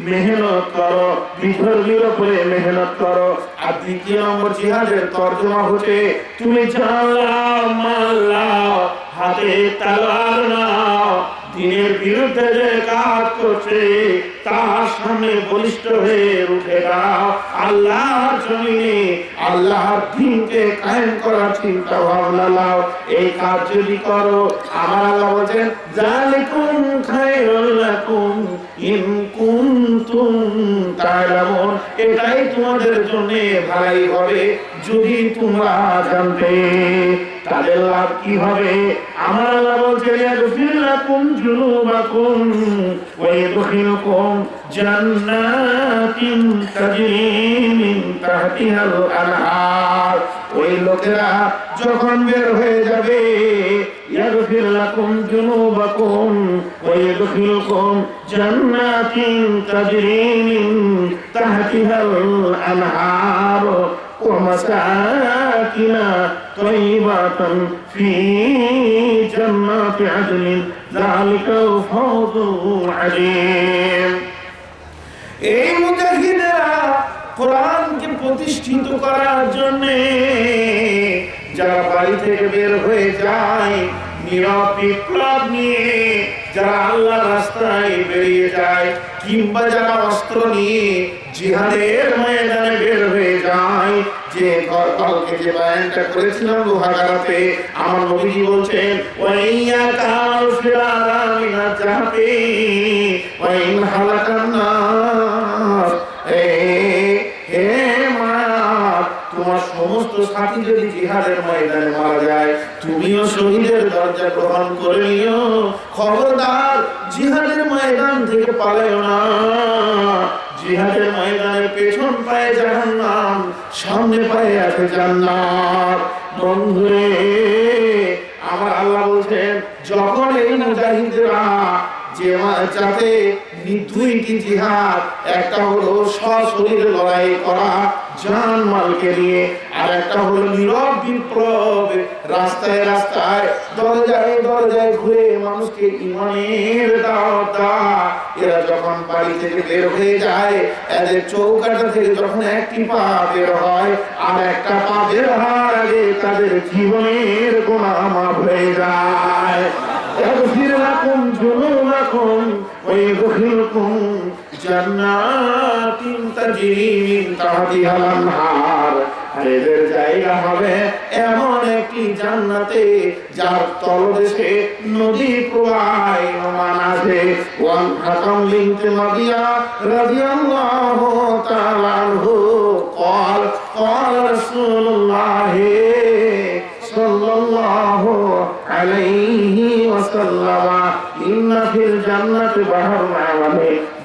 মেহনত করো, বিধর্মীর উপরে মেহনত করো। আর 2 নম্বর জিহাদের তর্জমা হচ্ছে তুমি জানলাও, মানলাও, হাতে তলোয়ার নাও, দিনের বিরুদ্ধে যে কাজ করছে তার সামনে বলিষ্ঠ হয়ে উঠে দাও। আল্লাহর জমিনে আল্লাহর দ্বীনকে কায়েম করার চিন্তা ভাবনা নাও। এই কাজ যদি করো, আমার আল্লাহ বলেন যালিকুম খায়রুল লাকুম ইন কুনতুম তা'লামুন, এটাই তোমাদের জন্য ভালোই হবে যদি তোমরা জানতে। তাদের লাভ কি হবে? আমার আল্লাহ বলছেন ইয়াগফির লাকুম যুনুবাকুম ওয়া ইয়াদখিলুকুম জান্নাতিন তাজরি মিন তাহতিহাল আনহার। ওই লোকেরা যখন বের হয়ে যাবে, ইয়াগফির লাকুম যুনুবাকুম ওয়া ইয়াদখিলুকুম জান্নাতিন তাজরি মিন তাহতিহাল আনহার ومساكن طيبة في جنات عدن ذلك الفوز العظيم। এই মুজাহিদেরা কোরআনকে প্রতিষ্ঠিত করার জন্য যারা বাড়ি থেকে বের হয়ে যায় নীরব বিপ্লব নিয়ে, যারা আল্লাহর রাস্তায় বেরিয়ে যায়, কিংবা যারা অস্ত্র নিয়ে জিহাদের ময়দানে বের হয়ে যায়, যে কালকে যে বয়ানটা করেছিলাম লোহাগাড়াতে, আমার নবীজি বলছেন ওয়াইয়া কাল ফিরারা মিনা জাহাতি ওয়াইন হালাকান নাস। হে মা, তোমার সমস্ত সাথী যদি জিহাদের ময়দানে মারা যায়, তুমিও শহীদের দরজা গ্রহণ করে নিও। খবরদার জিহাদের ময়দান থেকে পালাইও না। জিহাদের ময়দানের পেছন পায়ে জাহান্নাম, সামনে পায়ে আছে জান্নাত। বন্ধুরে, আমার আল্লাহ বলছেন যখন এই মুজাহিদরা যে যাতে দুইটি জিহাদ, একটা হলো সশরীরে লড়াই করা জান মালকে নিয়ে, আর একটা হলো নীরব বিপ্লব, রাস্তায় রাস্তায় দরজায় দরজায় ঘুরে মানুষকে ঈমানের দাওয়াত দেওয়া। এরা যখন বাড়ি থেকে বের হয়ে যায়, এদের চৌকাঠা থেকে যখন একটি পা বের হয়, আর একটা পা বের হওয়ার আগে তাদের জীবনের গুনাহ মাফ হয়ে যায়। ইয়াগফির লাকুম যুনুবাকুম ওয়া ইয়াদখিলুকুম জান্নাতিন তাজরি মিন তাহতিহাল আনহার। এদের জায়গা হবে এমন একটি জান্নাতে যার তলদেশে নদী প্রবাহমান আছে। ওয়ান হাকাম বিনতে মাদিয়া রাদিয়াল্লাহু তাআলা আনহু قال قال رسول الله صلى الله عليه وسلم إن في الجنة بحر العلم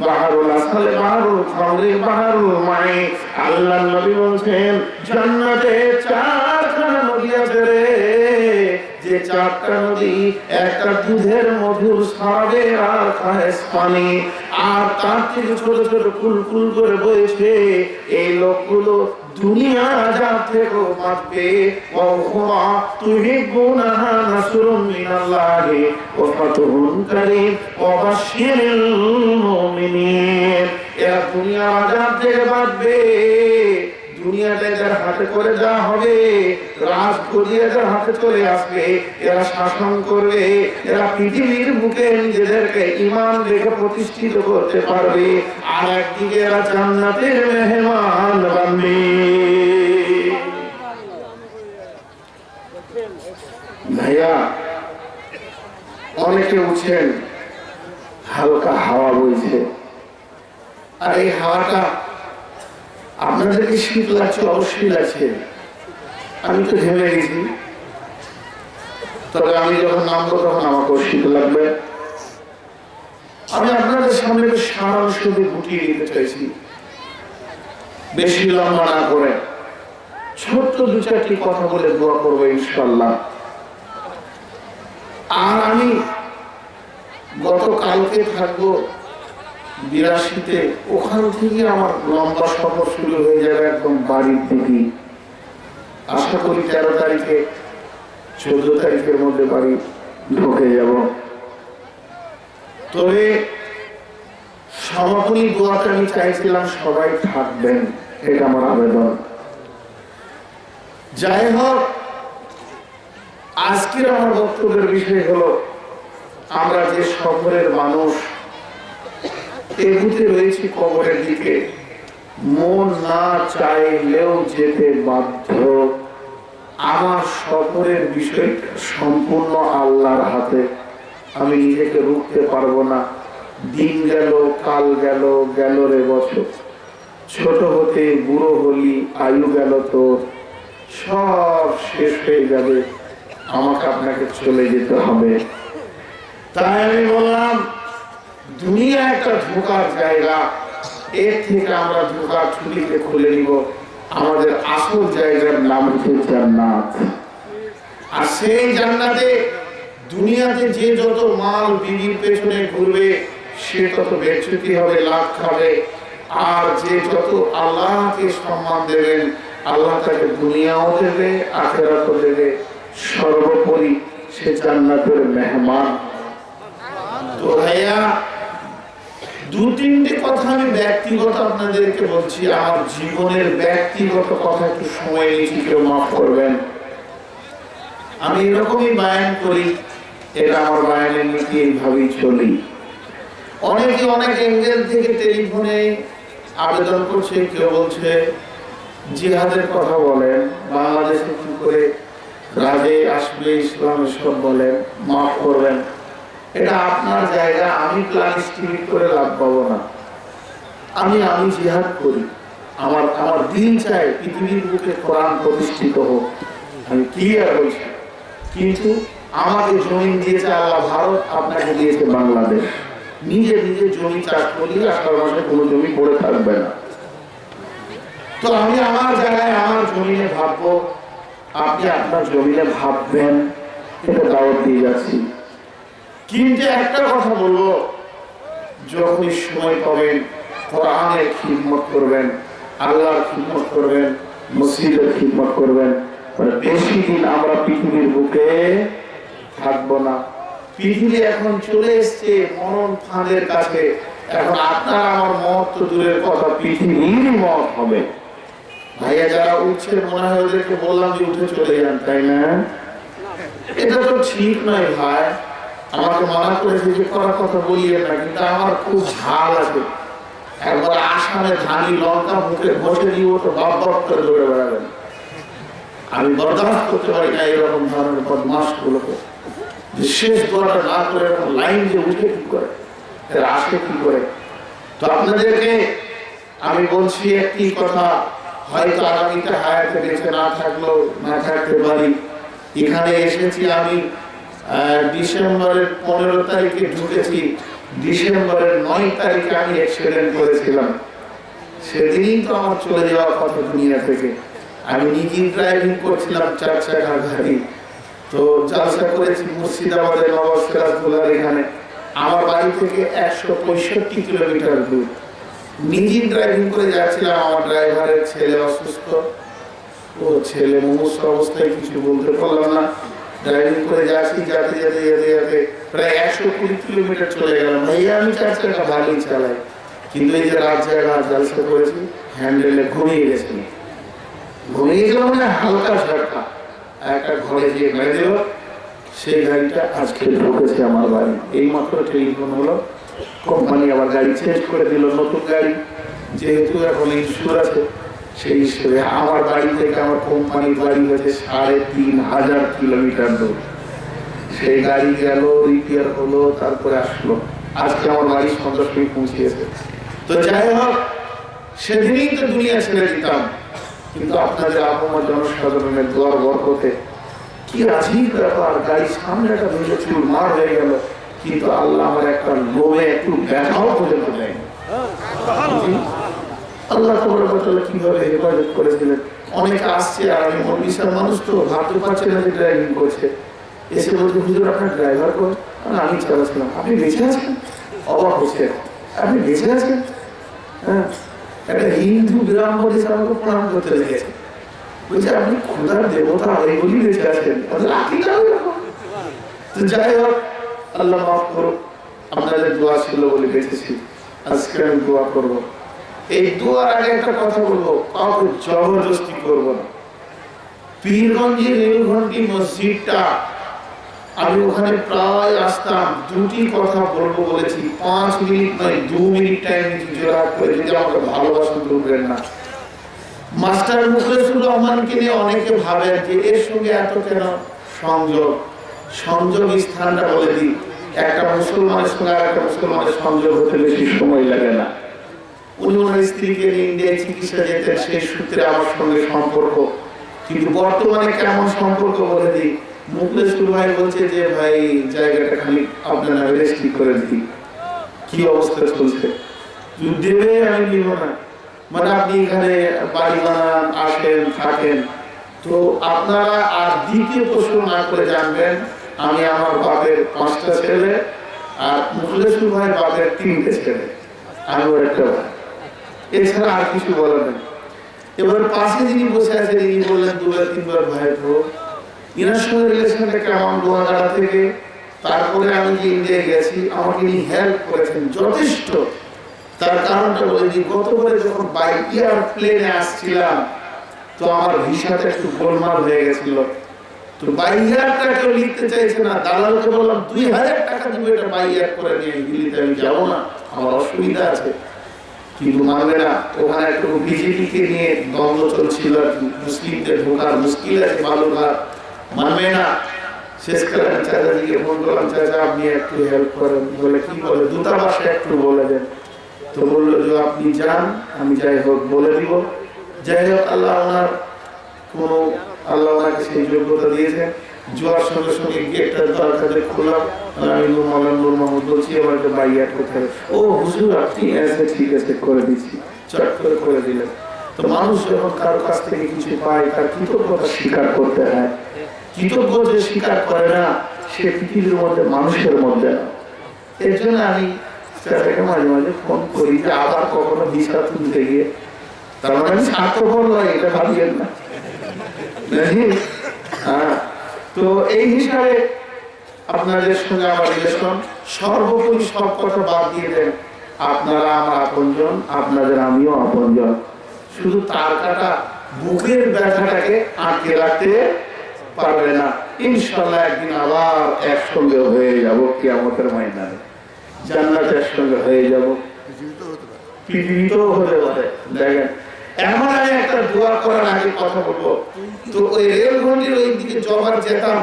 بحر الأصل بحر الخمر بحر الماء। আল্লাহ নবী বলেন জান্নাতে চারখানা নদী আছে রে, যে চারটা নদী, একটা দুধের মধুর স্বাদে আর খাস পানি, আর তার থেকে ছোট ছোট কুলকুল করে বইছে। এই লোকগুলো দুনিয়া আযাব থেকে বাঁচবে। ওয়া তুহিব্বুনাহা নাসরুম মিনাল্লাহি ওয়া ফাতহুন কারীম ওয়া বাশশিরিল মুমিনিন। এরা দুনিয়া আযাব থেকে বাঁচবে, দুনিয়াতে যার হাতে করে দেওয়া হবে, রাজ গদিয়ে যার হাতে চলে আসবে, এরা শাসন করবে, এরা পৃথিবীর বুকে নিজেদেরকে ঈমান রেখে প্রতিষ্ঠিত করতে পারবে, আর একদিকে এরা জান্নাতের মেহমান বানবে। ভাইয়া, অনেকে উঠছেন, হালকা হাওয়া বইছে, আর এই হাওয়াটা আপনাদেরকে শীত লাগছে, অবশ্যই লাগছে। আমি তো ঘেমে গেছি, তবে আমি যখন নামবো তখন আমাকেও শীত লাগবে। আমি আপনাদের সামনে সারাংশ দিয়ে গুটিয়ে দিতে চাইছি, বেশি লম্বা না করে ছোট্ট দু চারটি কথা বলে দোয়া করবো ইনশাল্লাহ। আর আমি গতকালকে থাকবো 82-তে, ওখান থেকে আমার লম্বা সফর শুরু হয়ে যাবে একদম বাড়ির দিকে। আশা করি 13 তারিখে 14 তারিখের মধ্যে বাড়ি ঢুকে যাব। তবে সমাপনী দোয়াটা আমি চাইছিলাম সবাই থাকবেন, এটা আমার আবেদন। যাই হোক, আজকের আমার বক্তব্যের বিষয় হলো আমরা যে শহরের মানুষ এগুতে রয়েছি কবরের দিকে, মন না চাইলেও যেতে বাধ্য। আমার সফরের বিষয়টা সম্পূর্ণ আল্লাহর হাতে, আমি নিজেকে রুখতে পারবো না। দিন গেল, কাল গেল, গেল রে বছর, ছোট হতে বুড়ো হলি, আয়ু গেল তোর, সব শেষ হয়ে যাবে, আমাকে আপনাকে চলে যেতে হবে। তাই আমি বললাম দুনিয়া একটা ধোঁকার জায়গা, এর থেকে আমরা ধোঁকার ছুটিকে খুলে নিব। আমাদের আসল জায়গার নাম হচ্ছে জান্নাত। আর সেই জান্নাতে দুনিয়াতে যে যত মাল বিবির পেছনে ঘুরবে সে তত বেচ্যুতি হবে, লাভ খাবে। আর যে যত আল্লাহকে সম্মান দেবেন, আল্লাহ তাকে দুনিয়াও দেবে, আখিরাতও দেবে, সর্বোপরি সে জান্নাতের মেহমান। তো ভাইয়া, দু তিনটে কথা আমি ব্যক্তিগত আপনাদেরকে বলছি, আমার জীবনের ব্যক্তিগত কথা একটু সময় নিচ্ছি, কেউ মাফ করবেন। আমি এরকমই বায়ান করি, এটা আমার বায়ানের নীতি, এইভাবেই চলি। অনেকে অনেক এঙ্গেল থেকে টেলিফোনে আবেদন করছে, কেউ বলছে জিহাদের কথা বলেন, বাংলাদেশে কি করে রাজে আসবে ইসলাম, সব বলেন। মাফ করবেন, এটা আপনার জায়গা, আমি প্ল্যান স্টিমিট করে লাভ পাবো না। আমি জিহাদ করি, আমার দিন চাই পৃথিবীর বুকে কোরআন প্রতিষ্ঠিত হোক, আমি ক্লিয়ার বলছি। কিন্তু আমাকে জমি দিয়েছে আল্লাহ ভারত, আপনাকে দিয়েছে বাংলাদেশ। নিজে নিজে জমি চাষ করি, আপনার মাসে কোনো জমি পড়ে থাকবে না। তো আমি আমার জায়গায় আমার জমিনে ভাববো, আপনি আপনার জমিনে ভাববেন, এটা দাওয়াত দিয়ে যাচ্ছি। কিন্তু একটা কথা বলবো, যখনই সময় পাবেন কোরআনের খিদমত করবেন, আল্লাহর খিদমত করবেন, মসজিদের খিদমত করবেন। বেশি দিন আমরা পৃথিবীর বুকে থাকবো না। পৃথিবী এখন চলে এসছে মরণ ফাঁদের কাছে। এখন আপনার আমার মত তো দূরের কথা, পৃথিবীর মত হবে। ভাইয়া যারা উঠছে, মনে হয় ওদেরকে বললাম যে উঠে চলে যান, তাই না? এটা তো ঠিক নয় ভাই। আমাকে মানা করেছে যে করার কথা বলিয়ে না, কিন্তু আমার খুব ঝাল আছে। একবার আসামে ধানি লঙ্কা মুখে ঘষে দিব তো বাপ বাপ করে দৌড়ে বেড়াবেন। আমি বরদাস্ত করতে পারি না এরকম ধরনের বদমাস গুলোকে, শেষ দোয়াটা না করে এরকম লাইন যে উঠে কি করে, এর আসে কি করে। তো আপনাদেরকে আমি বলছি একটি কথা, হয়তো আগামীতে হায়াতে বেঁচে না থাকলেও না থাকতে পারি। এখানে এসেছি আমি ডিসেম্বরের 15 তারিখে ঢুকেছি, ডিসেম্বরের 9 তারিখে আমি অ্যাক্সিডেন্ট করেছিলাম। সেদিনই তো আমার চলে যাওয়ার কথা দুনিয়া থেকে। আমি নিজেই ড্রাইভিং করছিলাম 4 চাকার গাড়ি। তো জালসা করেছি মুর্শিদাবাদের নবাব সিরাজুল্লাহর এখানে। আমার বাড়ি থেকে 165 কিলোমিটার দূর। নিজেই ড্রাইভিং করে যাচ্ছিলাম, আমার ড্রাইভারের ছেলে অসুস্থ। ও ছেলে মুমূর্ষ অবস্থায়, কিছু বলতে পারলাম না। ড্রাইভিং করে যাচ্ছি, যেতে যেতে যেতে যেতে প্রায় 120 কিলোমিটার চলে গেলাম। ভাইয়া আমি 4 চাকা ভালোই চালাই, কিন্তু এই যে রাত জায়গা জালসা করেছি, হ্যান্ডেলে ঘুমিয়ে গেছি। ঘুমিয়ে গেলাম মানে হালকা ঝটকা, একটা ঘরে গিয়ে মেরে দিল। সেই গাড়িটা আজকে ঢুকেছে আমার বাড়ি। এই মাত্র টেলিফোন হলো, কোম্পানি আবার গাড়ি চেঞ্জ করে দিল, নতুন গাড়ি। যেহেতু এখন ইনস্যুর আছে, সেই হিসেবে আমার বাড়ি থেকে আমার কোম্পানির বাড়ি হয়েছে 3500 কিলোমিটার দূর। সেই গাড়ি গেল, রিপেয়ার হলো, তারপরে আসলো। আজকে আমার বাড়ি সন্ধ্যার সময় পৌঁছিয়েছে। তো যাই হোক, সেদিনই তো দুনিয়া ছেড়ে দিতাম, কিন্তু আপনাদের আপনার জনসাধারণের দোয়ার বরকতে কি আজীব ব্যাপার, গাড়ি সামনেটা ভেঙে চুর মার হয়ে গেল, কিন্তু আল্লাহ আমার একটা লোভে একটু ব্যথাও পর্যন্ত দেয়নি। আল্লাহ তাআলা কিভাবে হেফাজত করেছিলেন। অনেক আসছে, আর আমি মরবিশাল মানুষ তো ভাবতে পারছি না যে ড্রাইভিং করছে। এসে বলতে, হুজুর আপনার ড্রাইভার কোন? আমি চালাচ্ছিলাম। আপনি বেঁচে আছেন? অবাক হচ্ছে, আপনি বেঁচে আছেন? হ্যাঁ, একটা হিন্দু গ্রাম বলে আমাকে প্রণাম করতে লেগেছে। বলছে আপনি খোদার দেবতা, এইগুলি বেঁচে আছেন। যাই হোক, আল্লাহ মাফ করুক, আপনাদের দোয়া ছিল বলে বেঁচেছি। আজকে আমি দোয়া করবো। এই দোয়ার আগে একটা কথা বলবো, কাউকে জবরদস্তি করবো না। পীরগঞ্জের রেলঘন্টি মসজিদটা আমি ওখানে প্রায় আসতাম, দুটি কথা বলবো বলেছি, 5 মিনিট নয় 2 মিনিট টাইম জোড়া করে, যদি আমাকে ভালোবাসা করবেন না। মাস্টার মুখলেসুর রহমানকে নিয়ে অনেকে ভাবে যে এর সঙ্গে এত কেন সংযোগ। সংযোগ স্থানটা বলে দিই, একটা মুসলমানের সঙ্গে আর একটা মুসলমানের সংযোগ হতে বেশি সময় লাগে না। উনি ওনার স্ত্রীকে নিয়ে ইন্ডিয়ায় চিকিৎসা যেতেন, সেই সূত্রে আমার সঙ্গে সম্পর্ক। কিন্তু বর্তমানে কেমন সম্পর্ক বলে দিই, মুখলেসুর ভাই বলছে যে ভাই জায়গাটা খালি আপনার নামে রেজিস্ট্রি করে দিই। কি অবস্থা চলছে, দেবে আমি নিব না, মানে আপনি এখানে বাড়ি বানান, আসেন, থাকেন। তো আপনারা আর দ্বিতীয় প্রশ্ন না করে জানবেন, আমি আমার বাপের 5টা ছেলে আর মুখলেসুর ভাইয়ের বাপের 3টে ছেলে, আমি ওর একটা ভাই, এছাড়া আর কিছু বলার নেই। এবার পাশে যিনি বসে আছেন ইনি বললেন 2-3বার ভাই তো ইনার সঙ্গে রিলেশনটা কেমন গোয়াগাড়া থেকে। তারপরে আমি যে ইন্ডিয়ায় গেছি, আমাকে ইনি হেল্প করেছেন যথেষ্ট। তার কারণটা বলে দিই, গতবারে যখন বাই এয়ারপ্লেনে আসছিলাম, তো আমার ভিসাটা একটু গোলমাল হয়ে গেছিল। তো বাই এয়ারটা কেউ লিখতে চাইছে না, দালালকে বললাম 2000 টাকা দিব এটা বাই এয়ার করে নিয়ে দিল্লিতে আমি যাবো না, আমার অসুবিধা আছে। কিন্তু মানবে না, ওখানে একটু বিজেপিকে নিয়ে দ্বন্দ্ব চলছিল, মুসলিমদের ঢোকার মুশকিল আছে বালুরঘাট, মানবে না। শেষকালে চাচাজিকে ফোন করলাম, চাচা আপনি একটু হেল্প করেন। বলে কি বলে, দূতাবাসে একটু বলে দেন। তো বললো যে আপনি যান, আমি যাই হোক বলে দিব। যাই হোক আল্লাহ ওনাকে সেই যোগ্যতা দিয়েছেন। জোয়ার সঙ্গে সঙ্গে গেটটা দরকারে খুললাম, আমি নূর মোহাম্মদ বলছি, আমার একটা বাইয়ার করতে হবে। ও হুজুর আপনি আছে, ঠিক আছে করে দিচ্ছি, চট করে দিলেন। তো মানুষ যখন কারো কাছ থেকে কিছু পায়, তার কৃতজ্ঞতা স্বীকার করতে হয়। কৃতজ্ঞ যে স্বীকার করে না, সে পৃথিবীর মধ্যে মানুষের মধ্যে না। এর জন্য আমি মাঝে মাঝে ফোন করি যে আবার কখনো ভিসা তুলতে গিয়ে, তার মানে আমি স্বার্থপর নয়, এটা ভাবিয়েন না। তো এই হিসাবে আপনাদের সঙ্গে আমার রিলেশন, সর্বোপরি সব কথা বাদ দিয়ে দেন, আপনারা আমার আপনজন, আপনাদের আমিও আপনজন। শুধু তার কাটা বুকের ব্যথাটাকে আটকে রাখতে পারবে না। ইনশাআল্লাহ একদিন আবার একসঙ্গে হয়ে যাব, কিয়ামতের ময়দানে জান্নাতের সঙ্গে হয়ে যাব, পৃথিবীতেও হতে পারে। দেখেন, এখন আমি একটা দোয়া করার আগে কথা বলবো। তো ওই রেলগঞ্জের ওই দিকে জবার যেতাম,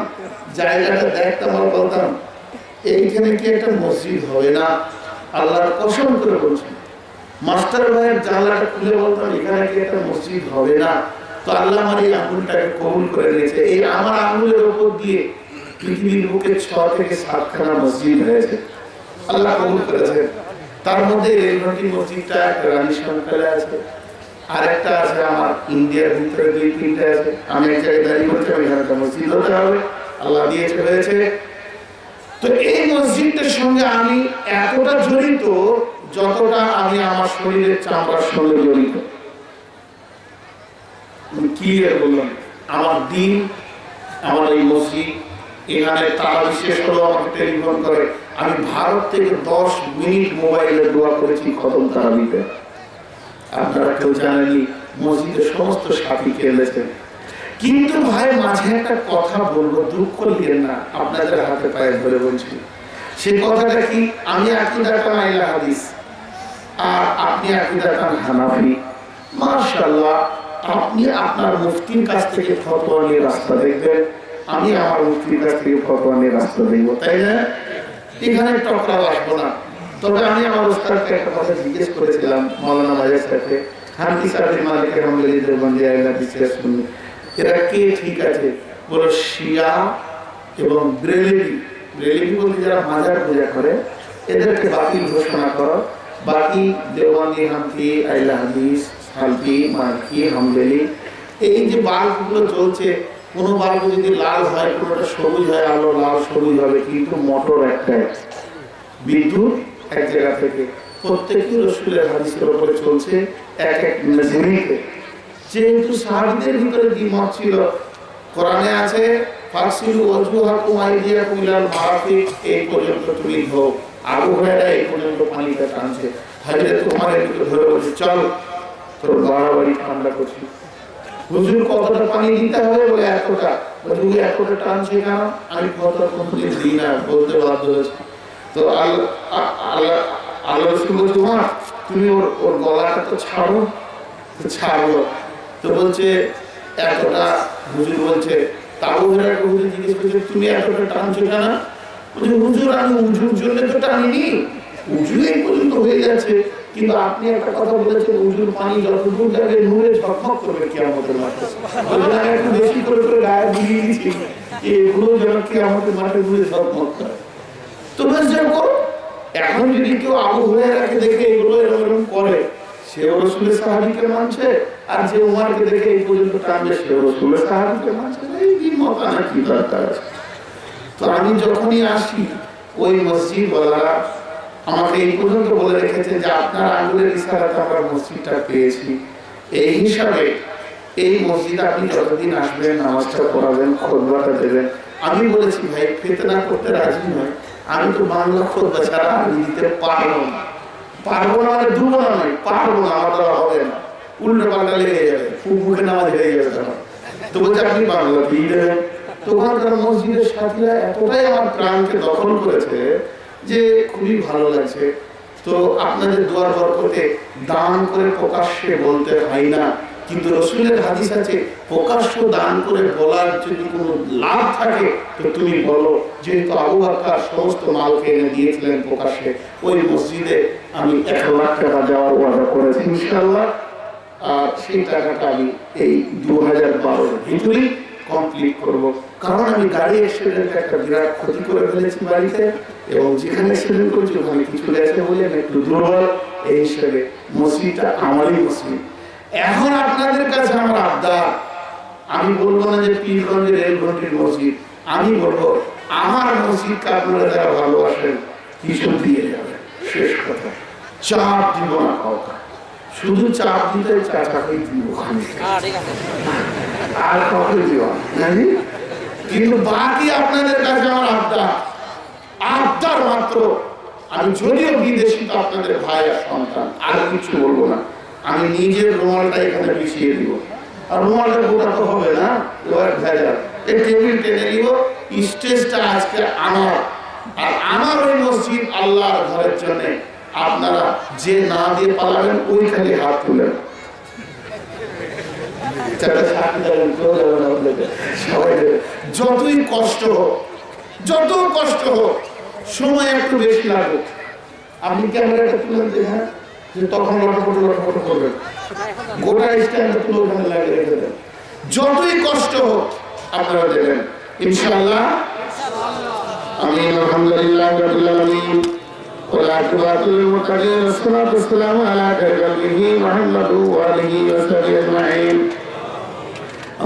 জায়গাটা দেখতাম আর বলতাম এইখানে কি একটা মসজিদ হবে না? আল্লাহর কসম করে বলছি, মাস্টার ভাইয়ের জানলাটা খুলে বলতাম এখানে কি একটা মসজিদ হবে না? তো আল্লাহ আমার এই আঙুলটাকে কবুল করে নিয়েছে। এই আমার আঙুলের উপর দিয়ে পৃথিবীর বুকে 6 থেকে 7খানা মসজিদ হয়েছে, আল্লাহ কবুল করেছে। তার মধ্যে রেলগঞ্জি মসজিদটা একটা রানী সংখ্যালে আছে, আর একটা আছে আমার ইন্ডিয়ার ভিতরে 2-3টে আছে। আমি এক জায়গায় দাঁড়িয়ে বলছি এখানে একটা মসজিদ হতে হবে, আল্লাহ দিয়েছে হয়েছে। তো এই মসজিদটার সঙ্গে আমি এতটা জড়িত যতটা আমি আমার শরীরের চামড়ার সঙ্গে জড়িত। ক্লিয়ার বললাম, আমার দিন, আমার এই মসজিদ। এখানে তারা বিশেষ করে আমাকে টেলিফোন করে, আমি ভারত থেকে 10 মিনিট মোবাইলে দোয়া করেছি খতম তারাবিতে। আপনারা কেউ জানেননি, মসজিদের সমস্ত সাথী খেলেছেন। কিন্তু ভাই মাঝে একটা কথা বলবো, দুঃখ নিয়েন না, আপনাদের হাতে পায়ে ধরে বলছি। সেই কথাটা কি, আমি আকীদাতান আহলে হাদিস আর আপনি আকীদাতান হানাফি। মাশাআল্লাহ, আপনি আপনার মুফতির কাছ থেকে ফতোয়া নিয়ে রাস্তা দেখবেন, আমি আমার মুফতির কাছ থেকে ফতোয়া নিয়ে রাস্তা দেখব, তাই না? এখানে টকরাও আসবো না। তবে আমি আমার ওস্তাদকে একটা কথা জিজ্ঞেস করেছিলাম, মাওলানা ভাইয়ের সাথে, হানফি সাহেব মালিক রহমতুল্লাহ দেওবন্দি আহলে হাদিস সুন্নি, এরা কে ঠিক আছে? বলো শিয়া এবং ব্রেলেভি বলতে যারা মাজার পূজা করে, এদেরকে বাতিল ঘোষণা করো। বাকি দেওবন্দি, হানফি, আহলে হাদিস, হালফি, মালিকি, হাম্বলি, এই যে বাল্বগুলো চলছে, কোনো বাল্ব যদি লাল হয়, কোনোটা সবুজ হয়, আলো লাল সবুজ হবে, কিন্তু মোটর একটাই, বিদ্যুৎ এক জায়গা থেকে। প্রত্যেকটি রাসূলের হাদিসের উপরে চলছে এক এক নজরিতে। যেহেতু সাহাবীদের ভিতরে দ্বিমত ছিল, কোরআনে আছে ফাসিলু ওয়াজহুকুম আইদিয়াকুম ইলাল মারাফিক, এই পর্যন্ত তুমি ধো। আবু হুরায়রা এই পর্যন্ত পানিটা টানছে, হযরত ওমর এদিকে ধরে বলছে চল তোর বাড়াবাড়ি ঠান্ডা করছি। হুজুর কতটা পানি দিতে হবে? বলে এতটা, বলছি এতটা টানছে কেন? আমি কথা কোনদিন দিই না, বলতে বাধ্য হয়েছে। তো আল্লাহ রসুল বলছে মা তুমি ওর গলাটা তো ছাড়ো। তো ছাড়লো। তো বলছে এতটা, হুজুর বলছে তাবু হেরাকে হুজুর জিজ্ঞেস করছে তুমি এতটা টানছো কেন? বলছে হুজুর আমি উজুর জন্য তো টানিনি, উজু এই পর্যন্ত হয়ে গেছে, কিন্তু আপনি একটা কথা বলেছেন উজুর পানি যতদূর যাবে নূরে ঝকমক করবে কিয়ামতের মাঠে। একটু বেশি করে করে গায়ে বুলিয়ে দিচ্ছি এগুলো যেন কিয়ামতের মাঠে নূরে ঝকমক করে। তো বেশ দেখো এখন যদি কেউ আবু হুরায়রাকে দেখে এগুলো এরকম করে, সেও রাসূলের সাহাবীকে মানছে, আর যে উমারকে দেখে এই পর্যন্ত টানবে সেও রাসূলের সাহাবীকে মানছে। এই কি মত না কি দরকার আছে? তো আমি যখনই আসি ওই মসজিদওয়ালারা আমাকে এই পর্যন্ত বলে রেখেছে যে আপনার আঙ্গুলের ইশারাতে আমরা মসজিদটা পেয়েছি, এই হিসাবে এই মসজিদে আপনি যতদিন আসবেন নামাজটা পড়াবেন, খুতবাটা দেবেন। আমি বলেছি ভাই ফিতনা করতে রাজি নয়, আমি তো বাংলা খুতবা ছাড়া আমি দিতে পারবো না। পারবো না মানে দুর্বল নয়, পারবো না, আমার দ্বারা হবে না, উল্টো পাল্টা লেগে যাবে, ফুফুকে নামাজ হয়ে যাবে তখন। তো বলছে আপনি বাংলা দিয়ে দেবেন। তো ওখানকার মসজিদের সাথীরা এতটাই আমার প্রাণকে দখল করেছে যে খুবই ভালো লাগছে। তো আপনাদের দোয়ার বরকতে দান করে প্রকাশ্যে বলতে হয় না, কিন্তু রাসূলের হাদিস আছে প্রকাশ্য দান করে বলার যদি কোনো লাভ থাকে তো তুমি বলো। যেহেতু আবু বকর সমস্ত মালকে এনে দিয়েছিলেন প্রকাশ্যে, ওই মসজিদে আমি 1 লাখ টাকা দেওয়ার ওয়াদা করেছি ইনশাআল্লাহ। আর সেই টাকাটা আমি এই 2012 ভিতরেই কমপ্লিট করব, কারণ আমি গাড়ি অ্যাক্সিডেন্টে একটা বিরাট ক্ষতি করে ফেলেছি বাড়িতে, এবং যেখানে অ্যাক্সিডেন্ট করেছি ওখানে কিছু গেছে বলে আমি একটু দুর্বল। এই হিসেবে মসজিদটা আমারই মসজিদ। এখন আপনাদের কাছে আমার আবদার, আমি বলবো না যে পীরগঞ্জের রেলঘাটির মসজিদ, আমি বলবো আমার মসজিদকে আপনারা যারা ভালোবাসেন কিছু দিয়ে যাবেন। শেষ কথা, চাপ দিব না কাউকে, শুধু চাপ দিতে চাচাকেই দিব আর কাউকে দিব না। কিন্তু বাকি আপনাদের কাছে আমার আবদার মাত্র, আমি যদিও বিদেশি তো আপনাদের ভাই আর সন্তান, আর কিছু বলবো না। আমি নিজের রুমালটা এখানে বিছিয়ে দিব, আর রুমালটা গোটা তো হবে না, ভেজাল। এই টেবিল টেনে দিব, স্টেজটা আজকে আমার, আর আমার ওই মসজিদ আল্লাহর ঘরের জন্য। আপনারা যে না দিয়ে পালাবেন ওই খালি হাত তুলেন, যতই কষ্ট হোক, যত কষ্ট হোক, সময় একটু বেশি লাগুক, আপনি ক্যামেরাটা তুলে দেখেন যে তখন লটপট করবেন, গোটা স্ট্যান্ডটা তুলে ওখানে লাগিয়ে রেখে দেন। যতই কষ্ট হোক আপনারা দেবেন ইনশাআল্লাহ। আমিন। আলহামদুলিল্লাহ রাব্বিল আলামিন ওয়া আকিবাতুল মুত্তাকিন ওয়াসসালাতু ওয়াসসালামু আলা খায়রিহি মুহাম্মাদু ওয়া আলিহি ওয়া সাহবিহি আজমাইন।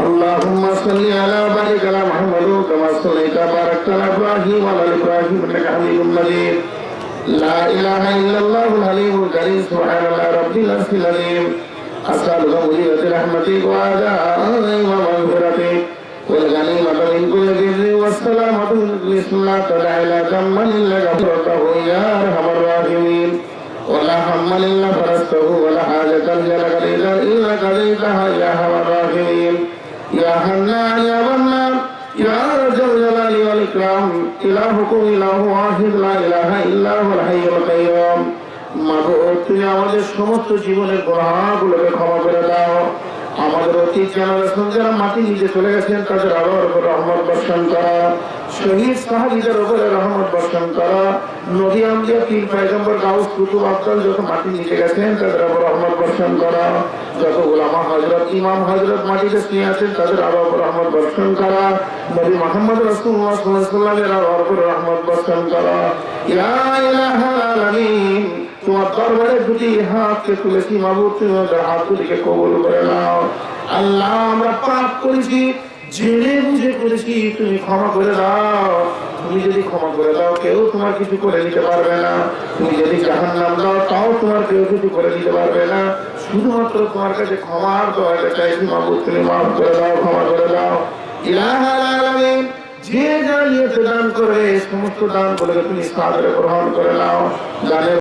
اللهم صل على بارك على محمد كما صليت وباركت على ابراهيم وعلى ال ابراهيم انك حميد مجيد. لا اله الا الله الحليم الكريم سبحان الله رب العرش العظيم. اسالك مجيبة رحمتك وعداء ومغفرتك والغنيمة من كل بر والسلامة من كل اسم لا تدع الا ذنبا الا غفرته يا ارحم الراحمين. ولا هم الا فرجته ولا حاجة لك الا قضيتها يا ارحم الراحمين. يا حنان يا منان يا ذا الجلال والإكرام. إلهكم إله واحد لا إله إلا هو الحي القيوم. মাবুদ তুমি আমাদের সমস্ত জীবনের গুনাহগুলোকে ক্ষমা করে দাও। আমাদের অতীত জেনারেশন যারা মাটি নিচে চলে গেছেন তাদের আল্লাহর উপর রহমত বর্ষণ করো। শহীদ সাহাবীদের উপরে রহমত বর্ষণ করো। নবী আম্বিয়া পীর পয়গম্বর গাউস কুতুব আফজাল যত মাটি নিচে গেছেন তাদের উপর রহমত বর্ষণ করো। যত উলামা হযরত ইমাম হযরত মাটিতে শুয়ে আছেন তাদের আল্লাহর উপর রহমত বর্ষণ করো। নবী মুহাম্মদ রাসূলুল্লাহ সাল্লাল্লাহু আলাইহি ওয়াসাল্লামের উপর রহমত বর্ষণ করো। ইয়া ইলাহাল আলামিন তোমার দরবারে দুটি হাতকে তুলেছি মাবুদ, তুমি আমাদের হাতগুলিকে কবুল করে নাও। আল্লাহ আমরা পাপ করেছি, জেনে বুঝে করেছি, তুমি ক্ষমা করে দাও। তুমি যদি ক্ষমা করে দাও কেউ তোমার কিছু করে দিতে পারবে না। তুমি যদি জাহান্নাম দাও তাও তোমার কেউ কিছু করে দিতে পারবে না। শুধুমাত্র তোমার কাছে ক্ষমার দোয়াটা চাইছি মাবুদ, তুমি মাফ করে দাও, ক্ষমা করে দাও। ইলাহাল আলামিন যে যা নিয়ে দান করে সমস্ত দান বলে তুমি সাদরে গ্রহণ করে নাও। দানের